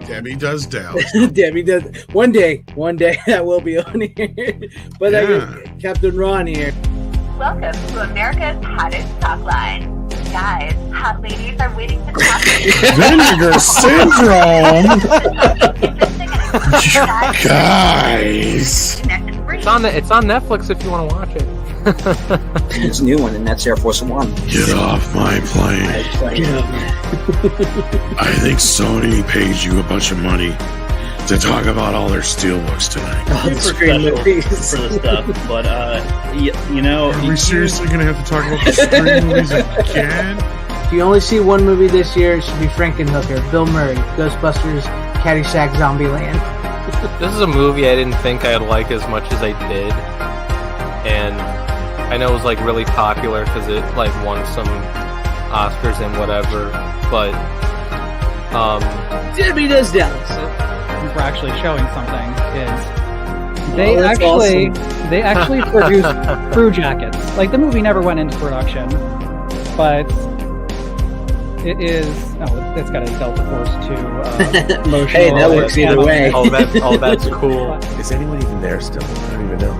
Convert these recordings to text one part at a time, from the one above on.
Debbie does Dallas. Debbie does. One day that will be on here. But I got Captain Ron here. Welcome to America's hottest talk line. Guys, hot ladies are waiting to talk to you. Vinegar syndrome. Guys. It's on Netflix if you want to watch it. It's a new one, and that's Air Force One. Get off my plane. I think Sony paid you a bunch of money to talk about all their steelbooks tonight. The screen movies for the stuff, but you know, are we seriously going to have to talk about the screen movies again? If you only see one movie this year, it should be Frankenhooker, Bill Murray, Ghostbusters, Caddyshack, Zombieland. This is a movie I didn't think I'd like as much as I did, and I know it was like really popular because it like won some Oscars and whatever, but Debbie does Dallas. We're actually showing something is they actually produced crew jackets. Like the movie never went into production, but it is it's got a Delta Force 2 motion. Hey, that works either way. That's cool. Is anyone even there still? I don't even know.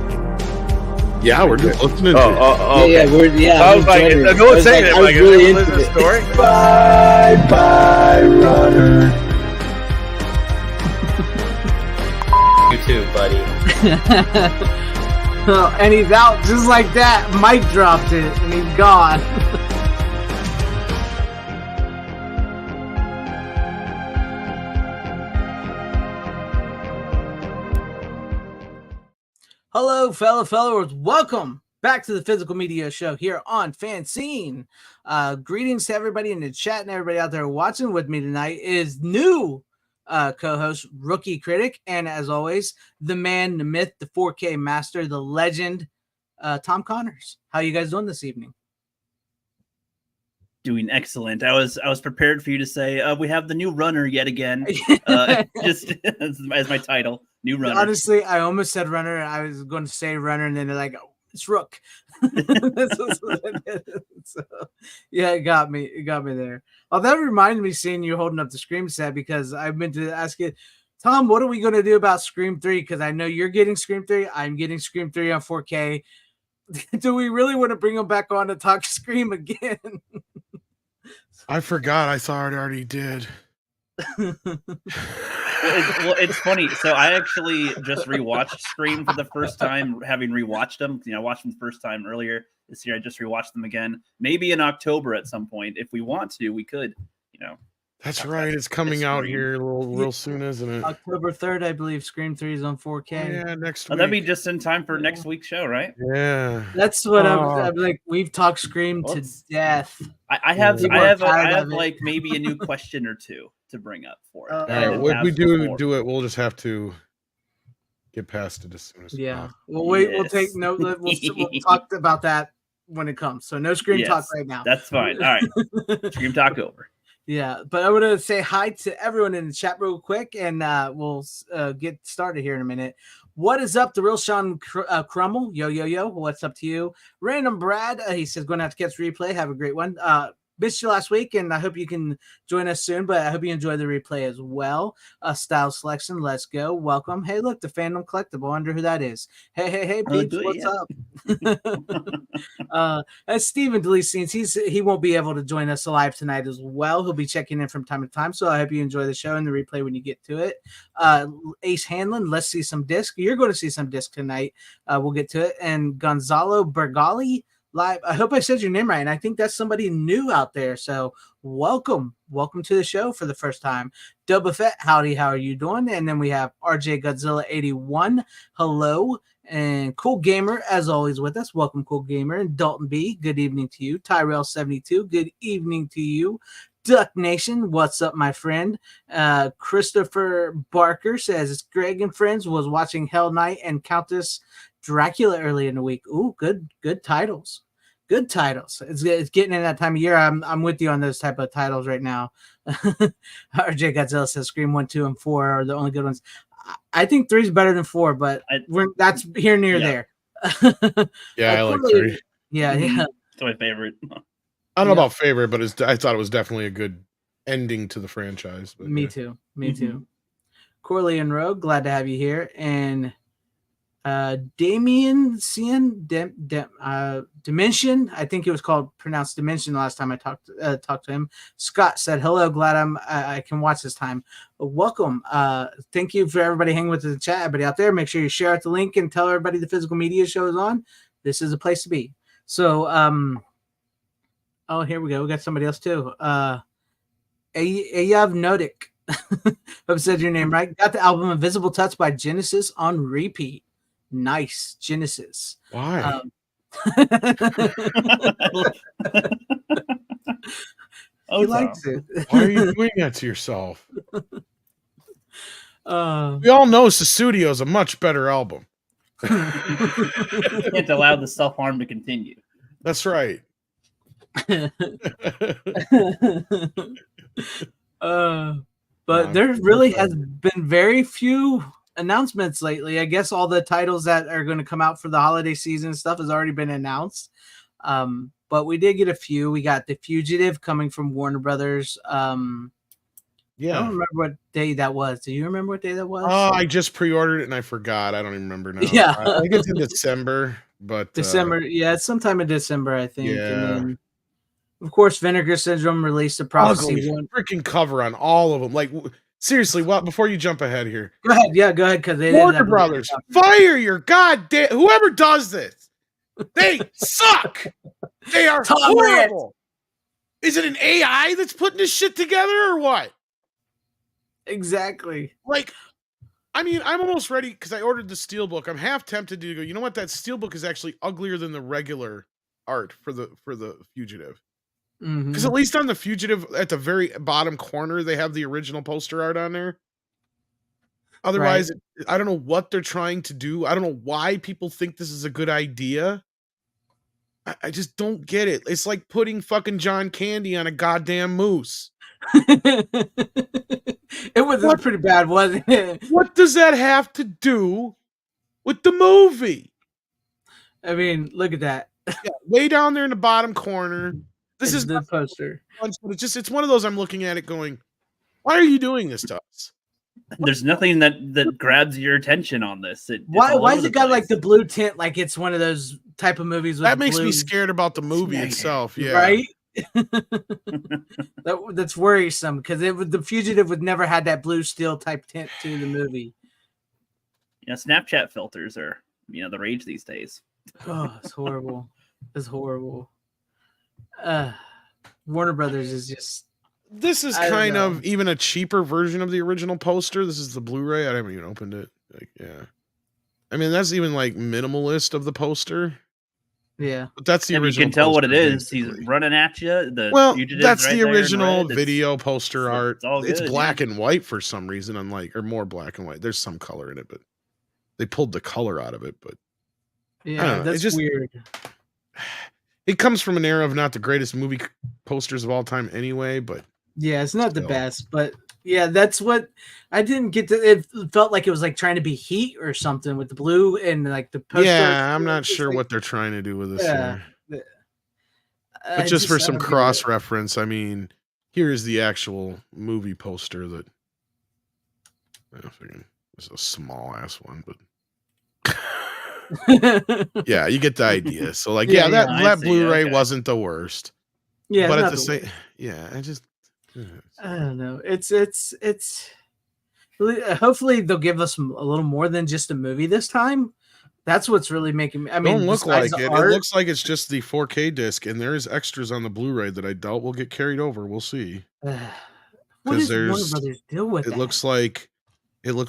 Yeah, we're just listening to okay. Yeah, I was like, no one's saying it. Like, really is this a story? Bye, runner. You too, buddy. And he's out just like that. Mike dropped it, and he's gone. Hello, fellow followers. Welcome back to the Physical Media Show here on FanZcene. Greetings to everybody in the chat and everybody out there watching with me tonight is new co-host, Rookie Critic, and as always, the man, the myth, the 4K master, the legend, Tom Connors. How you guys doing this evening? Doing excellent. I was prepared for you to say we have the new runner yet again. Just as my title, new runner. Honestly, I almost said runner. I was going to say runner, and then they're like, oh, it's Rook. So, yeah, it got me there. Oh, that reminded me seeing you holding up the Scream set because I meant to ask you, Tom, what are we going to do about Scream 3? Because I know you're getting Scream 3. I'm getting Scream 3 on 4K. Do we really want to bring them back on to talk Scream again? I forgot. I thought I already did. It's funny. So I actually just rewatched Scream for the first time, having rewatched them. I watched them the first time earlier this year. I just rewatched them again. Maybe in October at some point, if we want to, we could. That's right. It's coming out here real soon, isn't it? October 3rd, I believe. Scream 3 is on 4K. Yeah, next week. That'd be just in time for next week's show, right? Yeah. That's what I'm like. We've talked Scream to death. I have like maybe a new question or two to bring up for it. All right, if we do it, we'll just have to get past it as soon as possible. Well, wait. We'll take note. We'll talk about that when it comes. So no Scream talk right now. That's fine. All right, Scream talk over. Yeah, but I want to say hi to everyone in the chat real quick, and we'll get started here in a minute. What is up, the real Sean Crummel? Yo. What's up to you? Random Brad, he says, going out to catch replay. Have a great one. Missed you last week, and I hope you can join us soon, but I hope you enjoy the replay as well. Style Selection, let's go. Welcome. Hey, look, the Fandom Collectible. I wonder who that is. Hey, peeps, what's up? That's Steven Delete Scenes. He won't be able to join us live tonight as well. He'll be checking in from time to time, so I hope you enjoy the show and the replay when you get to it. Ace Hanlon, let's see some disc. You're going to see some disc tonight. We'll get to it. And Gonzalo Bergali, live. I hope I said your name right, and I think that's somebody new out there. So welcome to the show for the first time. Dubba Fett, howdy, how are you doing? And then we have RJ Godzilla 81. Hello, and Cool Gamer as always with us. Welcome, Cool Gamer. And Dalton B, good evening to you. Tyrell 72, good evening to you. Duck Nation, what's up, my friend? Christopher Barker says Greg and friends was watching Hell Knight and Countess Dracula early in the week. Ooh, good titles. Good titles. It's getting in that time of year. I'm with you on those type of titles right now. RJ Godzilla says Scream 1, 2, and 4 are the only good ones. I think 3 is better than 4, but that's here near there. Yeah, I like 3. Yeah. It's my favorite. I don't know about favorite, but I thought it was definitely a good ending to the franchise. But Me too. Corley and Rogue, glad to have you here. And Damien Cian Dimension, I think it was pronounced Dimension last time I talked to him. Scott said, "Hello, glad I can watch this time. Welcome. Thank you for everybody hanging with the chat. Everybody out there, make sure you share out the link and tell everybody the physical media show is on. This is a place to be." So, oh, here we go. We got somebody else too. Ayav Nodik. Hope I said your name right. Got the album Invisible Touch by Genesis on repeat. Nice, Genesis. Why? He likes it. Why are you doing that to yourself? We Um, all know Susudio is a much better album. Can't allow the self-harm to continue. That's right. But there really has been very few announcements lately. I guess all the titles that are going to come out for the holiday season stuff has already been announced. But we did get a few. We got The Fugitive coming from Warner Brothers. I don't remember what day that was. Do you remember what day that was? Oh, I just pre-ordered it and I forgot. I don't even remember now. Yeah. I think it's in December, but December. Yeah, it's sometime in December, I think. Yeah. And then, of course, Vinegar Syndrome released a Prophecy ugly one. freaking cover on all of them. Like, seriously, before you jump ahead here. Go ahead. Yeah, go ahead. Because Warner Brothers, fire your goddamn whoever does this. They suck. They are horrible. Is it an AI that's putting this shit together or what? Exactly. Like, I mean, I'm almost ready because I ordered the Steelbook. I'm half tempted to go, you know what? That Steelbook is actually uglier than the regular art for the Fugitive. Because at least on the Fugitive, at the very bottom corner, they have the original poster art on there. Otherwise, I don't know what they're trying to do. I don't know why people think this is a good idea. I just don't get it. It's like putting fucking John Candy on a goddamn moose. It was pretty bad, wasn't it? What does that have to do with the movie? I mean, look at that. Yeah, way down there in the bottom corner. This is the poster. It's one of those I'm looking at it going, why are you doing this to us? There's nothing that grabs your attention on this. Why has it got like the blue tint? Like it's one of those type of movies. With that makes me scared about the movie itself. Yeah, right. That's worrisome because the Fugitive would never had that blue steel type tint to the movie. Yeah, Snapchat filters are the rage these days. Oh, it's horrible. It's horrible. Warner Brothers is just. This is kind of even a cheaper version of the original poster. This is the Blu-ray. I haven't even opened it. Like, yeah. I mean, that's even like minimalist of the poster. Yeah. But that's the original. You can tell what it is. Basically. He's running at you. That's the original video poster art. It's good, black and white for some reason, or more black and white. There's some color in it, but they pulled the color out of it. But yeah, that's just weird. It comes from an era of not the greatest movie posters of all time anyway, but yeah, it's not the best, but yeah, that's what I didn't get to. It felt like it was like trying to be Heat or something with the blue and like the poster. Yeah, I'm not sure what they're trying to do with this here. But just for some cross reference, I mean, here's the actual movie poster that it's a small ass one, but yeah, you get the idea. So like, that Blu-ray wasn't the worst. Yeah, but at the same, I don't know. It's hopefully they'll give us a little more than just a movie this time. That's what's really making me. I mean, don't look like it. It looks like it's just the 4K disc, and there's extras on the Blu-ray that I doubt will get carried over. We'll see. What does Warner Brothers deal with? It looks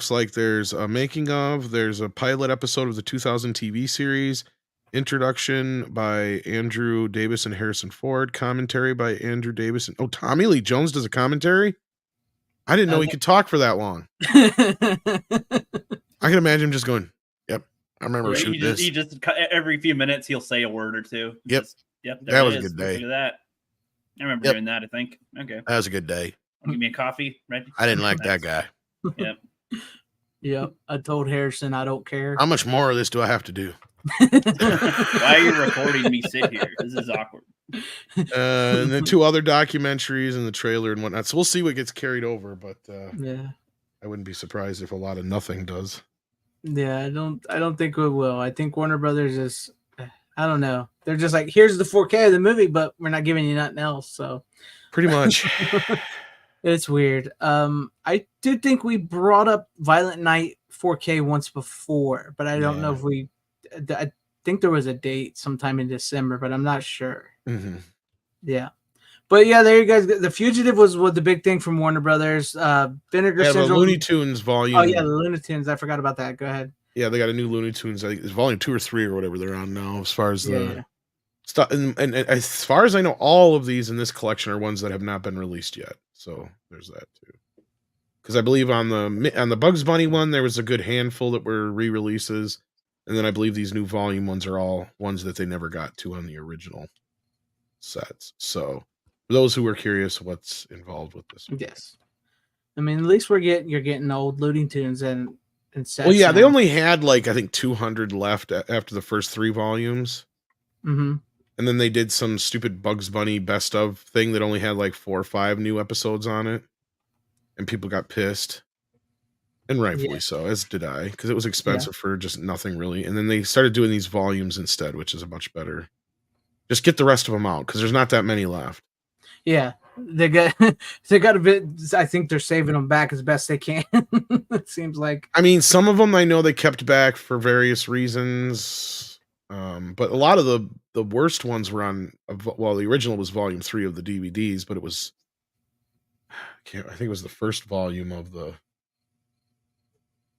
like there's a making of. There's a pilot episode of the 2000 TV series. Introduction by Andrew Davis and Harrison Ford. Commentary by Andrew Davis. Oh, Tommy Lee Jones does a commentary? I didn't know he could talk for that long. I can imagine him just going, yep, I remember shooting this. He just, every few minutes, he'll say a word or two. Yep. Yep. That was a good day. Look at that. I remember doing that, I think. Okay. That was a good day. Give me a coffee, right? I didn't like that guy. Yep. Yep. I told Harrison I don't care. How much more of this do I have to do? Why are you recording me sit here? This is awkward. And then 2 other documentaries and the trailer and whatnot. So we'll see what gets carried over. But yeah, I wouldn't be surprised if a lot of nothing does. Yeah, I don't think we will. I think Warner Brothers is, I don't know. They're just like, here's the 4K of the movie, but we're not giving you nothing else. So Pretty much. it's weird. I did think we brought up Violent Night 4K once before, but I don't know if we. I think there was a date sometime in December, but I'm not sure. Mm-hmm. Yeah. But yeah, there you guys. The Fugitive was the big thing from Warner Brothers. Vinegar Syndrome. Looney Tunes volume. Oh yeah, the Looney Tunes. I forgot about that. Go ahead. Yeah, they got a new Looney Tunes. I think it's volume 2 or 3 or whatever they're on now. As far as the stuff, and as far as I know, all of these in this collection are ones that have not been released yet. So there's that too. Because I believe on the Bugs Bunny one, there was a good handful that were re-releases, and then I believe these new volume ones are all ones that they never got to on the original sets. So. For those who are curious what's involved with this. Yes. I mean, at least you're getting old Looney Tunes and sets. Well, yeah, now. they only had like I think 200 left after the first 3 volumes. Mm-hmm. And then they did some stupid Bugs Bunny best of thing that only had like 4 or 5 new episodes on it. And people got pissed. And rightfully so, as did I, because it was expensive for just nothing really. And then they started doing these volumes instead, which is a much better. Just get the rest of them out because there's not that many left. Yeah, they got a bit. I think they're saving them back as best they can. It seems like. I mean, some of them I know they kept back for various reasons, but a lot of the worst ones were on. Well, the original was volume 3 of the DVDs, but it was. I think it was the first volume of the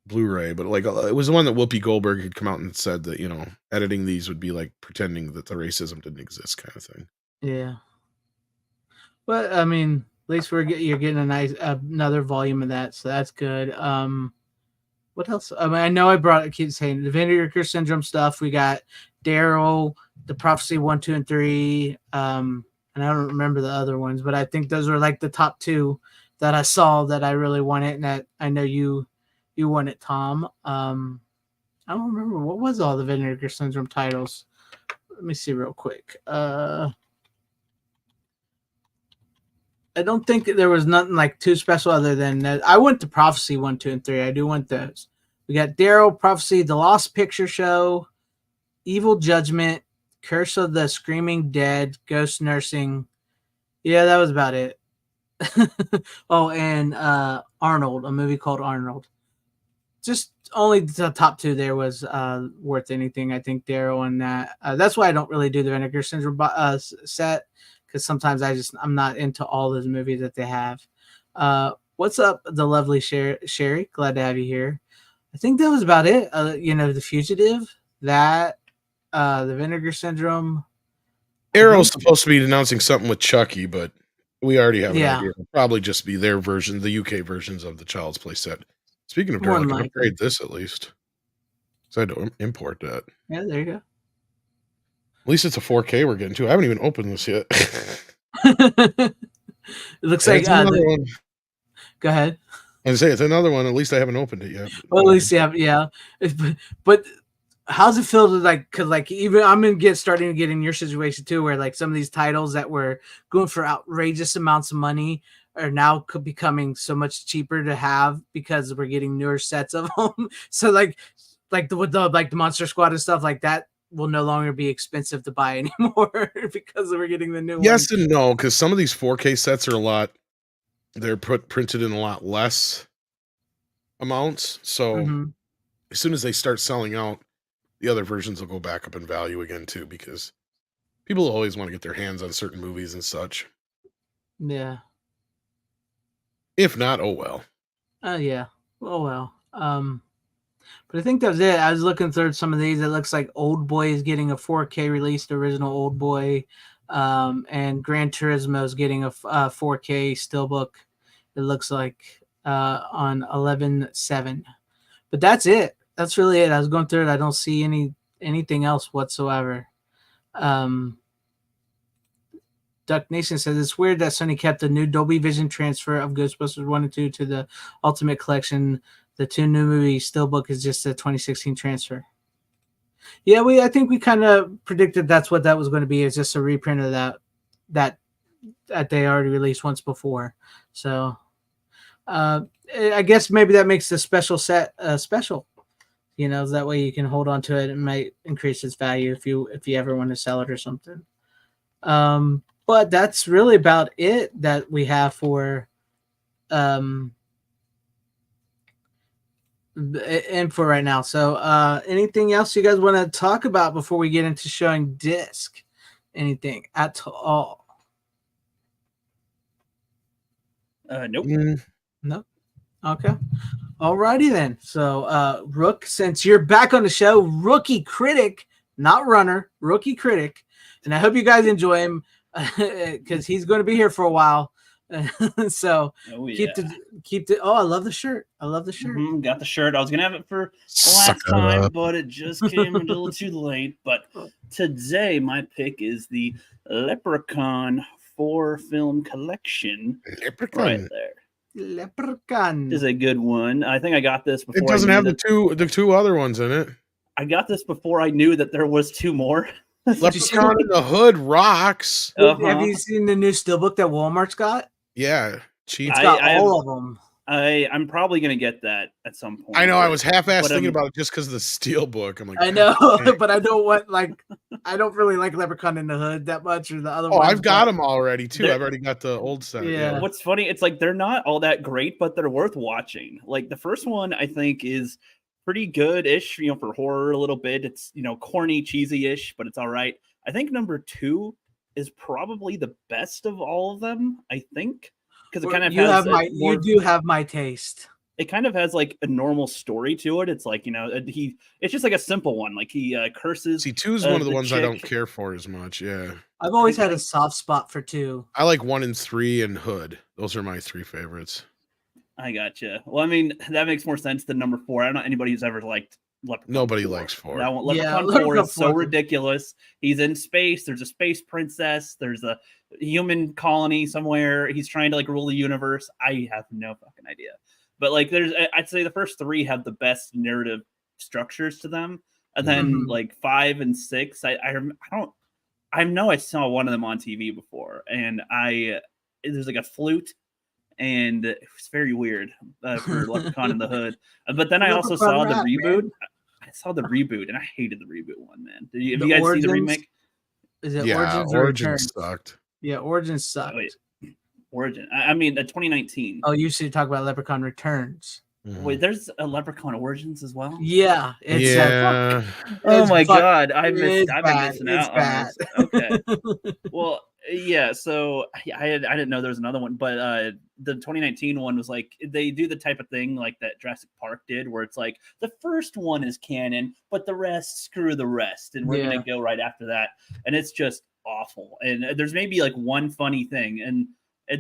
Blu-ray, but like it was the one that Whoopi Goldberg had come out and said that editing these would be like pretending that the racism didn't exist, kind of thing. Yeah. But I mean, at least you're getting a nice another volume of that, so that's good. What else? I mean, I know I keep saying the Vinegar Syndrome stuff. We got Daryl, the Prophecy 1, 2, and 3. And I don't remember the other ones, but I think those were like the top 2 that I saw that I really wanted, and that I know you wanted, Tom. I don't remember what was all the Vinegar Syndrome titles. Let me see real quick. I don't think there was nothing like too special other than that. I went to Prophecy 1, 2, and 3. I do want those. We got Daryl, Prophecy, The Lost Picture Show, Evil Judgment, Curse of the Screaming Dead, Ghost Nursing. Yeah, that was about it. Oh, and Arnold, a movie called Arnold. Just only the top 2 there was worth anything. I think Daryl and that. That's why I don't really do the Vinegar Syndrome set. Because sometimes I'm not into all those movies that they have. What's up, the lovely Sherry? Glad to have you here. I think that was about it. The Fugitive, that, the Vinegar Syndrome. Arrow's supposed to be announcing something with Chucky, but we already have an idea. It'll probably just be their version, the UK versions of the Child's Play set. Speaking of Daryl, I can upgrade this at least. So I don't import that. Yeah, there you go. At least it's a 4K we're getting to. I haven't even opened this yet. It looks like another one. Go ahead. I say it's another one. At least I haven't opened it yet. Well, at least yeah. But how's it feel to because even I'm starting to get in your situation too, where like some of these titles that were going for outrageous amounts of money are now becoming so much cheaper to have because we're getting newer sets of them. So like the Monster Squad and stuff like that will no longer be expensive to buy anymore because we're getting the new yes ones. And no, because some of these 4K sets are they're printed in a lot less amounts. So as soon as they start selling out, the other versions will go back up in value again too, because people always want to get their hands on certain movies and such. Yeah. If not, oh well. Yeah. Oh well. But I think that was it. I was looking through some of these. It looks like Old Boy is getting a 4K release, the original Old Boy. And Gran Turismo is getting a 4K steelbook. It looks like on 11/7. But that's it. That's really it. I was going through it. I don't see anything else whatsoever. Duck Nation says it's weird that Sony kept the new Dolby Vision transfer of Ghostbusters 1 and 2 to the Ultimate Collection. The 2 new movies steelbook is just a 2016 transfer. Yeah, I think we kind of predicted that's what that was going to be. It's just a reprint of that they already released once before. So, I guess maybe that makes the special set special. You know, that way you can hold on to it. It might increase its value if you ever want to sell it or something. But that's really about it that we have for and for right now. So anything else you guys want to talk about before we get into showing disc? Anything at all? Nope. No. Okay. Alrighty then. So Rook, since you're back on the show, rookie critic, not runner, rookie critic, and I hope you guys enjoy him because he's going to be here for a while. So keep the. Oh, I love the shirt. I love the shirt. Got the shirt. I was gonna have it for last time, but it just came a little too late. But today, my pick is the Leprechaun 4-film collection. Leprechaun. Right there. Leprechaun is a good one. I think I got this before. It doesn't have the two other ones in it. I got this before I knew that there was 2 more. Leprechaun in the Hood rocks. Have you seen the new steelbook that Walmart's got? Yeah, cheap. It's got all of them. I'm probably gonna get that at some point. I know. I was half-assed thinking about it just because of the steelbook. I'm like, I know, but I don't I don't really like Leprechaun in the Hood that much, or the other. Oh, I've got them already too. I've already got the old set. Yeah. What's funny? It's like they're not all that great, but they're worth watching. Like the first one, I think is pretty good-ish. You know, for horror a little bit. It's corny, cheesy-ish, but it's all right. I think number 2 is probably the best of all of them. I think. Because it kind of you do have my taste. It kind of has like a normal story to it. It's like it's just like a simple one. Like he curses. See, 2 is one of the ones I don't care for as much. Yeah, I've always had a soft spot for 2. I like 1 and 3 and Hood. Those are my 3 favorites. I gotcha. Well, I mean that makes more sense than number 4. I don't know anybody who's ever liked Leprechaun. Nobody 4. likes 4. That one, Leprechaun 4 is so ridiculous. He's in space. There's a space princess. There's a human colony somewhere. He's trying to rule the universe. I have no fucking idea. But I'd say the first 3 have the best narrative structures to them, and then 5 and 6. I know I saw one of them on TV before, and there's like a flute. And it was very weird for Leprechaun in the Hood. But then I also saw the reboot. Man. I saw the reboot, and I hated the reboot one, man. Have you guys seen the remake? Is it Origins or Origins sucked. Yeah, Origins sucked. Oh, wait. Origin. I mean, 2019. Oh, you should talk about Leprechaun Returns. Wait, there's a Leprechaun Origins as well? Yeah. Oh my God. I've been missing out on this. Okay. Well, yeah, so I didn't know there was another one, but the 2019 one was like they do the type of thing like that Jurassic Park did, where it's like the first one is canon, but the rest, screw the rest, and we're gonna go right after that, and it's just awful. And there's maybe like one funny thing, and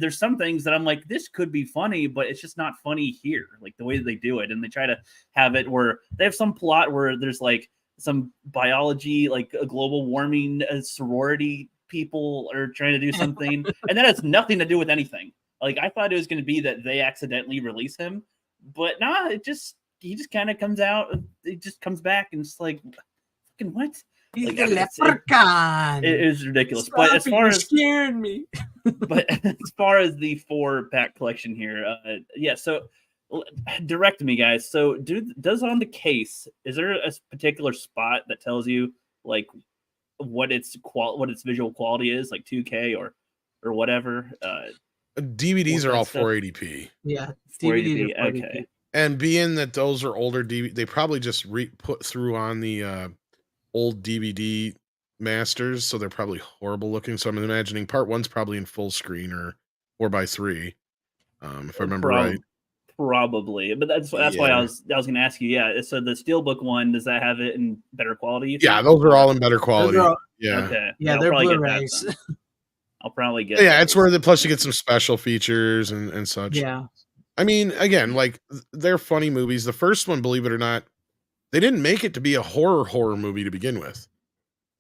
there's some things that I'm like, this could be funny, but it's just not funny here, like the way that they do it, and they try to have it where they have some plot where there's like some biology, like a global warming sorority. People are trying to do something, and that has nothing to do with anything. Like I thought it was going to be that they accidentally release him, but nah, he just kind of comes out. It just comes back, and it's like, fucking what? He's like, the Leprechaun. It is ridiculous. Stop but as far as scaring me, but as far as the 4-pack collection here, yeah. So direct me, guys. So does on the case, is there a particular spot that tells you like what its visual quality is, like 2K or whatever? DVDs are all 480p. Yeah, 480p. Okay. And being that those are older DVD, they probably just put through on the old DVD masters, so they're probably horrible looking. So I'm imagining part 1's probably in full screen or 4:3, if I remember right. Probably, but that's why I was going to ask you. Yeah, so the Steelbook one, does that have it in better quality? Yeah, those are all in better quality. Yeah, okay. Yeah, they're Blu-rays. I'll probably get. Yeah, it's where plus you get some special features and such. Yeah, I mean, again, like they're funny movies. The first one, believe it or not, they didn't make it to be a horror movie to begin with.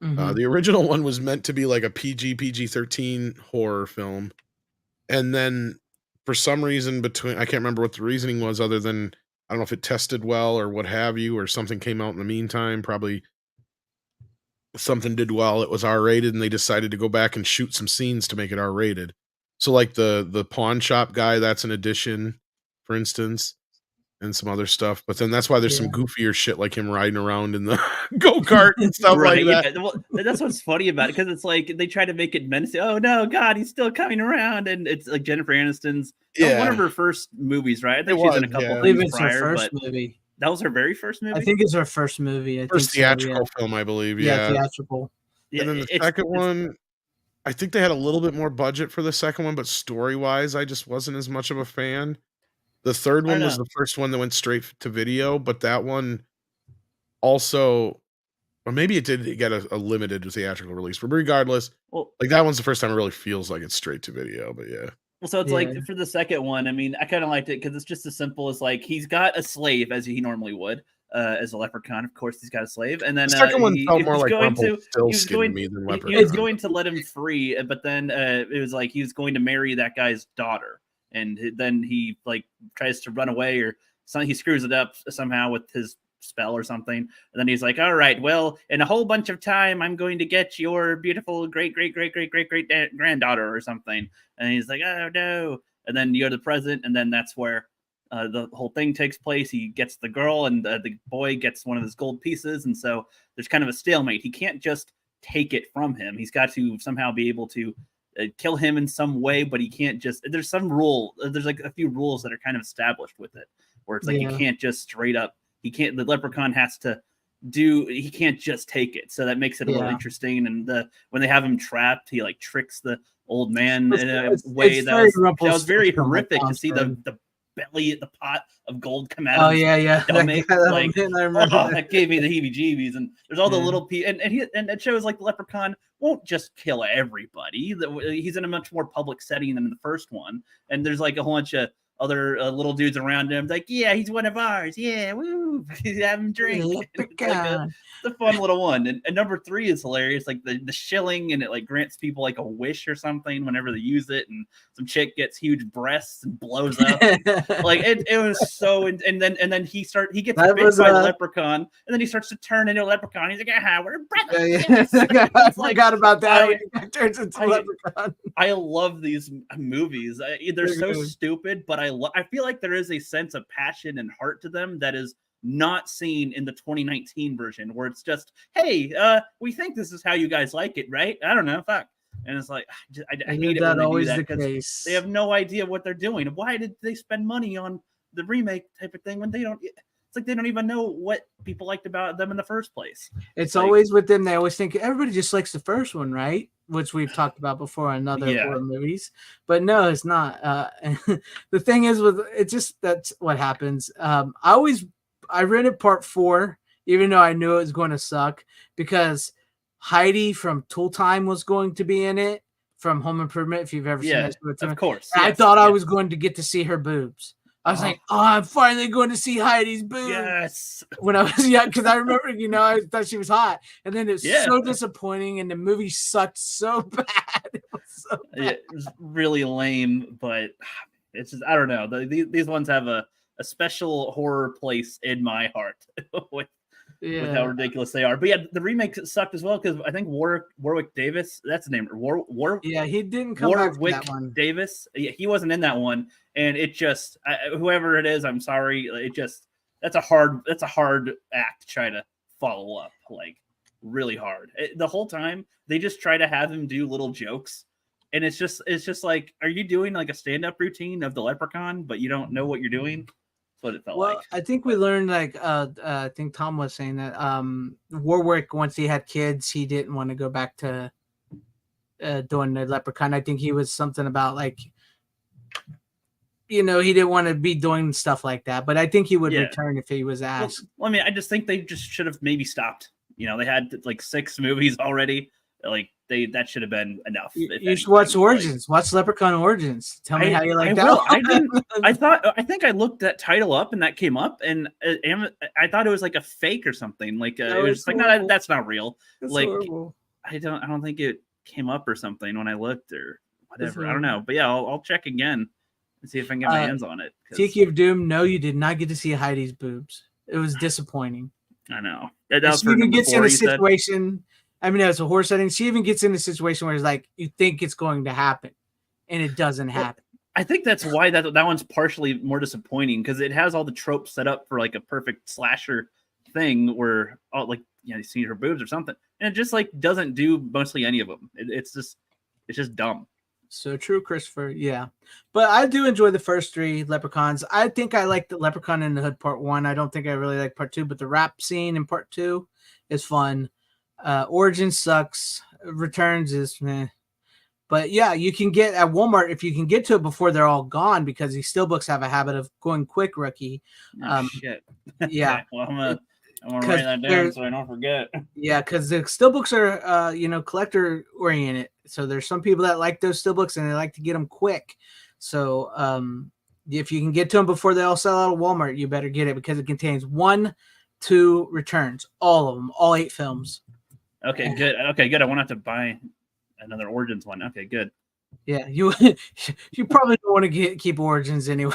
The original one was meant to be like a PG-13 horror film, and then for some reason I can't remember what the reasoning was, other than I don't know if it tested well or what have you, or something came out in the meantime. Probably something did well. It was R-rated, and they decided to go back and shoot some scenes to make it R-rated. So like the pawn shop guy, that's an addition for instance, and some other stuff. But then that's why there's some goofier shit like him riding around in the go-kart and stuff like that. Yeah. Well, that's what's funny about it, because it's like they try to make it menacing. Oh no, God, he's still coming around, and it's like Jennifer Aniston's one of her first movies, right? I think she's in a couple things prior, her first but movie. That was her very first movie. I think it's her first movie. First theatrical film, I believe. Yeah, theatrical. And then the second one, I think they had a little bit more budget for the second one, but story-wise, I just wasn't as much of a fan. The third one was the first one that went straight to video, but that one also, or maybe it did get a limited theatrical release. But regardless, like that one's the first time it really feels like it's straight to video. But yeah. Well, so it's like for the second one, I mean, I kind of liked it because it's just as simple as like he's got a slave as he normally would. As a leprechaun, of course, he's got a slave, and then the second one felt more like Rumpelstiltskin to me than Leprechaun. He was going to let him free, but then it was like he was going to marry that guy's daughter. And then he like tries to run away, or he screws it up somehow with his spell or something. And then he's like, all right, well, in a whole bunch of time, I'm going to get your beautiful great granddaughter or something. And he's like, oh no. And then you're the president. And then that's where the whole thing takes place. He gets the girl, and the boy gets one of his gold pieces. And so there's kind of a stalemate. He can't just take it from him. He's got to somehow be able to kill him in some way, but he can't just, there's some rule, there's like a few rules that are kind of established with it, where it's like you can't just straight up, the leprechaun has to he can't just take it. So that makes it a little interesting. And when they have him trapped, he like tricks the old man in a way that was very horrific to see the belly, the pot of gold come out. Oh yeah. That gave me the heebie-jeebies. And there's all the little and it shows like the leprechaun won't just kill everybody. He's in a much more public setting than the first one. And there's like a whole bunch of other little dudes around him, like, yeah, he's one of ours. Yeah, woo, he's having drink. It's a fun little one. And number 3 is hilarious, like the shilling, and it like grants people like a wish or something whenever they use it. And some chick gets huge breasts and blows up. Like it was so. And then he gets bit by the leprechaun, and then he starts to turn into a leprechaun. He's like, we're brothers. I forgot about that. He turns into a leprechaun. I love these movies. They're so stupid, but I feel like there is a sense of passion and heart to them that is not seen in the 2019 version, where it's just, hey, we think this is how you guys like it, right? I don't know, fuck. And it's like, I hate it when they always do that, the case. they have no idea what they're doing. Why did they spend money on the remake type of thing when they don't? It's like they don't even know what people liked about them in the first place. It's like, always with them. They always think everybody just likes the first one, right? Which we've talked about before in other horror movies, but no, it's not. The thing is with it, just that's what happens. I rented part 4, even though I knew it was going to suck, because Heidi from Tool Time was going to be in it from Home Improvement. If you've ever seen it, of course. I thought I was going to get to see her boobs. I was like, I'm finally going to see Heidi's boobs. Yes. When I was young, because I remember, I thought she was hot. And then it was so disappointing, and the movie sucked so bad. It was so bad. It was really lame, but it's just, I don't know. These ones have a special horror place in my heart with how ridiculous they are. But yeah, the remake sucked as well, because I think Warwick Davis, that's the name. He didn't come back for that one. Davis, he wasn't in that one, and it just whoever it is, I'm sorry, that's a hard act to try to follow up, like really hard. The whole time they just try to have him do little jokes, and it's just like, are you doing like a stand-up routine of the leprechaun, but you don't know what you're doing? What it felt like. I think we learned, like I think Tom was saying that Warwick, once he had kids, he didn't want to go back to doing the leprechaun. I think he was something about like, he didn't want to be doing stuff like that, but I think he would return if he was asked. Well, I mean, I just think they just should have maybe stopped. They had like 6 movies already. Like that should have been enough. You should watch Origins. Watch Leprechaun Origins. Tell me how you like that. I think I looked that title up and that came up, and I thought it was like a fake or something. Like it was like, no, that's not real. It's like horrible. I don't think it came up or something when I looked or whatever. I don't know, but yeah, I'll check again and see if I can get my hands on it. Tiki of Doom. No, you did not get to see Heidi's boobs. It was disappointing. I know. She even gets in a situation. I mean, it's a horror setting. She even gets in a situation where it's like you think it's going to happen, and it doesn't happen. I think that's why that one's partially more disappointing because it has all the tropes set up for like a perfect slasher thing where you see her boobs or something, and it just like doesn't do mostly any of them. It's just dumb. So true, Christopher. Yeah, but I do enjoy the first 3 Leprechauns. I think I like the Leprechaun in the Hood Part 1. I don't think I really like Part 2, but the rap scene in Part 2 is fun. Origin sucks. Returns is meh. But yeah, you can get at Walmart if you can get to it before they're all gone because these steelbooks have a habit of going quick, rookie. Shit. Yeah. Okay, well, I'm gonna write that down so I don't forget. Yeah, because the steelbooks are collector oriented. So there's some people that like those steelbooks and they like to get them quick. So if you can get to them before they all sell out of Walmart, you better get it because it contains 1, 2 returns, all of them, all 8 films. Okay, good. Okay, good. I won't have to buy another Origins one. Okay, good. Yeah, you probably don't want to keep Origins anyway.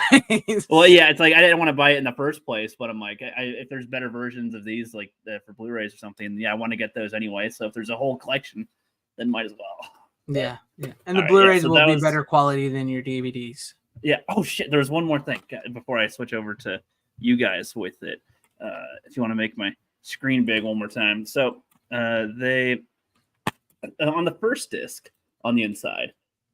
Well, yeah, it's like I didn't want to buy it in the first place, but I'm like, if there's better versions of these, like for Blu-rays or something, yeah, I want to get those anyway. So if there's a whole collection, then might as well. Yeah. And the Blu-rays will be better quality than your DVDs. Yeah. Oh shit. There's one more thing before I switch over to you guys with it. If you want to make my screen big one more time, so they on the first disc on the inside.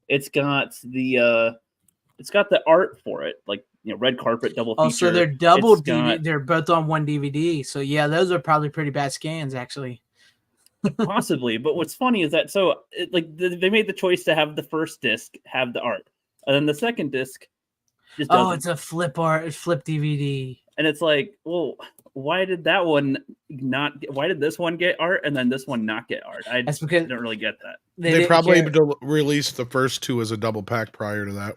It's got the art for it, like red carpet double feature. Oh, so they're double DVD. They're both on one DVD. So yeah, those are probably pretty bad scans, actually. Possibly, but what's funny is that they made the choice to have the first disc have the art, and then the second disc just doesn't. It's a flip DVD, and it's like, well, why did that one not? Why did this one get art and then this one not get art? That's because I don't really get that. They probably released the first 2 as a double pack prior to that.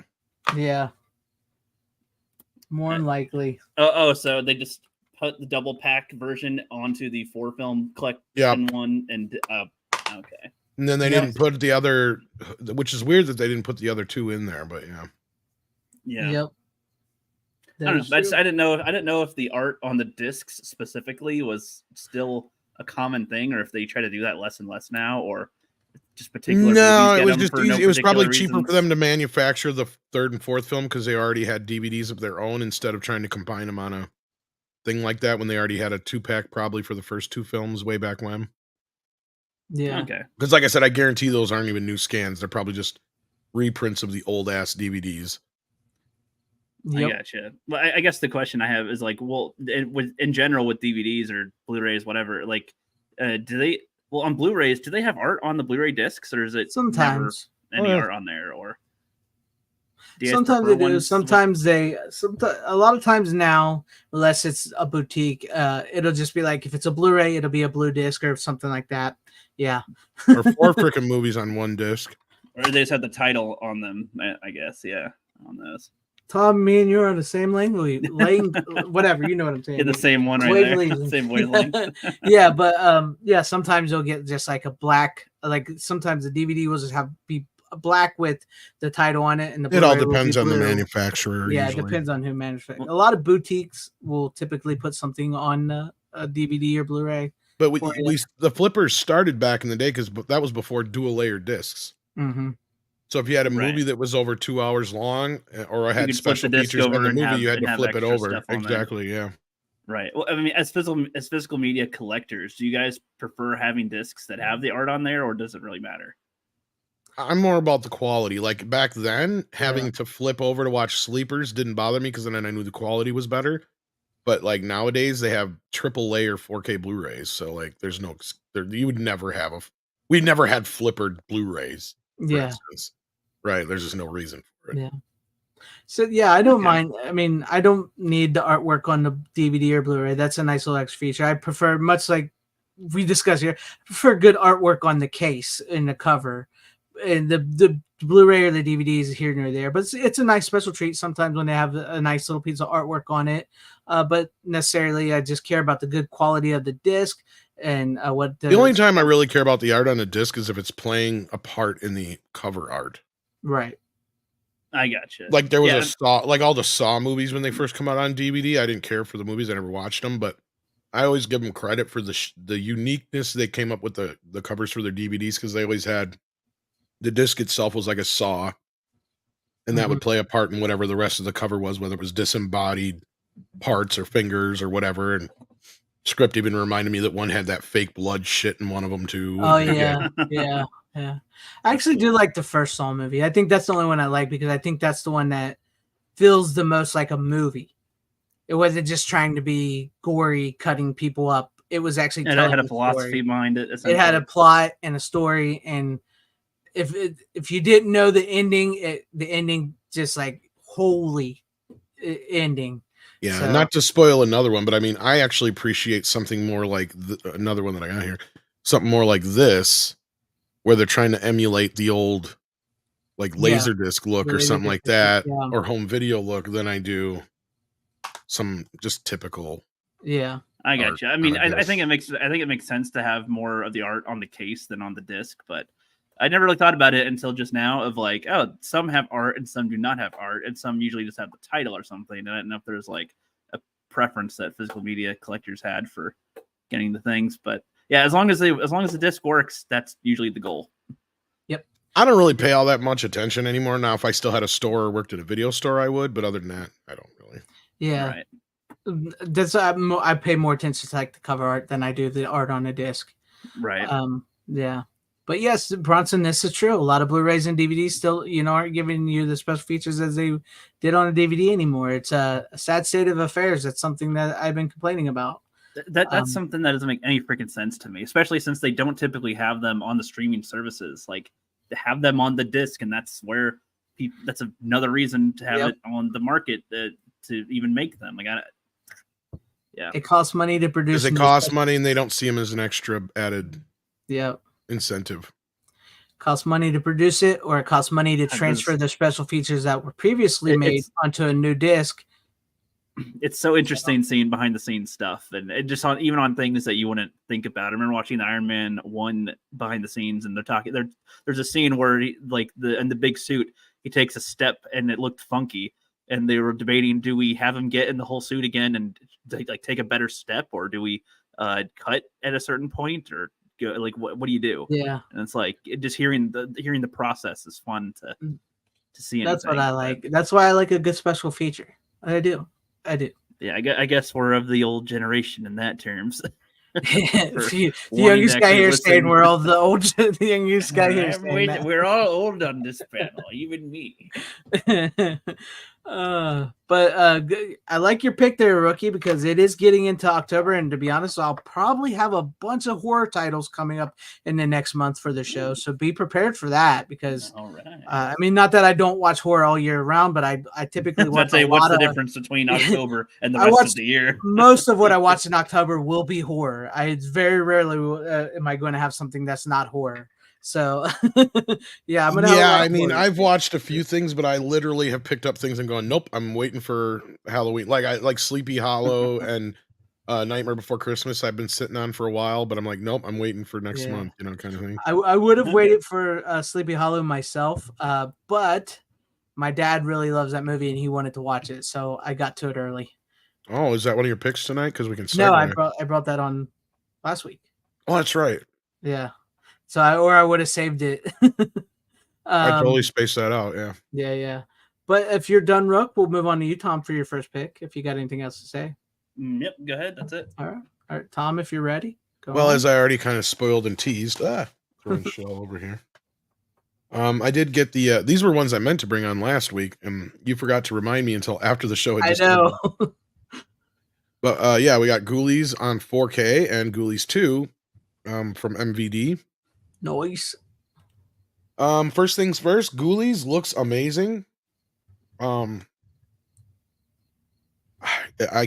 Yeah, more than likely. So they just put the double pack version onto the 4-film collection one, and okay. And then they didn't put the other, which is weird that they didn't put the other 2 in there, but yeah. Yep. I didn't know if the art on the discs specifically was still a common thing, or if they try to do that less and less now, or just particular. No, it was just easy. It was probably cheaper for them to manufacture the 3rd and 4th film because they already had DVDs of their own instead of trying to combine them on a thing like that when they already had a 2-pack probably for the first 2 films way back when. Yeah. Okay. Because like I said, I guarantee those aren't even new scans. They're probably just reprints of the old ass DVDs. Yep. I gotcha. Well, I guess the question I have is like, well, in general with DVDs or Blu-rays, whatever, like, do they? Well, on Blu-rays, do they have art on the Blu-ray discs, or is it sometimes any art on there? Or sometimes they do. Sometimes a lot of times now, unless it's a boutique, it'll just be like if it's a Blu-ray, it'll be a blue disc or something like that. Yeah. Or 4 freaking movies on one disc. Or they just have the title on them, I guess. Yeah, on those. Tom, me and you are on the same language, whatever, you know what I'm saying. In the same one right there. Same wavelength. Yeah, but sometimes you'll get just like a black, like sometimes the DVD will just be black with the title on it, and it all depends on the manufacturer. Yeah, usually. It depends on who manufactures. A lot of boutiques will typically put something on a DVD or Blu-ray. But the flippers started back in the day because that was before dual layer discs. Mm-hmm. So if you had a movie that was over 2 hours long, or had special features in the movie, you had to flip it over. Exactly, yeah. Right. Well, I mean, as physical media collectors, do you guys prefer having discs that have the art on there, or does it really matter? I'm more about the quality. Like back then, having to flip over to watch Sleepers didn't bother me because then I knew the quality was better. But like nowadays, they have triple layer 4K Blu-rays, so like you would never have we never had flippered Blu-rays. Yeah. Instance. Right, there's just no reason for it. Yeah. So yeah, I don't mind. I mean, I don't need the artwork on the DVD or Blu-ray. That's a nice little extra feature. I prefer, much like we discussed here, I prefer good artwork on the case and the cover. And the Blu-ray or the DVD is here and there, but it's a nice special treat sometimes when they have a nice little piece of artwork on it. But necessarily, I just care about the good quality of the disc. And the only time I really care about the art on the disc is if it's playing a part in the cover art. Right. I gotcha. Like there was a Saw, like all the Saw movies when they first come out on DVD. I didn't care for the movies. I never watched them, but I always give them credit for the uniqueness they came up with the covers for their DVDs because they always had the disc itself was like a Saw and that would play a part in whatever the rest of the cover was, whether it was disembodied parts or fingers or whatever. And script even reminded me that one had that fake blood shit in one of them too. Oh yeah, yeah. I actually do like the first Saw movie. I think that's the only one I like because I think that's the one that feels the most like a movie. It wasn't just trying to be gory, cutting people up. It was actually And it had a philosophy behind it. It had a plot and a story, and if you didn't know the ending just like holy ending. Yeah, So, not to spoil another one, but I mean, I actually appreciate something more like another one that I got here. Something more like this, where they're trying to emulate the old like Laserdisc look or something like that, or home video look, than I do some just typical. Yeah, I got you. I mean, I think it makes sense to have more of the art on the case than on the disc, but I never really thought about it until just now of like, oh, some have art and some do not have art, and some usually just have the title or something. And I don't know if there's like a preference that physical media collectors had for getting the things, but yeah, as long as the disc works, that's usually the goal. Yep. I don't really pay all that much attention anymore. Now, if I still had a store or worked at a video store, I would, but other than that, I don't really. Yeah. Right. That's I pay more attention to like the cover art than I do the art on the disc. Right. Yeah. But yes, Bronson, this is true. A lot of Blu-rays and DVDs still, aren't giving you the special features as they did on a DVD anymore. It's a sad state of affairs. That's something that I've been complaining about. That's something that doesn't make any freaking sense to me, especially since they don't typically have them on the streaming services. Like, to have them on the disc, and that's where that's another reason to have it on the market to even make them. Like, it costs money to produce. Because it costs money, and they don't see them as an extra added. Yep. Incentive. Costs money to produce it, or it costs money to transfer the special features that were previously made onto a new disc. It's so interesting seeing behind the scenes stuff, and it just even on things that you wouldn't think about. I remember watching the Iron Man 1 behind the scenes, and they're talking. There's a scene where in the big suit, he takes a step, and it looked funky, and they were debating: do we have him get in the whole suit again and like take a better step, or do we cut at a certain point, or like what do you do? Yeah, and it's like just hearing the process is fun to see. That's what I like. That's why I like a good special feature. I do. Yeah, I guess we're of the old generation in that terms. The youngest guy here saying we're all the old. The youngest guy here saying that. We're all old on this panel, even me. But I like your pick there, Rookie, because it is getting into October, and to be honest, I'll probably have a bunch of horror titles coming up in the next month for the show. So be prepared for that, because I mean, not that I don't watch horror all year round, but I typically watch. What's the difference between October and the rest of the year? Most of what I watch in October will be horror. It's very rarely am I going to have something that's not horror. So yeah, I'm gonna. Yeah, I mean, I've watched a few things, but I literally have picked up things and gone, nope, I'm waiting for Halloween. Like I like Sleepy Hollow and Nightmare Before Christmas. I've been sitting on for a while, but I'm like, nope, I'm waiting for next month, kind of thing. I would have waited for Sleepy Hollow myself, but my dad really loves that movie and he wanted to watch it, so I got to it early. Oh, is that one of your picks tonight? Because we can. No, I brought that on last week. Oh, that's right. Yeah. So I would have saved it. I totally spaced that out. Yeah. Yeah. But if you're done, Rook, we'll move on to you, Tom, for your first pick. If you got anything else to say. Yep. Go ahead. That's it. All right, Tom, if you're ready. Go on. As I already kind of spoiled and teased, throwing shit all over here. I did get the. These were ones I meant to bring on last week, and you forgot to remind me until after the show. I know. But yeah, we got Ghoulies on 4K and Ghoulies 2 from MVD. Noise. First things first, Ghoulies looks amazing. I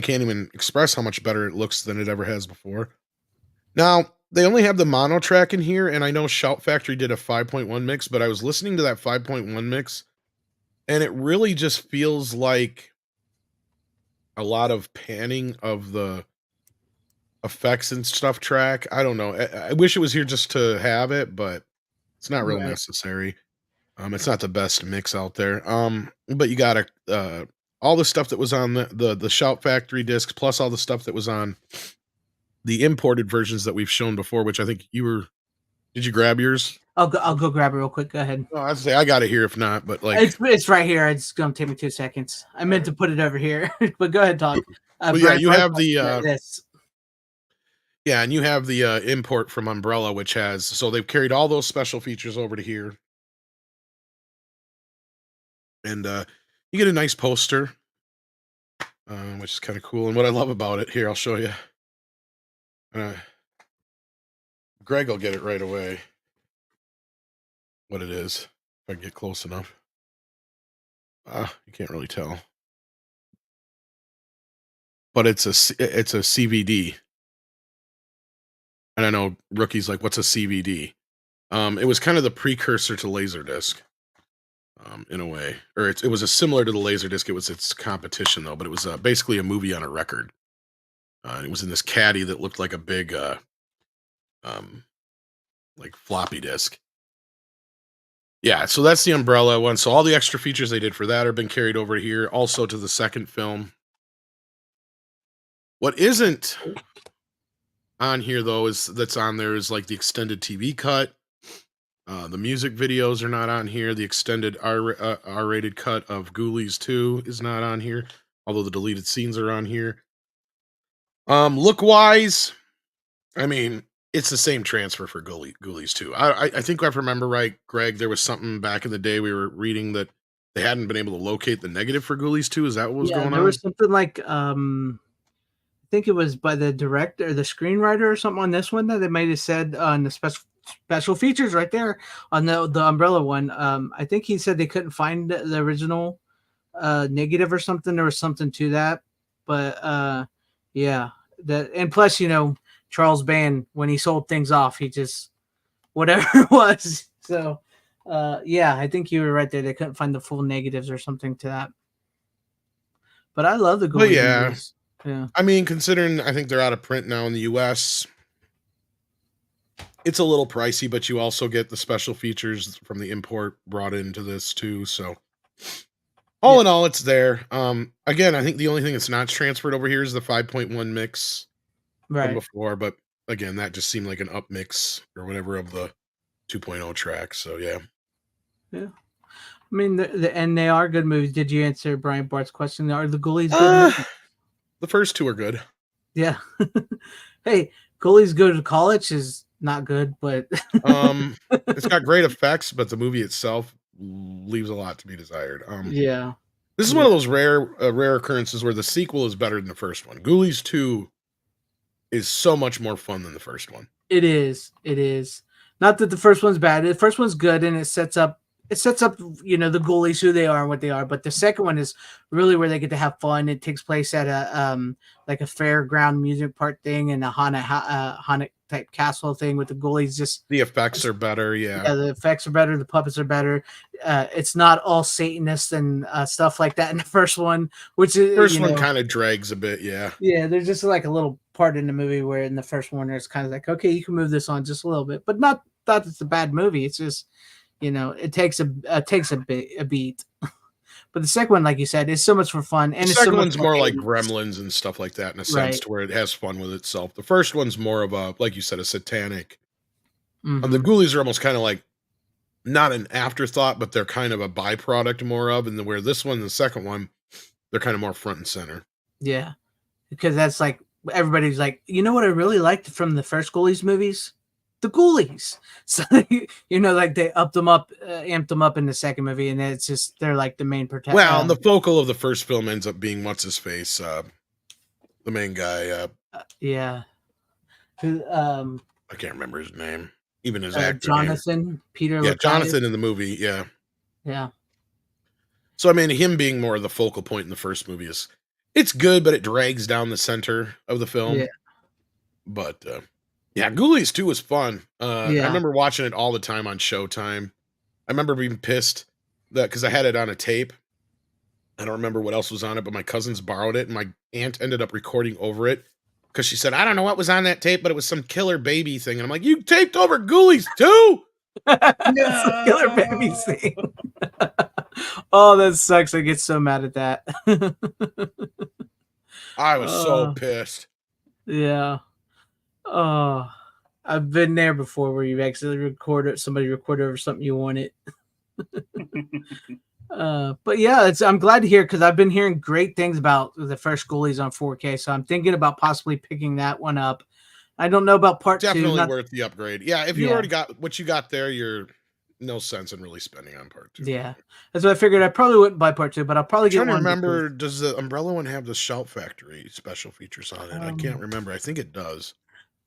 can't even express how much better it looks than it ever has before. Now, they only have the mono track in here, and I know Shout Factory did a 5.1 mix, but I was listening to that 5.1 mix, and it really just feels like a lot of panning of the effects and stuff track. I don't know. I wish it was here just to have it, but it's not real necessary. It's not the best mix out there. But you got all the stuff that was on the Shout Factory discs, plus all the stuff that was on the imported versions that we've shown before, which I think you were Did you grab yours? I'll go grab it real quick. Go ahead. Oh, I'd say I got it here. If not, but like It's right here. It's gonna take me 2 seconds. I meant to put it over here, but go ahead, talk. well, yeah, you have the this. yeah, and you have the import from Umbrella, which has so they've carried all those special features over to here, and you get a nice poster, which is kind of cool. And what I love about it here, I'll show you. Greg will get it right away. What it is, if I get close enough. You can't really tell, but it's a CVD. And I know Rookie's like, what's a CVD? It was kind of the precursor to Laserdisc, in a way, or it was a similar to the Laserdisc. It was its competition though, but it was basically a movie on a record. It was in this caddy that looked like a big, like floppy disk. Yeah, so that's the Umbrella one. So all the extra features they did for that have been carried over here, also to the second film. What isn't on here though that's on there is like the extended TV cut. The music videos are not on here. The extended R-rated cut of Ghoulies 2 is not on here, although the deleted scenes are on here. Look wise, I mean, it's the same transfer for Ghoulies 2. I think if I remember right, Greg, there was something back in the day we were reading that they hadn't been able to locate the negative for Ghoulies 2. Is that what was going on? There was something like I think it was by the director, the screenwriter, or something on this one that they might have said on the special features right there on the Umbrella one. I think he said they couldn't find the original negative or something. There was something to that, but yeah, that, and plus, you know, Charles Band, when he sold things off, he just whatever it was. So yeah, I think you were right there. They couldn't find the full negatives or something to that. But I love the Ghoulies. Yeah. Movies. Yeah. I mean, considering I think they're out of print now in the US, it's a little pricey, but you also get the special features from the import brought into this too. So all in all, it's there. Again, I think the only thing that's not transferred over here is the 5.1 mix from before, but again, that just seemed like an up mix or whatever of the 2.0 track. So yeah. I mean, and they are good movies. Did you answer Brian Bart's question? Are the Ghoulies good movies? The first two are good. Yeah. Hey, Ghoulies Go to College is not good, but it's got great effects, but the movie itself leaves a lot to be desired. Yeah. This is one of those rare occurrences where the sequel is better than the first one. Ghoulies 2 is so much more fun than the first one. It is. Not that the first one's bad. The first one's good, and it sets up, you know, the Ghoulies, who they are and what they are. But the second one is really where they get to have fun. It takes place at a like a fairground music park thing and a haunted type castle thing with the Ghoulies. Just the effects are better. Yeah, the effects are better. The puppets are better. It's not all Satanists and stuff like that in the first one, which is first one kind of drags a bit. Yeah, there's just like a little part in the movie where in the first one it's kind of like, okay, you can move this on just a little bit, but not that it's a bad movie. It's just, you know, it takes a beat. But the second one, like you said, is so much for fun. And the second one's more like Gremlins and stuff like that in a sense, to where it has fun with itself. The first one's more of a, like you said, a satanic. The Ghoulies are almost kind of like not an afterthought, but they're kind of a byproduct more of, and where this one, the second one, they're kind of more front and center. Yeah, because that's like everybody's like, you know what I really liked from the first Ghoulies movies? The Ghoulies. So, you know, like they amped them up in the second movie, and it's just they're like the main protagonist. Well, and the focal of the first film ends up being what's his face, the main guy. Who? I can't remember his name. Even his actor Jonathan name. Peter. Yeah, Jonathan in the movie. Yeah. Yeah. So I mean, him being more of the focal point in the first movie it's good, but it drags down the center of the film. Yeah. But yeah, Ghoulies 2 was fun. I remember watching it all the time on Showtime. I remember being pissed that because I had it on a tape. I don't remember what else was on it, but my cousins borrowed it, and my aunt ended up recording over it because she said, I don't know what was on that tape, but it was some killer baby thing. And I'm like, you taped over Ghoulies 2? No. Killer baby thing. Oh, that sucks. I get so mad at that. I was so pissed. Yeah. Oh, I've been there before where you accidentally somebody recorded over something you wanted. But yeah, I'm glad to hear because I've been hearing great things about the first Ghoulies on 4K. So I'm thinking about possibly picking that one up. I don't know about part Definitely 2. worth the upgrade. Yeah, if you already got what you got there, you're no sense in really spending on part 2. Yeah, that's what I figured. I probably wouldn't buy part 2, but I'll probably get one. I'm trying to remember, does the Umbrella one have the Shout Factory special features on it? I can't remember. I think it does.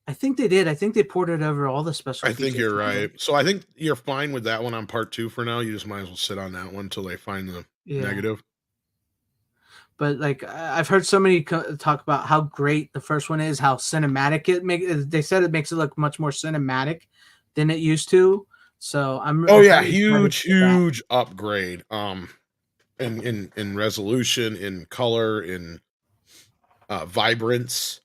I think they did. I think they ported over all the special features. I think you're right. So I think you're fine with that one on part 2 for now. You just might as well sit on that one until they find the negative. But like I've heard so many talk about how great the first one is, how cinematic it makes. They said it makes it look much more cinematic than it used to. So I'm huge upgrade. In resolution, in color, in vibrance.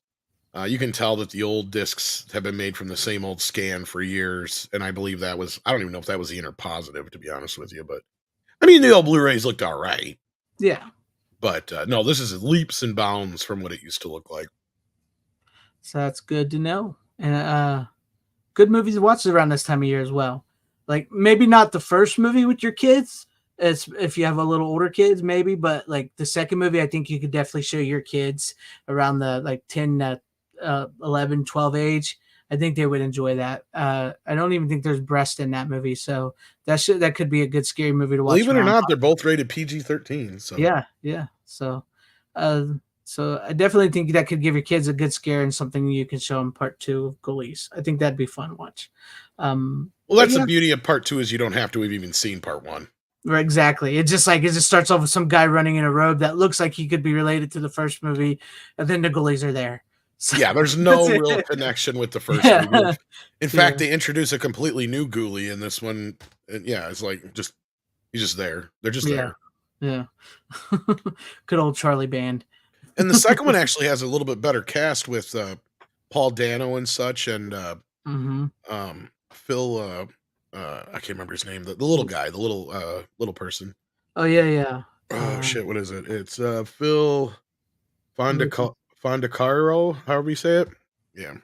You can tell that the old discs have been made from the same old scan for years, and I believe that was, I don't even know if that was the inner positive, to be honest with you, but I mean, the old Blu-rays looked all right. Yeah. But no, this is leaps and bounds from what it used to look like. So that's good to know. And good movies to watch around this time of year as well. Like maybe not the first movie with your kids, as if you have a little older kids, maybe, but like the second movie, I think you could definitely show your kids around the like 10, 11, 12 age. I think they would enjoy that. I don't even think there's breast in that movie, so that could be a good scary movie to watch. Believe it or not, they're both rated PG-13. So yeah. So I definitely think that could give your kids a good scare and something you can show them part 2 of Ghoulies. I think that'd be fun to watch. Well, that's the beauty of part 2 is you don't have to have even seen part 1. Right, exactly. It just starts off with some guy running in a robe that looks like he could be related to the first movie, and then the Ghoulies are there. So, yeah, there's no real connection with the first movie. In fact, they introduce a completely new Ghoulie in this one. And yeah, it's like he's just there. They're just there. Yeah. Good old Charlie Band. And the second one actually has a little bit better cast with Paul Dano and such, and Phil. I can't remember his name. The little guy, the little person. Oh yeah. Oh shit! What is it? It's Phil Fondacaro, however you say it. Yeah.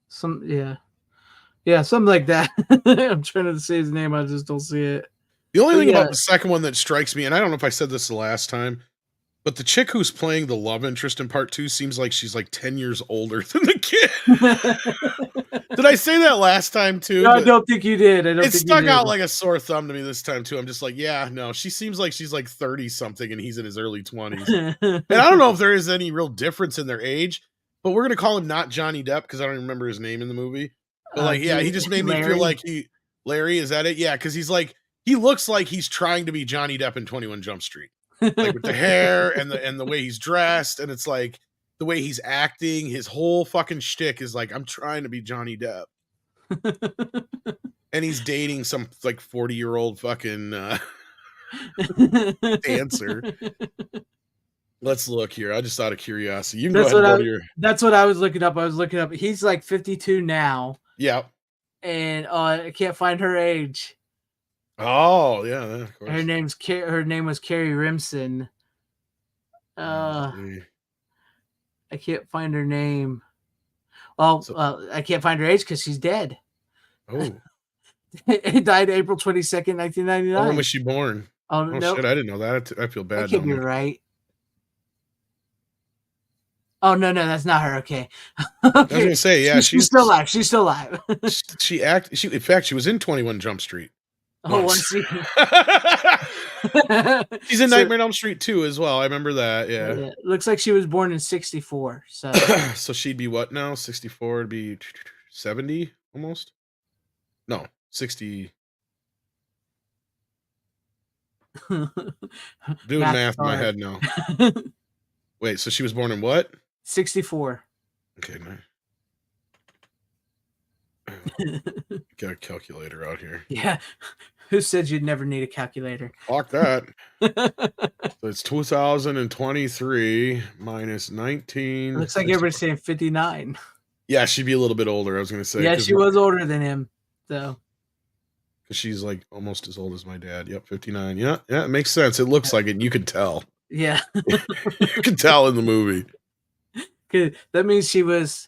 Something like that. I'm trying to say his name, I just don't see it. The only thing about the second one that strikes me, and I don't know if I said this the last time, but the chick who's playing the love interest in part 2 seems like she's like 10 years older than the kid. Did I say that last time too? No, I don't think you did. It stuck out like a sore thumb to me this time too. I'm just like, yeah, no, she seems like she's like 30 something and he's in his early 20s. And I don't know if there is any real difference in their age, but we're gonna call him not Johnny Depp because I don't remember his name in the movie. But he just made me feel like Larry, is that it? Yeah, because he looks like he's trying to be Johnny Depp in 21 Jump Street. Like with the hair and the way he's dressed, and it's like the way he's acting, his whole fucking shtick is like, I'm trying to be Johnny Depp. And he's dating some like 40-year-old fucking dancer. Let's look here. I just out of curiosity. You can go ahead and go to your... That's what I was looking up. He's like 52 now. Yeah. And I can't find her age. Oh, yeah, of course. Her name was Carrie Rimson. I can't find her name. I can't find her age because she's dead. Oh. It died April 22nd, 1999. When was she born? Oh no. Shit, I didn't know that. I feel bad. That can't be right. Oh no, that's not her. Okay. I was gonna say, yeah, she's still alive. She's still alive. In fact, she was in 21 Jump Street. Oh, one scene. She's in Nightmare on Elm Street 2 as well. I remember that. Yeah. Looks like she was born in 64. So so she'd be what now? 64 would be 70 almost? No, 60. Doing math in my head now. Wait, so she was born in what? 64. Okay, nice. Got a calculator out here. Yeah. Who said you'd never need a calculator? Fuck that. So it's 2023 minus 19. Looks like everybody's saying 59. Yeah, she'd be a little bit older, I was going to say. Yeah, she was older than him, though. Because she's like almost as old as my dad. Yep, 59. Yeah, it makes sense. It looks like it. You can tell. Yeah. You can tell in the movie. That means she was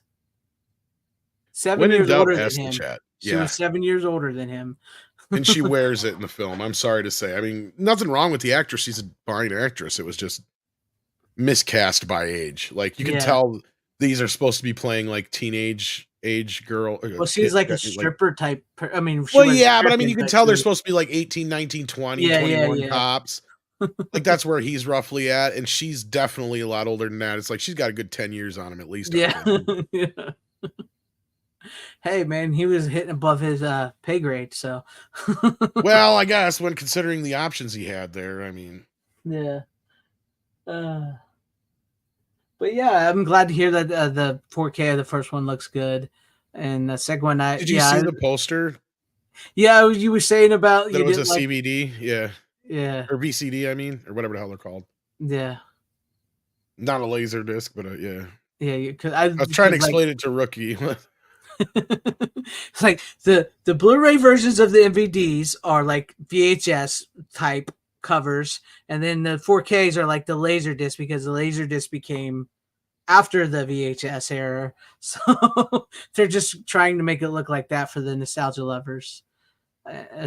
7 When in years doubt, older than ask the him. chat. She Yeah. was 7 years older than him. And she wears it in the film. I'm sorry to say. I mean, nothing wrong with the actress. She's a fine actress. It was just miscast by age. Like you can tell these are supposed to be playing like teenage age girl. Well, she's like a stripper type. I mean, she well, was yeah, but I mean, stripping, you can but tell they're she- supposed to be like 18, 19, 20, Yeah, 21 yeah. tops. Like that's where he's roughly at. And she's definitely a lot older than that. It's like she's got a good 10 years on him at least. Yeah. Yeah. Hey, man, he was hitting above his pay grade. So, Well, I guess when considering the options he had there, I mean, yeah. But yeah, I'm glad to hear that the 4K of the first one looks good, and the second one, did you see the poster Yeah, you were saying about that you it was a didn't like, CBD? Yeah. yeah, Or VCD, I mean, or whatever the hell they're called. yeah, Not a laser disc, but yeah. yeah. Because I was trying to explain it to Rookie. It's like the Blu-ray versions of the MVDs are like VHS type covers, and then the 4Ks are like the laser disc because the laser disc became after the VHS era. So they're just trying to make it look like that for the nostalgia lovers.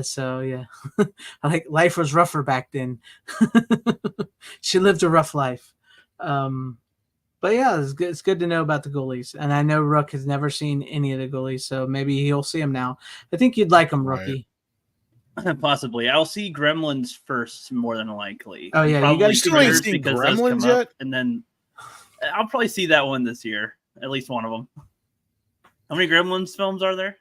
So yeah, I like life was rougher back then. She lived a rough life. But yeah, it's good to know about the Ghoulies. And I know Rook has never seen any of the Ghoulies, so maybe he'll see them now. I think you'd like them, Rookie. Possibly. I'll see Gremlins first, more than likely. Oh, yeah, you Probably guys still ain't Critters seen because those Gremlins come up, yet? and then I'll probably see that one this year. At least one of them. How many Gremlins films are there?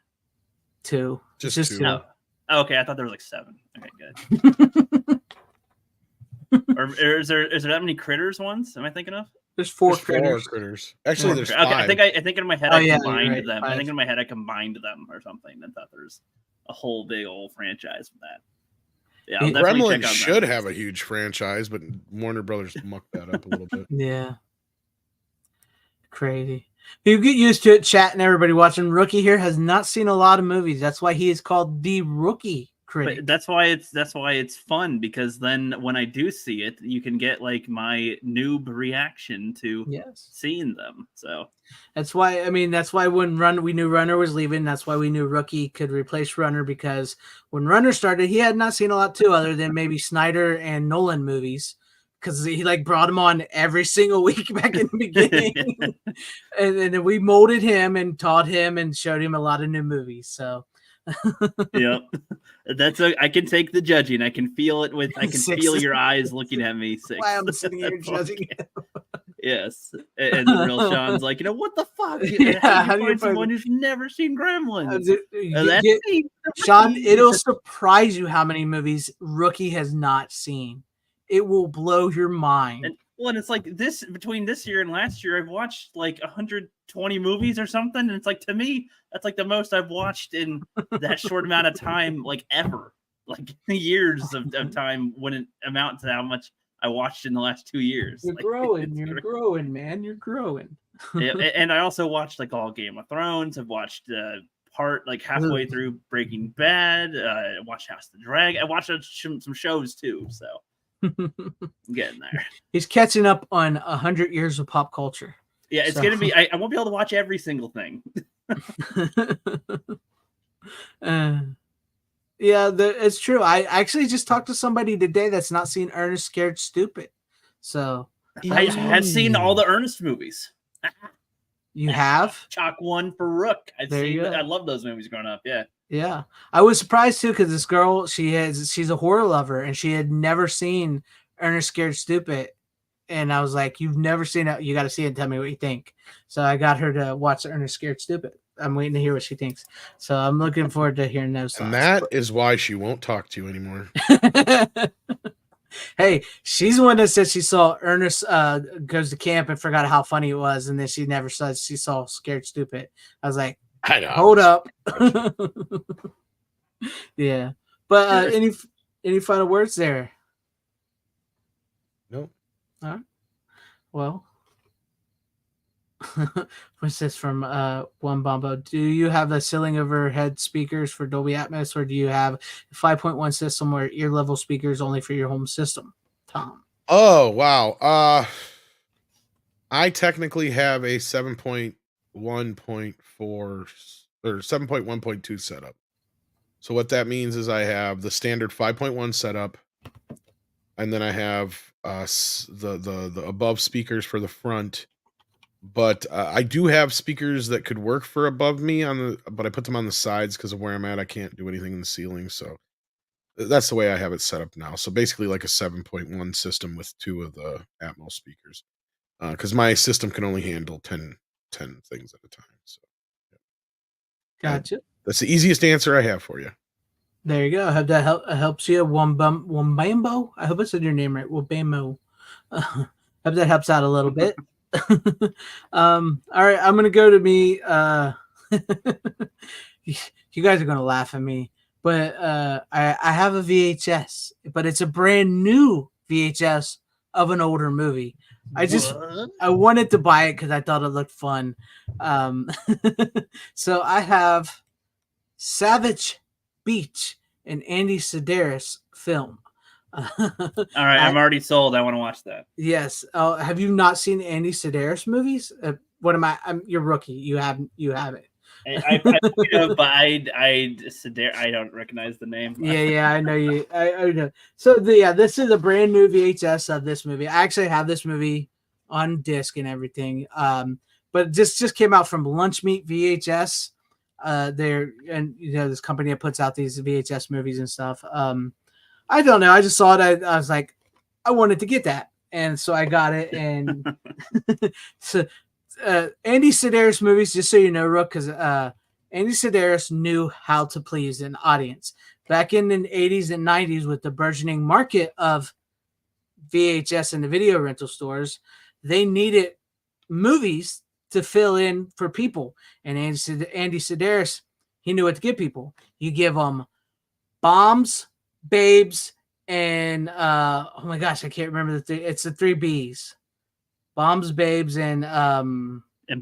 2. Just Just 2. 2. Oh, okay, I thought there was like 7. Okay, good. or is there that many Critters ones? Am I thinking of? There's 4 There's 4 critters. critters. Actually, there's Okay, 5. I think in my head Oh, I yeah, combined you're right, them. 5. I think in my head I combined them or something. I thought there's a whole big old franchise for that. Yeah, I'll definitely check Gremlins out should Gremlins. have a huge franchise, but Warner Brothers mucked that up a little bit. Yeah. Crazy. You get used to it, chat, and everybody watching. Rookie here has not seen a lot of movies. That's why he is called the Rookie Critic. But that's why it's fun, because then when I do see it, you can get like my noob reaction to seeing them. So that's why when we knew Runner was leaving, that's why we knew Rookie could replace Runner, because when Runner started, he had not seen a lot too, other than maybe Snyder and Nolan movies, because he like brought him on every single week back in the beginning. and then we molded him and taught him and showed him a lot of new movies. So yep. I can take the judging. I can feel it I can 6. feel your eyes looking at me. 6. Why I'm sitting here judging him. Yes. And the real Sean's like, what the fuck? How do you find someone who's never seen Gremlins? Sean, it'll surprise you how many movies Rookie has not seen. It will blow your mind. And it's like this, between this year and last year, I've watched like 120 movies or something. And it's like, to me, that's like the most I've watched in that short amount of time, like ever. Like years of time wouldn't amount to how much I watched in the last 2 years. You're like, growing. You're growing, man. You're growing. Yeah, and I also watched like all Game of Thrones. I've watched part like halfway through Breaking Bad. I watched House of the Dragon. I watched some shows too. So I'm getting there. He's catching up on 100 years of pop culture. Yeah, it's gonna be. I won't be able to watch every single thing. Yeah, it's true. I actually just talked to somebody today that's not seen Ernest Scared Stupid. So I had seen all the Ernest movies. You have? Chalk one for Rook. I love those movies growing up. Yeah. Yeah. I was surprised too, because this girl, she's a horror lover and she had never seen Ernest Scared Stupid. And I was like, you've never seen it. You got to see it and tell me what you think. So I got her to watch Ernest Scared Stupid. I'm waiting to hear what she thinks. So I'm looking forward to hearing those thoughts. And that is why she won't talk to you anymore. Hey, she's the one that said she saw Ernest Goes to Camp and forgot how funny it was. And then she never said she saw Scared Stupid. I was like, I know. Hold up. Yeah. But any final words there? Nope. All right. Well, what's this from One Bombo? Do you have the ceiling overhead speakers for Dolby Atmos, or do you have a 5.1 system or ear level speakers only for your home system? Tom. Oh wow. I technically have a 7.1 or 7.1.2 setup. So what that means is I have the standard 5.1 setup, and then I have the above speakers for the front. But I do have speakers that could work for above me but I put them on the sides because of where I'm at. I can't do anything in the ceiling, so that's the way I have it set up now. So basically, like a 7.1 system with 2 of the Atmos speakers, because my system can only handle 10 things at a time. So Gotcha. that's the easiest answer I have for you. There you go. I hope that helps you. Wambambo. I hope I said your name right. Wambambo. Hope that helps out a little bit. All right, I'm gonna go to me. You guys are gonna laugh at me, but I have a VHS, but it's a brand new VHS of an older movie. I wanted to buy it because I thought it looked fun. So I have Savage Beach, an Andy Sedaris film. All right, I'm already sold. I want to watch that. Yes. Oh, have you not seen Andy Sedaris movies? What am I? You're rookie. You haven't. I but I don't recognize the name. Yeah, I know you. I know. So this is a brand new VHS of this movie. I actually have this movie on disc and everything. But this just came out from Lunch Meat VHS. This company that puts out these VHS movies and stuff. I don't know. I just saw it. I was like, I wanted to get that, and so I got it. And so Andy Sedaris movies, just so you know, Rook, because Andy Sedaris knew how to please an audience back in the 80s and 90s with the burgeoning market of VHS and the video rental stores. They needed movies to fill in for people, and Andy Sedaris, he knew what to give people. You give them bombs, babes, and oh my gosh, I can't remember the three. It's the 3 B's: bombs, babes, and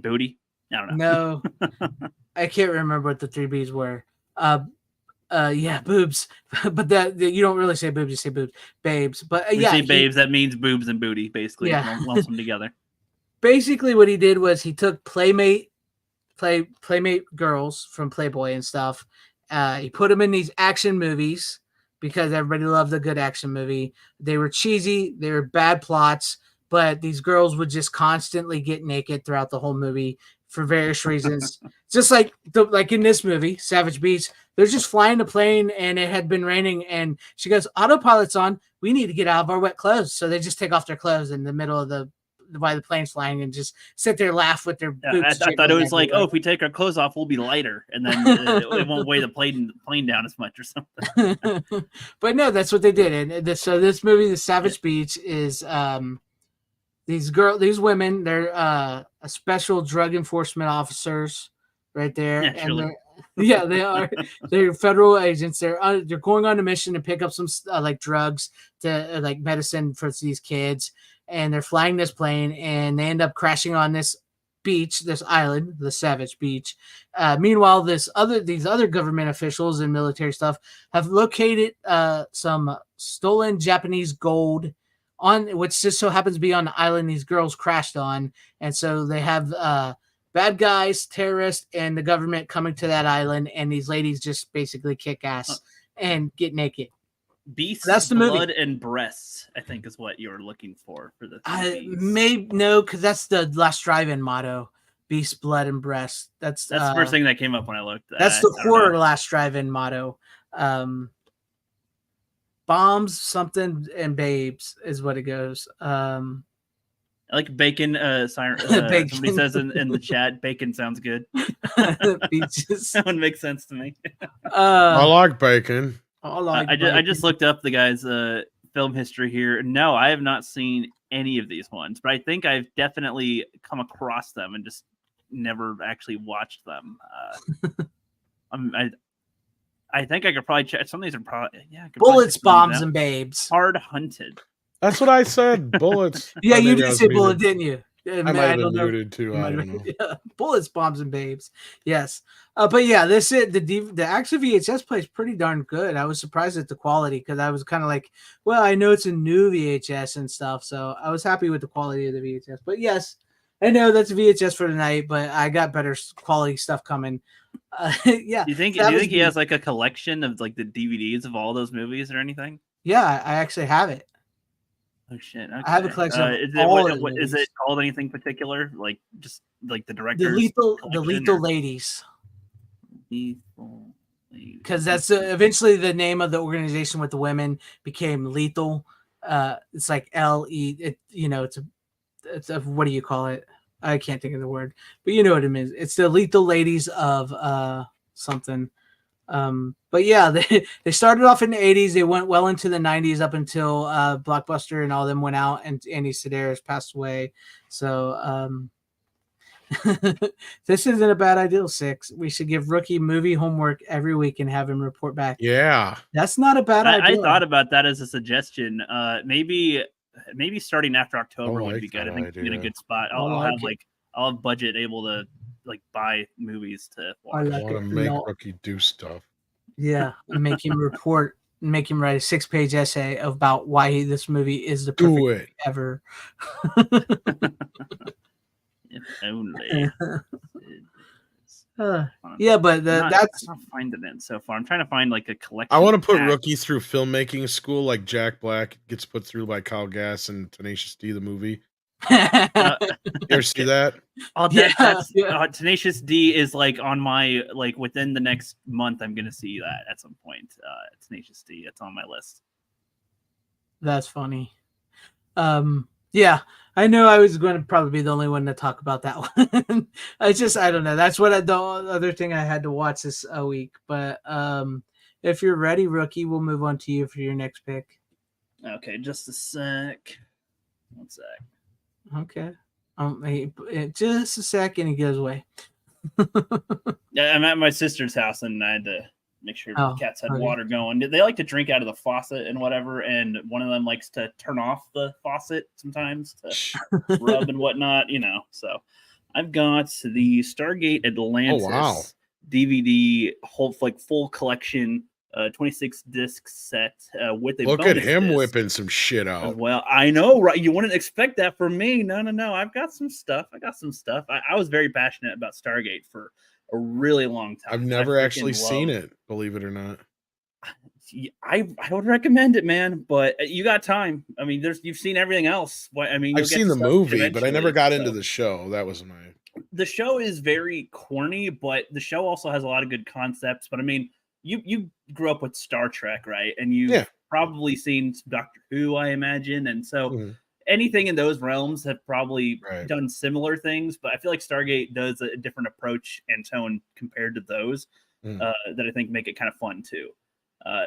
booty. I don't know. No, I can't remember what the 3 B's were. Yeah, boobs, but that you don't really say boobs, you say boobs, babes. But you say babes, that means boobs and booty, basically. Yeah, lumps them together. Basically, what he did was he took Playmate girls from Playboy and stuff. He put them in these action movies because everybody loved a good action movie. They were cheesy, they were bad plots, but these girls would just constantly get naked throughout the whole movie for various reasons. Just like in this movie, Savage Beach, they're just flying the plane and it had been raining, and she goes, autopilot's on. We need to get out of our wet clothes. So they just take off their clothes in the middle of while the plane's flying and just sit there, laugh with their boots. I thought it was like, if we take our clothes off, we'll be lighter, and then it won't weigh the plane down as much or something. But no, that's what they did. And so this movie, The Savage Beach, is these women. They're a special drug enforcement officers, right there. Naturally. And they are. They're federal agents. They're going on a mission to pick up some like drugs to like medicine for these kids. And they're flying this plane, and they end up crashing on this beach, this island, the Savage Beach. Meanwhile, these other government officials and military stuff have located some stolen Japanese gold on, which just so happens to be on the island these girls crashed on. And so they have bad guys, terrorists, and the government coming to that island, and these ladies just basically kick ass and get naked. Beasts, that's the blood, movie. And breasts, I think, is what you're looking for the no, because that's the Last Drive-In motto: beast, blood, and breasts. That's the first thing that came up when I looked. That's the horror Last Drive-In motto. Bombs, something, and babes is what it goes. I like bacon. Bacon. Somebody says in the chat, bacon sounds good. Beaches. That one makes sense to me. I like bacon. I just looked up the guy's film history here. No, I have not seen any of these ones, but I think I've definitely come across them and just never actually watched them. I think I could probably check. Some of these are probably Bullets, Bombs, and Babes. Hard Hunted. That's what I said. Bullets. Yeah, you did say bullet, didn't you? I might have been muted too. I don't know. Yeah. Bullets, Bombs, and Babes. Yes. But yeah, this is the actual VHS plays pretty darn good. I was surprised at the quality because I was kind of like, well, I know it's a new VHS and stuff, so I was happy with the quality of the VHS. But yes, I know that's VHS for tonight, but I got better quality stuff coming. Yeah. Do you think he has like a collection of like the DVDs of all those movies or anything? Yeah, I actually have it. Oh shit! Okay. I have a collection of is movies. it called anything particular? Like just like the director's the Lethal Ladies. Lethal. Because that's eventually the name of the organization with the women became Lethal. It's like LE. It's a what do you call it? I can't think of the word, but you know what it means. It's the Lethal Ladies of something. But yeah, they started off in the 80s. They went well into the 90s up until Blockbuster and all them went out and Andy Sedaris passed away. So this isn't a bad idea, 6. We should give Rookie movie homework every week and have him report back. Yeah. That's not a bad idea. I thought about that as a suggestion. Maybe starting after October would be good. I think it'd be in a good spot. I'll have budget able to like buy movies to watch. I want to make Rookie do stuff. Yeah, and make him report, make him write a 6-page essay about why this movie is the perfect movie ever. If only. Yeah, but that's I'm not finding it so far. I'm trying to find like a collection. I want to put Rookie through filmmaking school like Jack Black gets put through by Kyle Gass and Tenacious D, the movie. You ever see that? Oh, that's Tenacious D is like on my like within the next month. I'm gonna see that at some point. Tenacious D, it's on my list. That's funny. Yeah, I know I was going to probably be the only one to talk about that one. I don't know. That's what the other thing I had to watch this week. But if you're ready, Rookie, we'll move on to you for your next pick. Okay, just a sec. 1 sec. Okay. Just a sec, and he goes away. Yeah, I'm at my sister's house, and I had to make sure the cats had water going. They like to drink out of the faucet and whatever, and one of them likes to turn off the faucet sometimes to rub and whatnot, So I've got the Stargate Atlantis DVD full collection, 26 disc set with a look at him disc whipping some shit out. Well, I know, right? You wouldn't expect that from me. No. I've got some stuff. I was very passionate about Stargate for a really long time. I've never actually seen it, believe it or not. I would recommend it, man, but you got time. I mean, you've seen everything else. I've seen the movie, but I never got into the show. That was the show is very corny, but the show also has a lot of good concepts. But I mean, you grew up with Star Trek, right? And you've probably seen Doctor Who, I imagine, and so anything in those realms have probably done similar things, but I feel like Stargate does a different approach and tone compared to those that I think make it kind of fun too.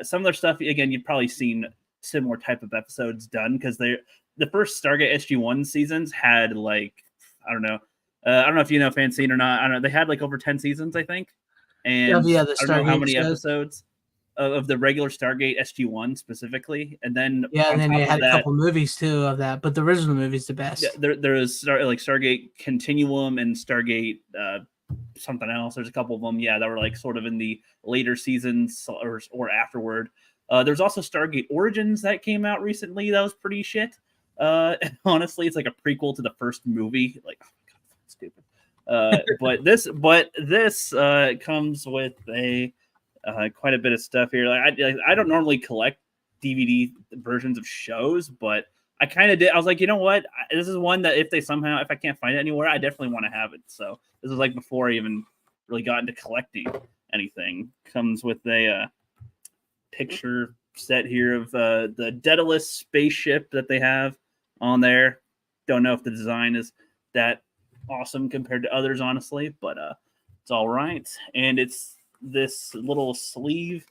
Some of their stuff, again, you've probably seen similar type of episodes done because the first Stargate SG-1 seasons had like, I don't know if you know FanZcene or not. I don't know. They had like over 10 seasons, I think. And I don't know how many episodes of the regular Stargate SG-1 specifically, and then and then they had a couple movies too of that, but the original movie's the best. Yeah, there is Stargate Continuum and Stargate something else. There's a couple of them, that were like sort of in the later seasons or afterward. There's also Stargate Origins that came out recently. That was pretty shit. Honestly, it's like a prequel to the first movie. Like, oh my god, stupid. But this comes with a quite a bit of stuff here. Like I don't normally collect DVD versions of shows, but I kind of did. I was like, you know what? This is one that if I can't find it anywhere, I definitely want to have it. So this is like before I even really got into collecting anything. Comes with a picture set here of the Daedalus spaceship that they have on there. Don't know if the design is that awesome compared to others, honestly, but it's all right. And it's this little sleeve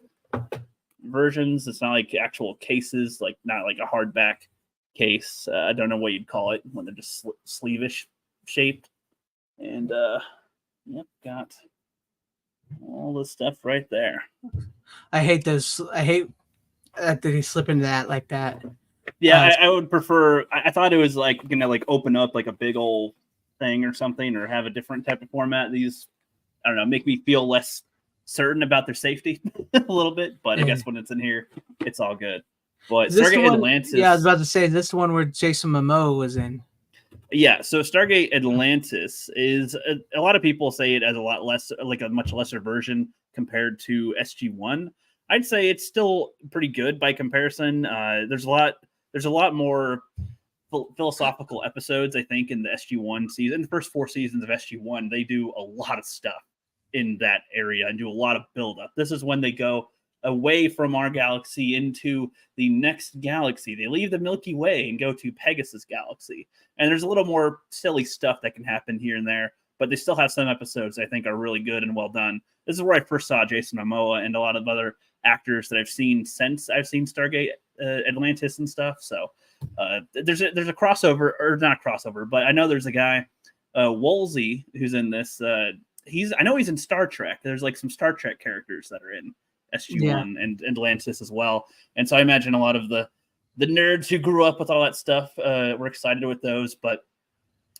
versions. It's not like actual cases, like not like a hardback case. I don't know what you'd call it when they're just sleevish shaped. And got all the stuff right there. I hate those. I hate that they slip into that like that. Yeah, I would prefer. I thought it was like gonna like open up like a big old thing or something, or have a different type of format. These, I don't know, make me feel less certain about their safety a little bit, but I guess when it's in here, it's all good. But Stargate Atlantis. Yeah, I was about to say this is the one where Jason Momoa was in. Yeah, so Stargate Atlantis is a lot of people say it as a lot less, like a much lesser version compared to SG-1. I'd say it's still pretty good by comparison. There's a lot more philosophical episodes, I think, in the SG-1 season. The first 4 seasons of SG-1, they do a lot of stuff in that area and do a lot of buildup. This is when they go away from our galaxy into the next galaxy. They leave the Milky Way and go to Pegasus Galaxy. And there's a little more silly stuff that can happen here and there, but they still have some episodes I think are really good and well done. This is where I first saw Jason Momoa and a lot of other actors that I've seen since I've seen Stargate Atlantis and stuff. So there's a crossover, or not a crossover, but I know there's a guy, Woolsey, who's in this. I know he's in Star Trek. There's like some Star Trek characters that are in SG-1 and Atlantis as well. And so I imagine a lot of the nerds who grew up with all that stuff were excited with those. But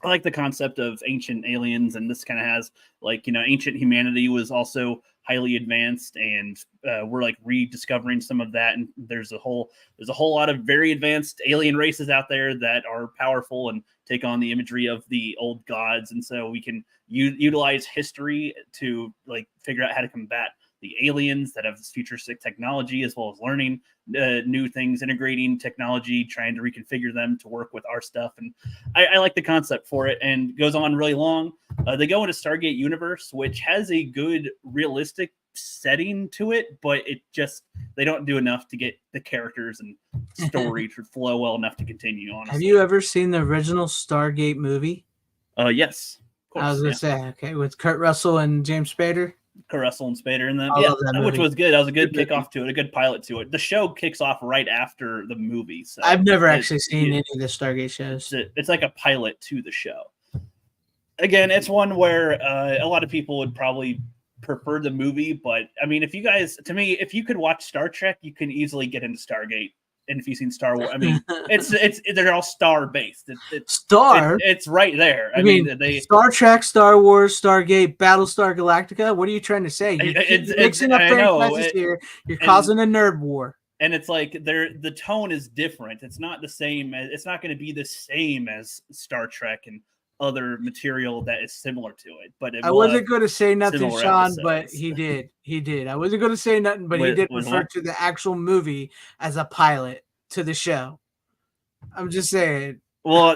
I like the concept of ancient aliens, and this kind of has like, ancient humanity was also highly advanced, and we're like rediscovering some of that. And there's a whole lot of very advanced alien races out there that are powerful and take on the imagery of the old gods. And so we can utilize history to like figure out how to combat the aliens that have this futuristic technology, as well as learning new things, integrating technology, trying to reconfigure them to work with our stuff. And I like the concept for it, and goes on really long. They go into Stargate universe, which has a good realistic setting to it, but they don't do enough to get the characters and story to flow well enough to continue on. Have you ever seen the original Stargate movie? Yes. Of course, I was going to say, okay, with Kurt Russell and James Spader? Kurt Russell and Spader in them, that which was good. That was a good kickoff to it, a good pilot to it. The show kicks off right after the movie. So I've never actually seen any of the Stargate shows. It's like a pilot to the show. Again, it's one where a lot of people would probably prefer the movie, but I mean, if you could watch Star Trek, you can easily get into Stargate. And if you've seen Star Wars, I mean, they're all star based. It's right there. I mean, Star Trek, Star Wars, Stargate, Battlestar Galactica. What are you trying to say? You're mixing up franchises here. You're causing a nerd war. And it's like the tone is different. It's not the same. It's not going to be the same as Star Trek and other material that is similar to it. But I wasn't going to say nothing, Sean, but he did. He did. I wasn't going to say nothing, but he did refer to the actual movie as a pilot to the show. I'm just saying. Well,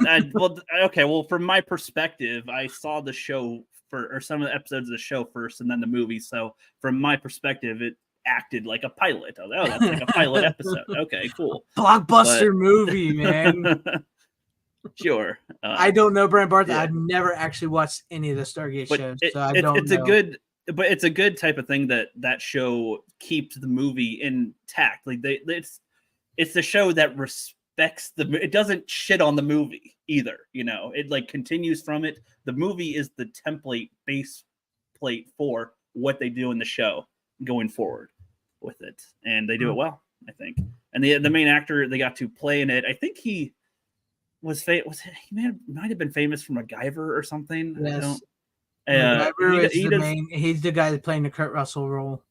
okay. Well, from my perspective, I saw the show or some of the episodes of the show first, and then the movie. So from my perspective, it acted like a pilot. I was like, oh, that's like a pilot episode. Okay, cool. Blockbuster movie, man. Sure. I don't know, Brent Barth. Yeah. I've never actually watched any of the Stargate shows, so I don't know. It's a good type of thing that show keeps the movie intact. Like it's the show that respects it doesn't shit on the movie either. It like continues from it. The movie is the base plate for what they do in the show going forward with it, and they do it well, I think. And the main actor they got to play in it, I think he might have been famous from MacGyver or something. Yes. He's the guy that's playing the Kurt Russell role.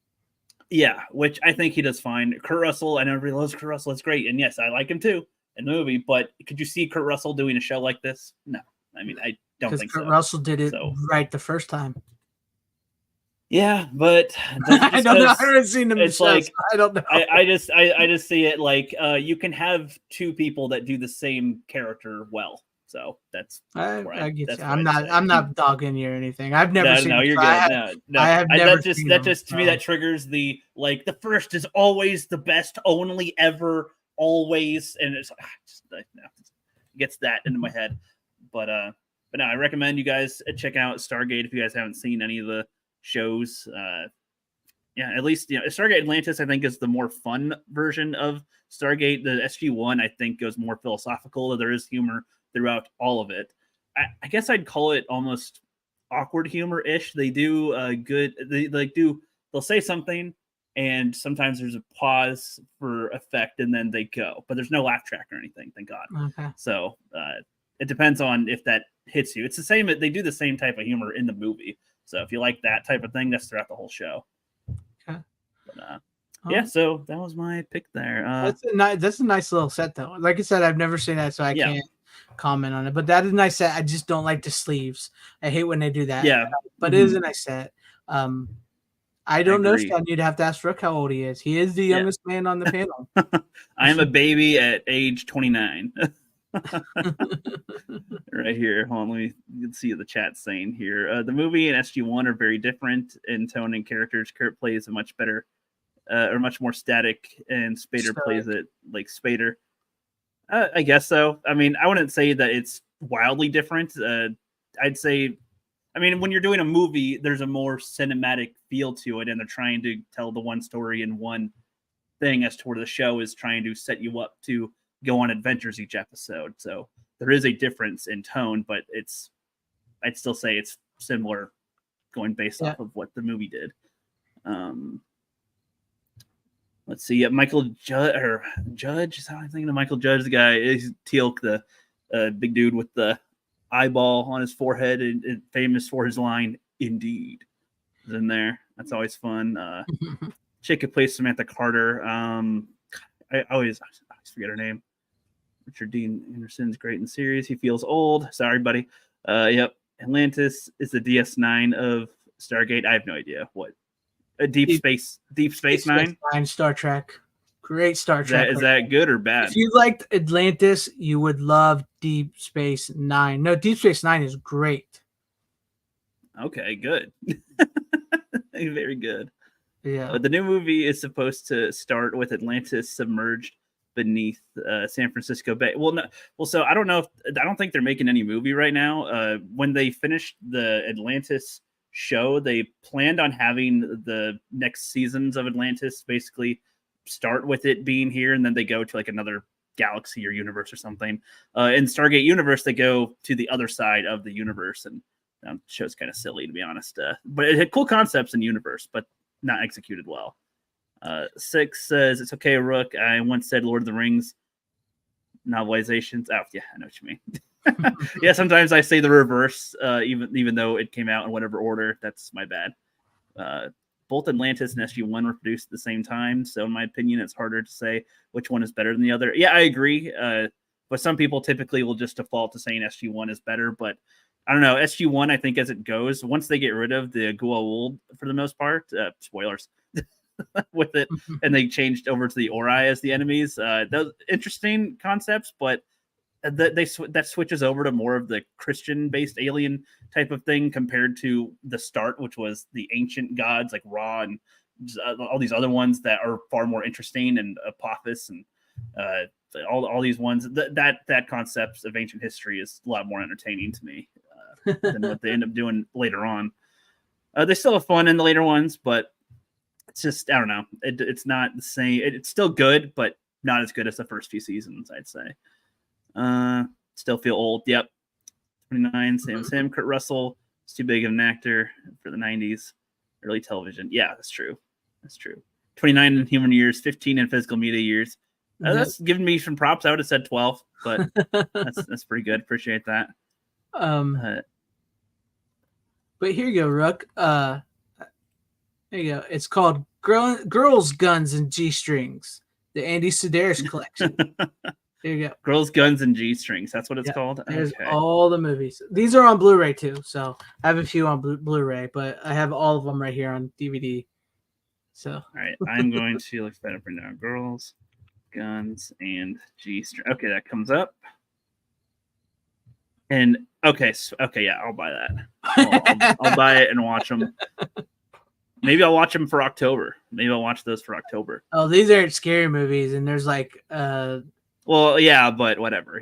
Yeah, which I think he does fine. Kurt Russell, I know everybody loves Kurt Russell. It's great. And yes, I like him too in the movie, but could you see Kurt Russell doing a show like this? No. I mean, I don't think Kurt Russell did it right the first time. Yeah, but I don't know. I haven't seen him. It's like I don't know. I just see it like you can have two people that do the same character well. So that's I get you. I'm not dogging you or anything. I've never seen. No, you're good. I have never seen that. Just to me, that triggers the first is always the best, only ever, always, and it's gets that into my head. But no, I recommend you guys check out Stargate if you guys haven't seen any of the shows. At least Stargate Atlantis I think is the more fun version of Stargate. The SG-1 I think goes more philosophical. There is humor throughout all of it. I guess I'd call it almost awkward humor-ish. They do they'll say something and sometimes there's a pause for effect and then they go, but there's no laugh track or anything, thank God. Okay. So it depends on if that hits you. It's the same, they do the same type of humor in the movie. So if you like that type of thing, that's throughout the whole show. Okay. But, yeah, so that was my pick there. That's a nice little set though. Like I said, I've never seen that, so I can't. comment on it. But that is a nice set. I just don't like the sleeves. I hate when they do that. Yeah. But it is a nice set. I don't know, agree. Stan. You'd have to ask Rook how old he is. He is the youngest man on the panel. I am a baby at age 29. Right here. Hold on, you can see the chat saying here. The movie and SG1 are very different in tone and characters. Kurt plays a much better, or much more static, and Spader plays it like Spader. I guess so. I mean, I wouldn't say that it's wildly different. I'd say, I mean, when you're doing a movie, there's a more cinematic feel to it, and they're trying to tell the one story in one thing, as to where the show is trying to set you up to go on adventures each episode. So there is a difference in tone, but I'd still say it's similar going based off of what the movie did. Let's see. Michael Judge. Is how I'm thinking of Michael Judge, the guy is Teal'c, the big dude with the eyeball on his forehead, and famous for his line, "Indeed," is in there. That's always fun. Chick who plays Samantha Carter. I always forget her name. Richard Dean Anderson's great in the series. He feels old. Sorry, buddy. Yep. Atlantis is the DS9 of Stargate. I have no idea what. Deep Space Nine. Star Trek. Great Star Trek. Is that good or bad? If you liked Atlantis, you would love Deep Space Nine. No, Deep Space Nine is great. Okay, good. Very good. Yeah. The new movie is supposed to start with Atlantis submerged beneath San Francisco Bay. So I don't know I don't think they're making any movie right now. When they finished the Atlantis show, they planned on having the next seasons of Atlantis basically start with it being here, and then they go to like another galaxy or universe or something. In Stargate universe, they go to the other side of the universe, and the show's kind of silly, to be honest. But it had cool concepts in the universe, but not executed well. 6 says, "It's okay, Rook. I once said Lord of the Rings novelizations." Oh, yeah, I know what you mean. Yeah, sometimes I say the reverse, even though it came out in whatever order. That's my bad. Both Atlantis and SG1 were produced at the same time, so in my opinion, it's harder to say which one is better than the other. Yeah, I agree. But some people typically will just default to saying SG1 is better, but I don't know. SG1, I think, as it goes, once they get rid of the Goa'uld for the most part, spoilers, with it, and they changed over to the Ori as the enemies. Those interesting concepts, but that switches over to more of the Christian-based alien type of thing compared to the start, which was the ancient gods like Ra and all these other ones that are far more interesting, and Apophis and all these ones. That concept of ancient history is a lot more entertaining to me than what they end up doing later on. They still have fun in the later ones, but it's just, I don't know. It's not the same. It's still good, but not as good as the first few seasons, I'd say. Still feel old. Yep. 29. Sam. Kurt Russell is too big of an actor for the 90s early television. Yeah, that's true. 29 in human years, 15 in physical media years. That's giving me some props. I would have said 12, but that's pretty good. Appreciate that. But here you go, Rook. There you go. It's called Girls, Guns, and G-Strings, the Andy Sedaris collection. There you go. Girls, Guns, and G-Strings. That's what it's called? There's all the movies. These are on Blu-ray, too. So I have a few on Blu-ray, but I have all of them right here on DVD. So. All right. I'm going to look that up right now. Girls, Guns, and G-Strings. Okay, that comes up. And, okay, yeah, I'll buy that. I'll buy it and watch them. Maybe I'll watch them for October. Maybe I'll watch those for October. Oh, these aren't scary movies, and there's like... well, yeah, but whatever,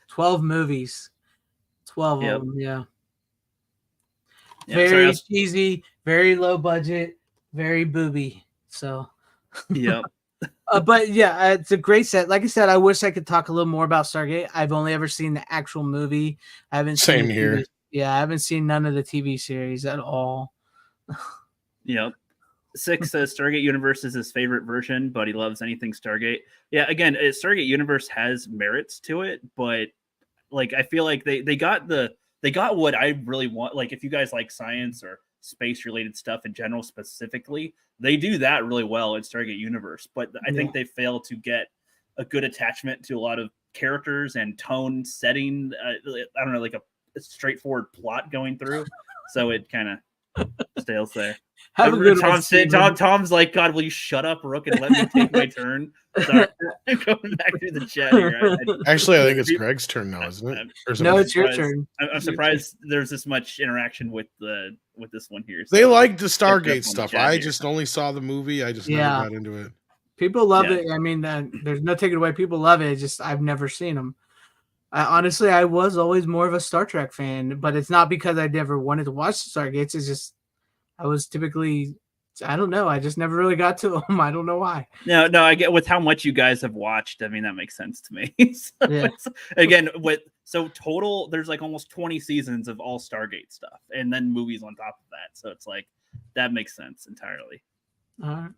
12 movies. 12 of them, yeah. Yeah, very cheesy, very low budget, very booby. So, yep. But yeah, it's a great set. Like I said, I wish I could talk a little more about Stargate. I've only ever seen the actual movie. I haven't seen seen here. Yeah, I haven't seen none of the TV series at all. Yep. 6 says Stargate Universe is his favorite version, but he loves anything Stargate. Yeah, again, Stargate Universe has merits to it, but like I feel like they got what I really want. Like if you guys like science or space related stuff in general specifically, they do that really well in Stargate Universe. But I think they fail to get a good attachment to a lot of characters and tone setting. I don't know, like a straightforward plot going through, so it kind of stays there. Have a good one, Tom's like, God, will you shut up, Rook, and let me take my turn? Sorry, I'm going back through the chat here. Actually, I think it's Greg's turn now, isn't it? No, it's your turn. I'm surprised there's this much interaction with this one here. So they liked the Stargate stuff. I just only saw the movie. I just never got into it. People love it. I mean, there's no taking away. People love it. It's just I've never seen them. Honestly, I was always more of a Star Trek fan, but it's not because I never wanted to watch the Stargates. It's just I was typically, I don't know. I just never really got to them. I don't know why. No, I get with how much you guys have watched. I mean, that makes sense to me. Again, total, there's like almost 20 seasons of all Stargate stuff, and then movies on top of that. So it's like that makes sense entirely. All right.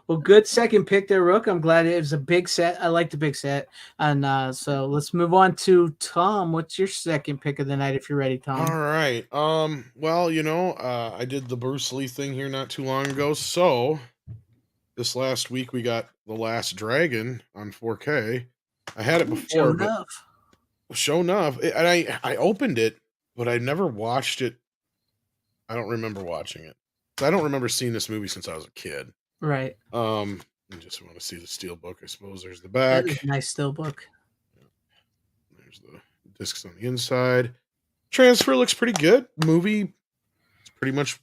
Well, good second pick there, Rook. I'm glad it was a big set. I like the big set. And so let's move on to Tom. What's your second pick of the night if you're ready, Tom? All right. Well, I did the Bruce Lee thing here not too long ago. So this last week we got The Last Dragon on 4K. I had it before, Show enough. And I opened it, but I never watched it. I don't remember watching it. I don't remember seeing this movie since I was a kid. Right. I just want to see the steel book. I suppose there's the back. Nice steel book. There's the discs on the inside. Transfer looks pretty good. Movie, it's pretty much for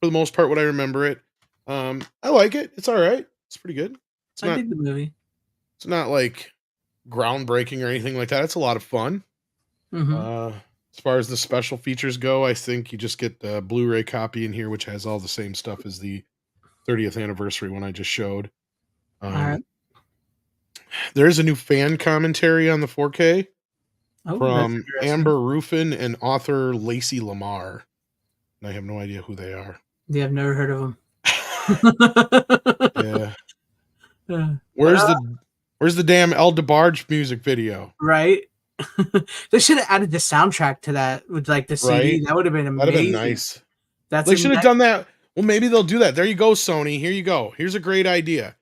the most part what I remember it. I like it. It's all right. It's pretty good. I dig the movie. It's not like groundbreaking or anything like that. It's a lot of fun. Mm-hmm. As far as the special features go, I think you just get the Blu-ray copy in here, which has all the same stuff as the 30th anniversary one I just showed. All right. There is a new fan commentary on the 4K from Amber Ruffin and author Lacey Lamar. And I have no idea who they are. Yeah, I've never heard of them. Yeah. Where's the damn El DeBarge music video? Right. They should have added the soundtrack to that with like the CD. Right? That would have been amazing. That'd have been nice. They should have done that. Well, maybe they'll do that. There you go, Sony. Here you go. Here's a great idea.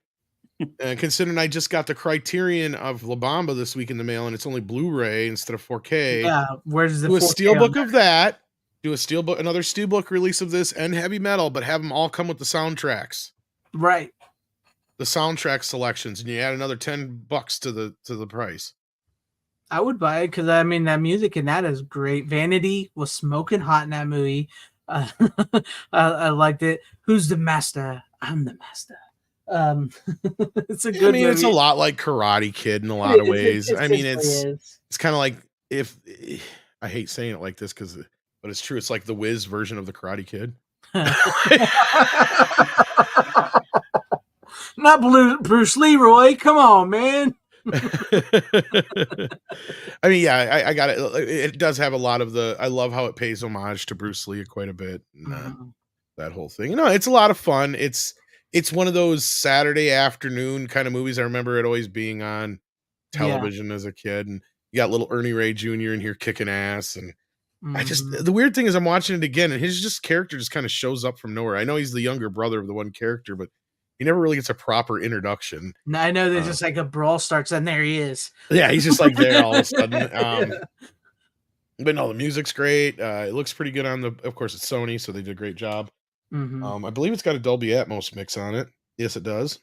Considering I just got the Criterion of La Bamba this week in the mail, and it's only Blu-ray instead of 4K. Yeah, where's the do a steelbook of that? Do a steelbook, another steelbook release of this and heavy metal, but have them all come with the soundtracks. Right. The soundtrack selections, and you add another $10 to the price. I would buy it because I mean that music in that is great. Vanity was smoking hot in that movie. I liked it. Who's the master? I'm the master. It's a good movie. It's a lot like Karate Kid in a lot of ways. It's kind of like if I hate saying it like this but it's true. It's like the Wiz version of the Karate Kid. Not Bruce Leroy. Come on, man. I mean, yeah, I got it. It does have a lot of I love how it pays homage to Bruce Lee quite a bit. And, that whole thing. It's a lot of fun. It's one of those Saturday afternoon kind of movies. I remember it always being on television as a kid. And you got little Ernie Ray Jr. in here kicking ass. And the weird thing is I'm watching it again and his character just kind of shows up from nowhere. I know he's the younger brother of the one character, but he never really gets a proper introduction. No, I know there's just like a brawl starts and there he is. Yeah, he's just like there all of a sudden. But no, the music's great. It looks pretty good of course, it's Sony, so they did a great job. Mm-hmm. I believe it's got a Dolby Atmos mix on it. Yes, it does.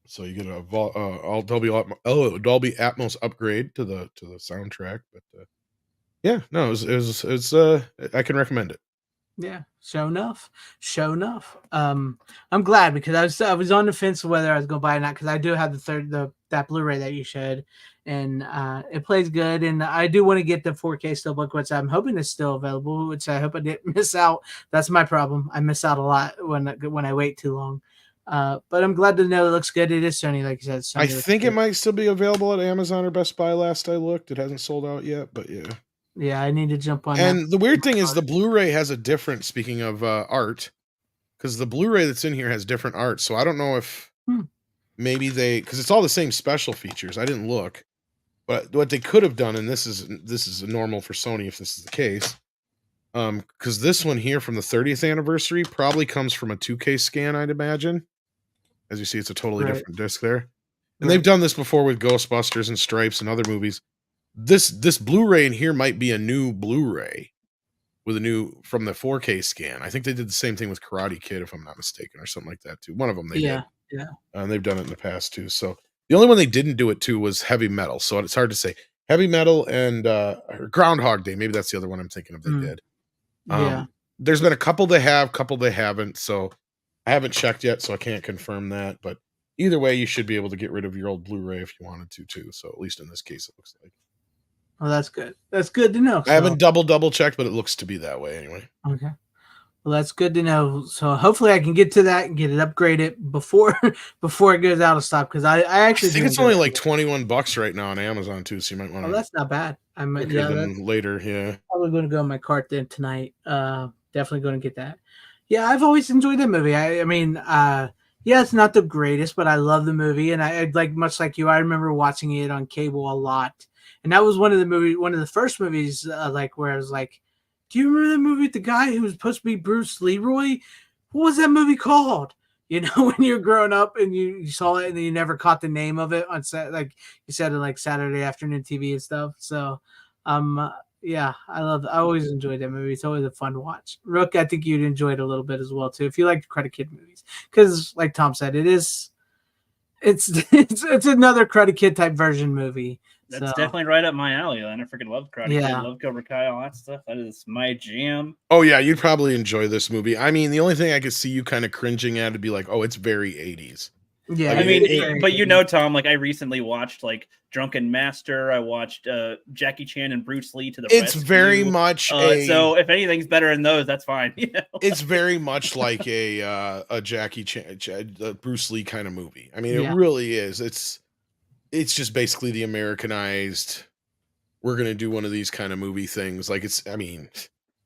So you get a all Dolby Atmos upgrade to the soundtrack. But it's I can recommend it. Yeah, show enough. I'm glad because I was on the fence of whether I was going to buy it or not because I do have that Blu-ray that you showed, and it plays good. And I do want to get the 4K steelbook, which I'm hoping is still available. Which I hope I didn't miss out. That's my problem. I miss out a lot when I wait too long. But I'm glad to know it looks good. It is Sony, like you said. Sony I think it might still be available at Amazon or Best Buy. Last I looked, it hasn't sold out yet, but yeah. Yeah, I need to jump on. And the weird thing is the Blu-ray has a different, speaking of art, because the Blu-ray that's in here has different art. So I don't know if maybe because it's all the same special features. I didn't look, but what they could have done, and this is normal for Sony if this is the case, because this one here from the 30th anniversary probably comes from a 2K scan, I'd imagine. As you see, it's a totally different disc there. And they've done this before with Ghostbusters and Stripes and other movies. This Blu-ray in here might be a new Blu-ray with a new from the 4K scan. I think they did the same thing with Karate Kid, if I'm not mistaken, or something like that too. One of them they did. Yeah. And they've done it in the past too. So the only one they didn't do it to was Heavy Metal. So it's hard to say. Heavy Metal and Groundhog Day. Maybe that's the other one I'm thinking of they did. Yeah. There's been a couple they have, couple they haven't. So I haven't checked yet, so I can't confirm that. But either way, you should be able to get rid of your old Blu-ray if you wanted to too. So at least in this case, it looks like. Well, that's good. That's good to know. I haven't double checked, but it looks to be that way anyway. Okay. Well, that's good to know. So hopefully I can get to that and get it upgraded before it goes out of stock. Because I actually think it's only like $21 right now on Amazon too. So you might want to. Oh, that's not bad. I might later. Yeah. Probably going to go in my cart then tonight. Definitely going to get that. Yeah, I've always enjoyed that movie. I mean, yeah, it's not the greatest, but I love the movie, and I like much like you. I remember watching it on cable a lot, and that was one of the first movies like where I was like, "Do you remember that movie with the guy who was supposed to be Bruce Leroy? What was that movie called?" You know, when you're growing up and you saw it and then you never caught the name of it on set, like you said in like Saturday afternoon TV and stuff. So, yeah, I always enjoyed that movie. It's always a fun watch. Rook, I think you'd enjoy it a little bit as well too if you like Karate Kid movies, because like Tom said, it's another Karate Kid type version movie. That's definitely right up my alley. And I freaking love Karate Kid, love Cobra Kai, all that stuff. That is my jam. Oh yeah, you'd probably enjoy this movie. I mean, the only thing I could see you kind of cringing at would be like, oh, it's very 80s. Yeah, I mean, but you know, Tom, like I recently watched like Drunken Master. I watched Jackie Chan and Bruce Lee to the It's rescue. very much so if anything's better than those, that's fine. You know? It's very much like a Jackie Chan, Bruce Lee kind of movie. I mean, it really is. It's just basically the Americanized. We're gonna do one of these kind of movie things. Like it's, I mean,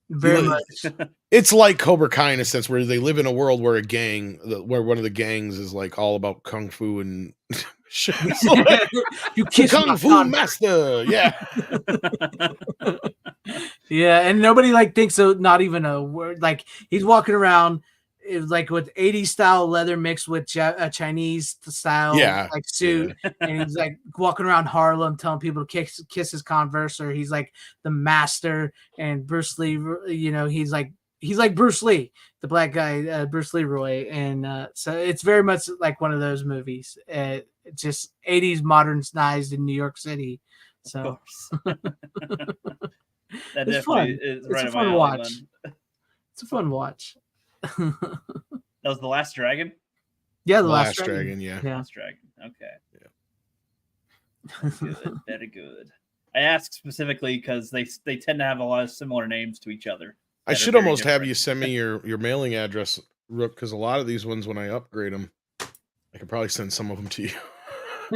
very much. It's like Cobra Kai in a sense, where they live in a world where where one of the gangs is like all about kung fu and shit. You kiss Kung Fu Master, yeah. Yeah, and nobody like thinks so. Not even a word. Like he's walking around, like with 80s style leather mixed with Chinese style like suit, and he's like walking around Harlem telling people to kiss his Converse, or he's like the master. And Bruce Lee, you know, he's like Bruce Lee, the black guy, Bruce Leroy, and so it's very much like one of those movies. Just 80s modernized in New York City. So that it's definitely fun. is It's right a fun watch. It's a fun watch. That was The Last Dragon? Yeah, The Last Dragon, yeah. Last Dragon. Okay. Yeah. Good. Very good. I ask specifically because they tend to have a lot of similar names to each other. I should almost have you send me your mailing address, Rook, because a lot of these ones, when I upgrade them, I could probably send some of them to you.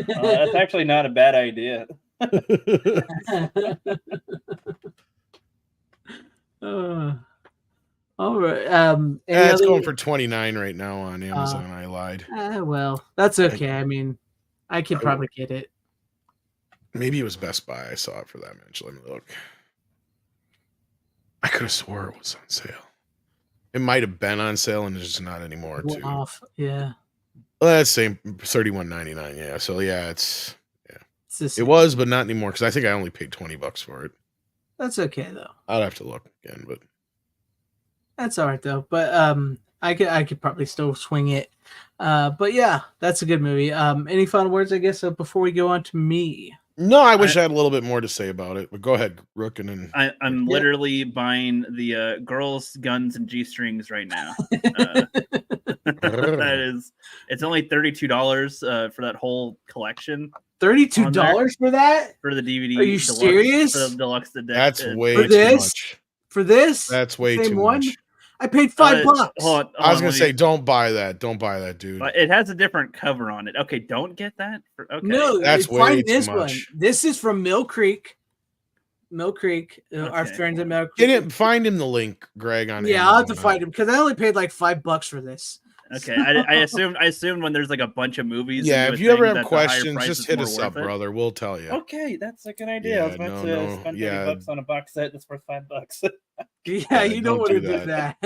That's actually not a bad idea. All right. It's going for $29 right now on Amazon. I lied. Well, that's okay. I mean, I could probably get it. Maybe it was Best Buy. I saw it for that much. Let me look. I could have swore it was on sale. It might have been on sale and it's just not anymore. Too. Off. Yeah. Well, that's same $31.99. Yeah. So yeah, it was, but not anymore because I think I only paid $20 for it. That's okay though. I'd have to look again, but that's all right though. But I could probably still swing it. But yeah, that's a good movie. Any final words, I guess, before we go on to me? No, I wish I had a little bit more to say about it. But go ahead, Rook, and then I'm literally buying the girls, guns, and G-strings right now. It's only $32 for that whole collection. $32 for that? For the DVD. Are you serious? For the deluxe. That's way too much. For this? That's way too much. I paid $5. Hold on, I was gonna say, don't buy that. Don't buy that, dude. But it has a different cover on it. Okay, don't get that. Okay. No, that's way too much. One. This is from Mill Creek. Our friends at Mill Creek. Find him the link, Greg. On Amazon. I'll have to find him because I only paid like $5 for this. Okay, I assumed when there's like a bunch of movies. Yeah, if you ever have questions, just hit us up, brother. We'll tell you. Okay, that's a good idea. I was about to spend $30 on a box set that's worth $5. Yeah, you don't want to do that.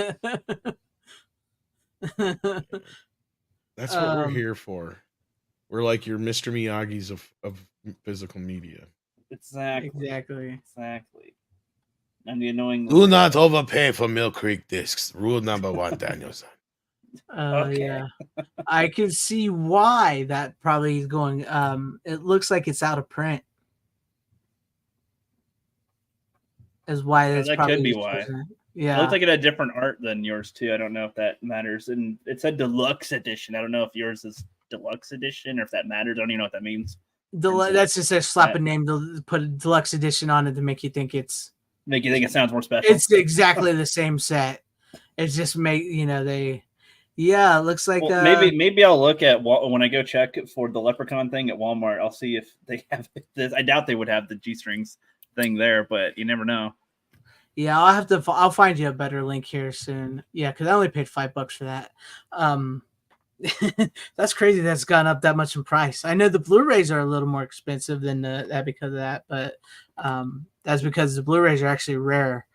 That's what we're here for. We're like your Mr. Miyagi's of physical media. Exactly. And the annoying. Do not overpay for Mill Creek discs. Rule number 1, Danielson. Okay. Yeah. I can see why that probably is going. It looks like it's out of print. Is why that's that probably could be why. Yeah. It looked like it had different art than yours too. I don't know if that matters. And it said deluxe edition. I don't know if yours is deluxe edition or if that matters. I don't even know what that means. That's just a slap a name to put a deluxe edition on it to make you think it sounds more special. It's exactly the same set. It's just it looks like maybe I'll look at when I go check for the Leprechaun thing at Walmart. I'll see if they have this. I doubt they would have the G-strings thing there, but you never know. Yeah, I'll find you a better link here soon. Yeah, because I only paid $5 for that. That's crazy. That's gone up that much in price. I know the Blu-rays are a little more expensive than that because of that, but that's because the Blu-rays are actually rare.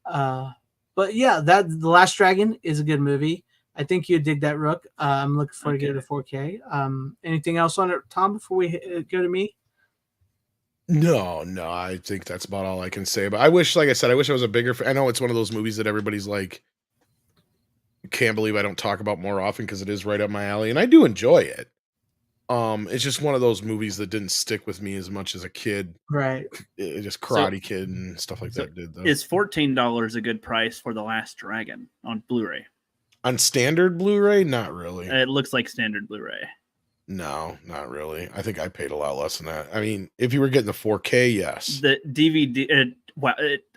But yeah, The Last Dragon is a good movie. I think you dig that, Rook. I'm looking forward to get it to 4K. Anything else on it, Tom, before we go to me? No, I think that's about all I can say. But I wish I was a bigger fan. I know it's one of those movies that everybody's like, can't believe I don't talk about more often because it is right up my alley, and I do enjoy it. It's just one of those movies that didn't stick with me as much as a kid. Right. It just Karate Kid and stuff like that did, though. Is $14 a good price for The Last Dragon on Blu-ray? On standard Blu-ray? Not really. It looks like standard Blu-ray. No, not really. I think I paid a lot less than that. I mean, if you were getting the 4K, yes. The DVD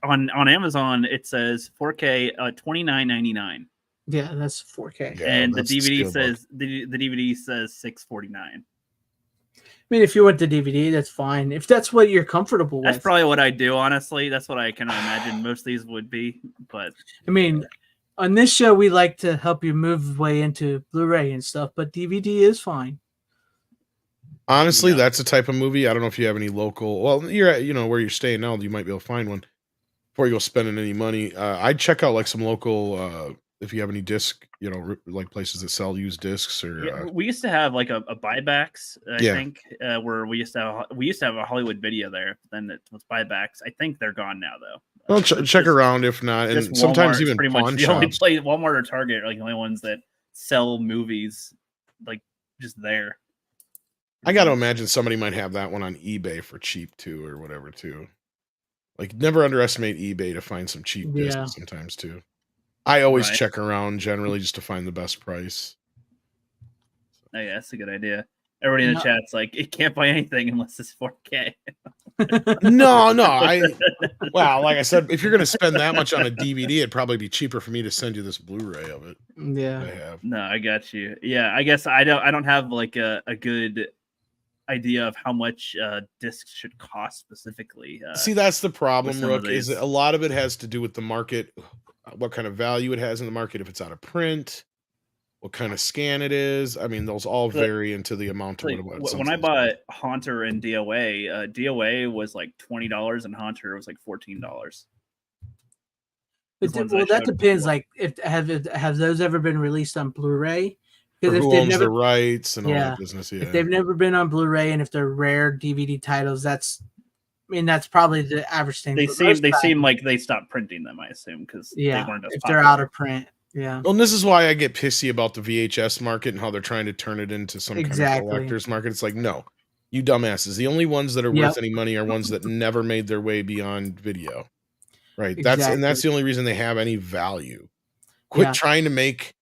on Amazon it says 4K $29.99. Yeah, that's 4K. Yeah, and the that's DVD the says the DVD says $6.49. I mean, if you went to DVD, that's fine. If that's what you're comfortable with. That's probably what I do, honestly. That's what I can imagine most of these would be. But I mean, on this show, we like to help you move way into Blu-ray and stuff, but DVD is fine. Honestly, that's the type of movie. I don't know if you have any local. Well, you're at, where you're staying now, you might be able to find one before you go spending any money. I'd check out like some local. If you have any disc, like places that sell used discs, or we used to have like a buybacks. I think where we used to have a Hollywood Video there. Then it was buybacks. I think they're gone now though. Well, check around if not, and sometimes even pretty pawn much the only place. Walmart or Target are like the only ones that sell movies like just there. I got to imagine somebody might have that one on eBay for cheap too, or whatever too. Like, never underestimate eBay to find some cheap discs sometimes too. I always check around generally just to find the best price. Oh yeah, that's a good idea. Everybody in the chat's like, it can't buy anything unless it's 4K. No. Well, like I said, if you're going to spend that much on a DVD, it'd probably be cheaper for me to send you this Blu-ray of it. Yeah. I have. No, I got you. Yeah, I guess I don't have like a good idea of how much discs should cost specifically. See, that's the problem, Rook, is a lot of it has to do with the market, what kind of value it has in the market, if it's out of print, what kind of scan it is. I mean, those all vary into the amount of what when I bought Haunter and DOA, DOA was like $20 and Haunter was like $14. Well, that depends. Like, if have those ever been released on Blu-ray? Because if they've never the rights and all that business, if they've never been on Blu-ray and if they're rare DVD titles, that's probably the average thing. They seem like they stopped printing them, I assume, because they weren't as if popular. they're out of print. Yeah. Well, and this is why I get pissy about the VHS market and how they're trying to turn it into some kind of collector's market. It's like, no, you dumbasses. The only ones that are worth any money are ones that never made their way beyond video. Right. That's the only reason they have any value. Quit trying to make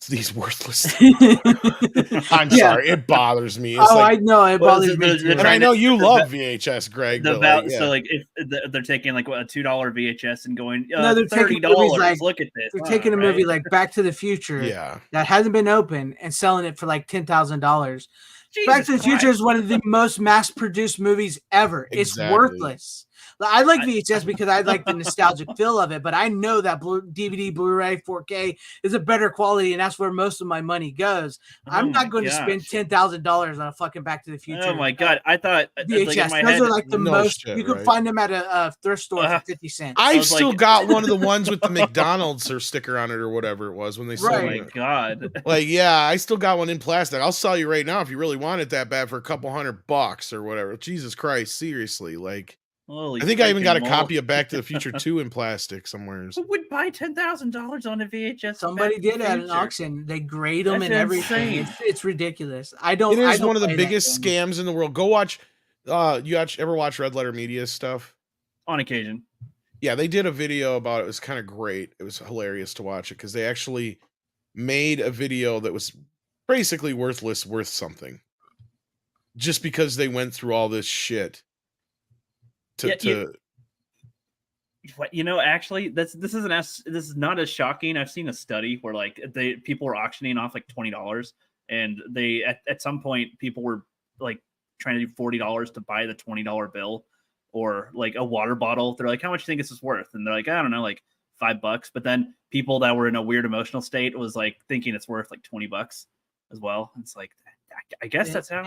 these worthless. I'm sorry, it bothers me. It's I know it bothers me too. And I know you love VHS, Greg. So like if they're taking like a $2 VHS and going, no, they're $30. Like, look at this. They're taking a movie like Back to the Future, that hasn't been open and selling it for like $10,000. Back to the Future is one of the most mass-produced movies ever. Exactly. It's worthless. I like VHS because I like the nostalgic feel of it, but I know that DVD, Blu-ray, 4K is a better quality, and that's where most of my money goes. I'm not going to spend $10,000 on a fucking Back to the Future. Oh my god! I thought VHS. like in my Those head, are like the most. shit, You could right? find them at a thrift store for 50 cents. I've still like- got one of the ones with the McDonald's or sticker on it or whatever it was when they sold oh Right. my it. god! Like, yeah, I still got one in plastic. I'll sell you right now if you really want it that bad for a couple $100 or whatever. Jesus Christ, seriously. Like, Holy I think I even got a freaking copy moly. of Back to the Future 2 in plastic somewhere. Who would buy $10,000 on a VHS? Somebody Back to did the at an Future? auction. They grade them That's and everything. insane. It's ridiculous. I don't. It I is don't one of the play that biggest game. scams in the world. Go watch. Ever watch Red Letter Media stuff? On occasion. Yeah, they did a video about it. It was kind of great. It was hilarious to watch it because they actually made a video that was basically worth something, just because they went through all this shit. Actually, this is not as shocking. I've seen a study where like people were auctioning off like $20, and they at some point people were like trying to do $40 to buy the $20 bill, or like a water bottle. They're like, how much do you think this is worth? And they're like, I don't know, like $5. But then people that were in a weird emotional state was like thinking it's worth like $20 as well. It's like, I guess that's how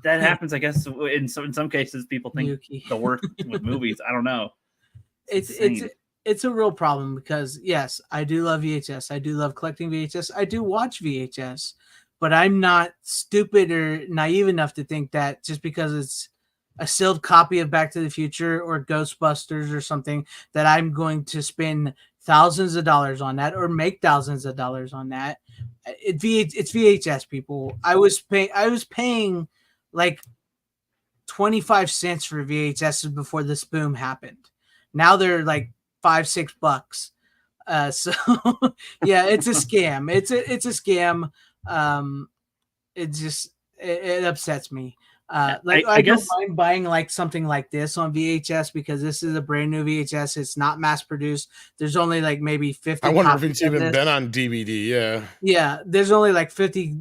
that happens. I guess in some cases people think Yuki. the worth with movies. I don't know. It's a real problem because yes, I do love VHS. I do love collecting VHS. I do watch VHS, but I'm not stupid or naive enough to think that just because it's a sealed copy of Back to the Future or Ghostbusters or something that I'm going to spend thousands of dollars on that or make thousands of dollars on that. It's VHS, people. I was paying like 25 cents for VHS before this boom happened. Now they're like $5-6. So yeah, it's a scam. It's a scam. It upsets me. I guess don't mind buying like something like this on VHS because this is a brand new VHS. It's not mass produced. There's only like maybe 50. I wonder if it's even been on DVD. Yeah. Yeah. There's only like 50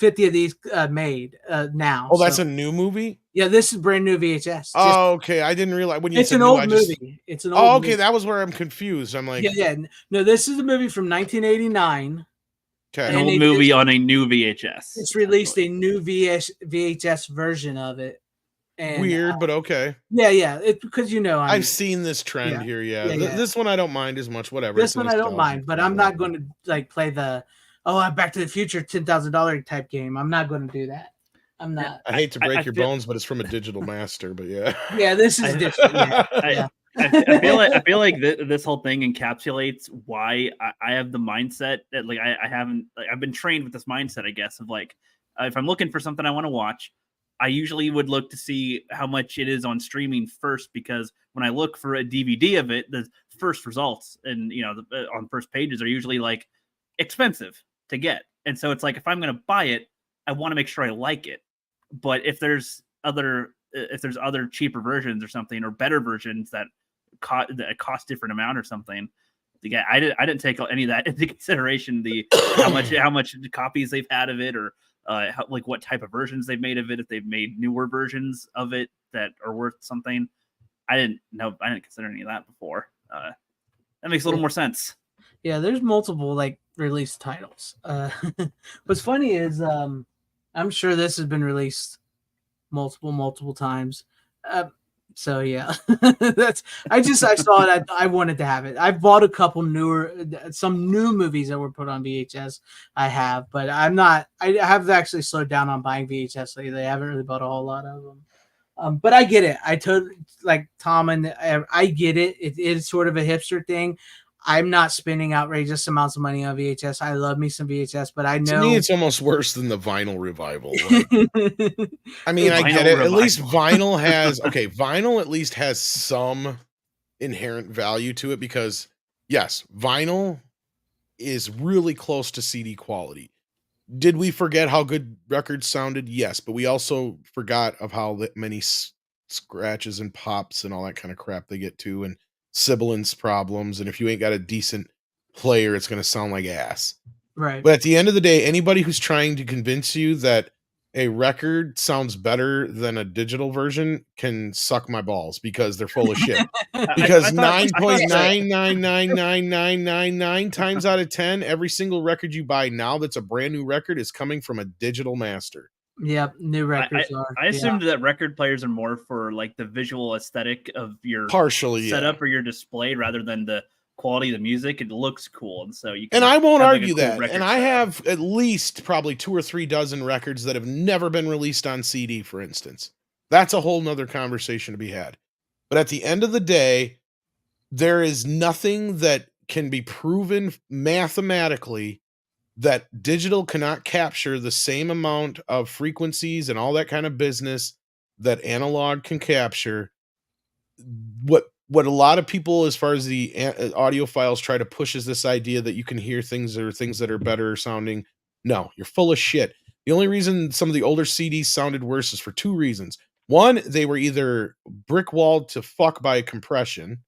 of these made now. Oh, that's a new movie? Yeah, this is brand new VHS. Oh, okay. I didn't realize when you it's said an new, old movie. It's an old Oh, okay. movie. That was where I'm confused. I'm like, yeah. No, this is a movie from 1989. An old movie on a new VHS. It's released a new VHS version of it. And, weird, but okay. Yeah. Because I've seen this trend here. Yeah. This one I don't mind as much. Whatever. This one I don't mind, but I'm not going to like play the Back to the Future $10,000 type game. I'm not going to do that. I'm not. I hate to break your bones, but it's from a digital master. But yeah. Yeah, this is different. Yeah. I feel like this whole thing encapsulates why I have the mindset that like I've been trained with this mindset, I guess, of like if I'm looking for something I want to watch, I usually would look to see how much it is on streaming first, because when I look for a DVD of it, the first results and on first pages are usually like expensive to get, and so it's like if I'm going to buy it, I want to make sure I like it. But if there's other cheaper versions or something, or better versions that cost different amount or something, I didn't take any of that into consideration. How much copies they've had of it, or what type of versions they've made of it. If they've made newer versions of it that are worth something, I didn't consider any of that before. That makes a little more sense. Yeah, there's multiple like release titles. What's funny is I'm sure this has been released multiple times. So yeah, I saw it. I wanted to have it. I bought a couple some new movies that were put on VHS. I have, but I have actually slowed down on buying VHS lately. I haven't really bought a whole lot of them. But I get it. I totally like Tom, and I get it. It is sort of a hipster thing. I'm not spending outrageous amounts of money on VHS. I love me some VHS, but I know to me it's almost worse than the vinyl revival. Like, I mean, I get it. Revival. At least vinyl at least has some inherent value to it, because yes, vinyl is really close to CD quality. Did we forget how good records sounded? Yes, but we also forgot of how many scratches and pops and all that kind of crap they get to, and sibilance problems, and if you ain't got a decent player, it's going to sound like ass. Right. But at the end of the day, anybody who's trying to convince you that a record sounds better than a digital version can suck my balls because they're full of shit. Because 9.9999999 times out of 10, every single record you buy now that's a brand new record is coming from a digital master. Yep, new records are. I assumed that record players are more for like the visual aesthetic of your partially setup or your display rather than the quality of the music. It looks cool, and so you can. And I won't argue like a cool that. And I have at least probably 2 or 3 dozen records that have never been released on CD, for instance. That's a whole nother conversation to be had. But at the end of the day, there is nothing that can be proven mathematically that digital cannot capture the same amount of frequencies and all that kind of business that analog can capture. What a lot of people, as far as the audiophiles, try to push is this idea that you can hear things that are better sounding. No, you're full of shit. The only reason some of the older CDs sounded worse is for 2 reasons. One, they were either brick walled to fuck by compression.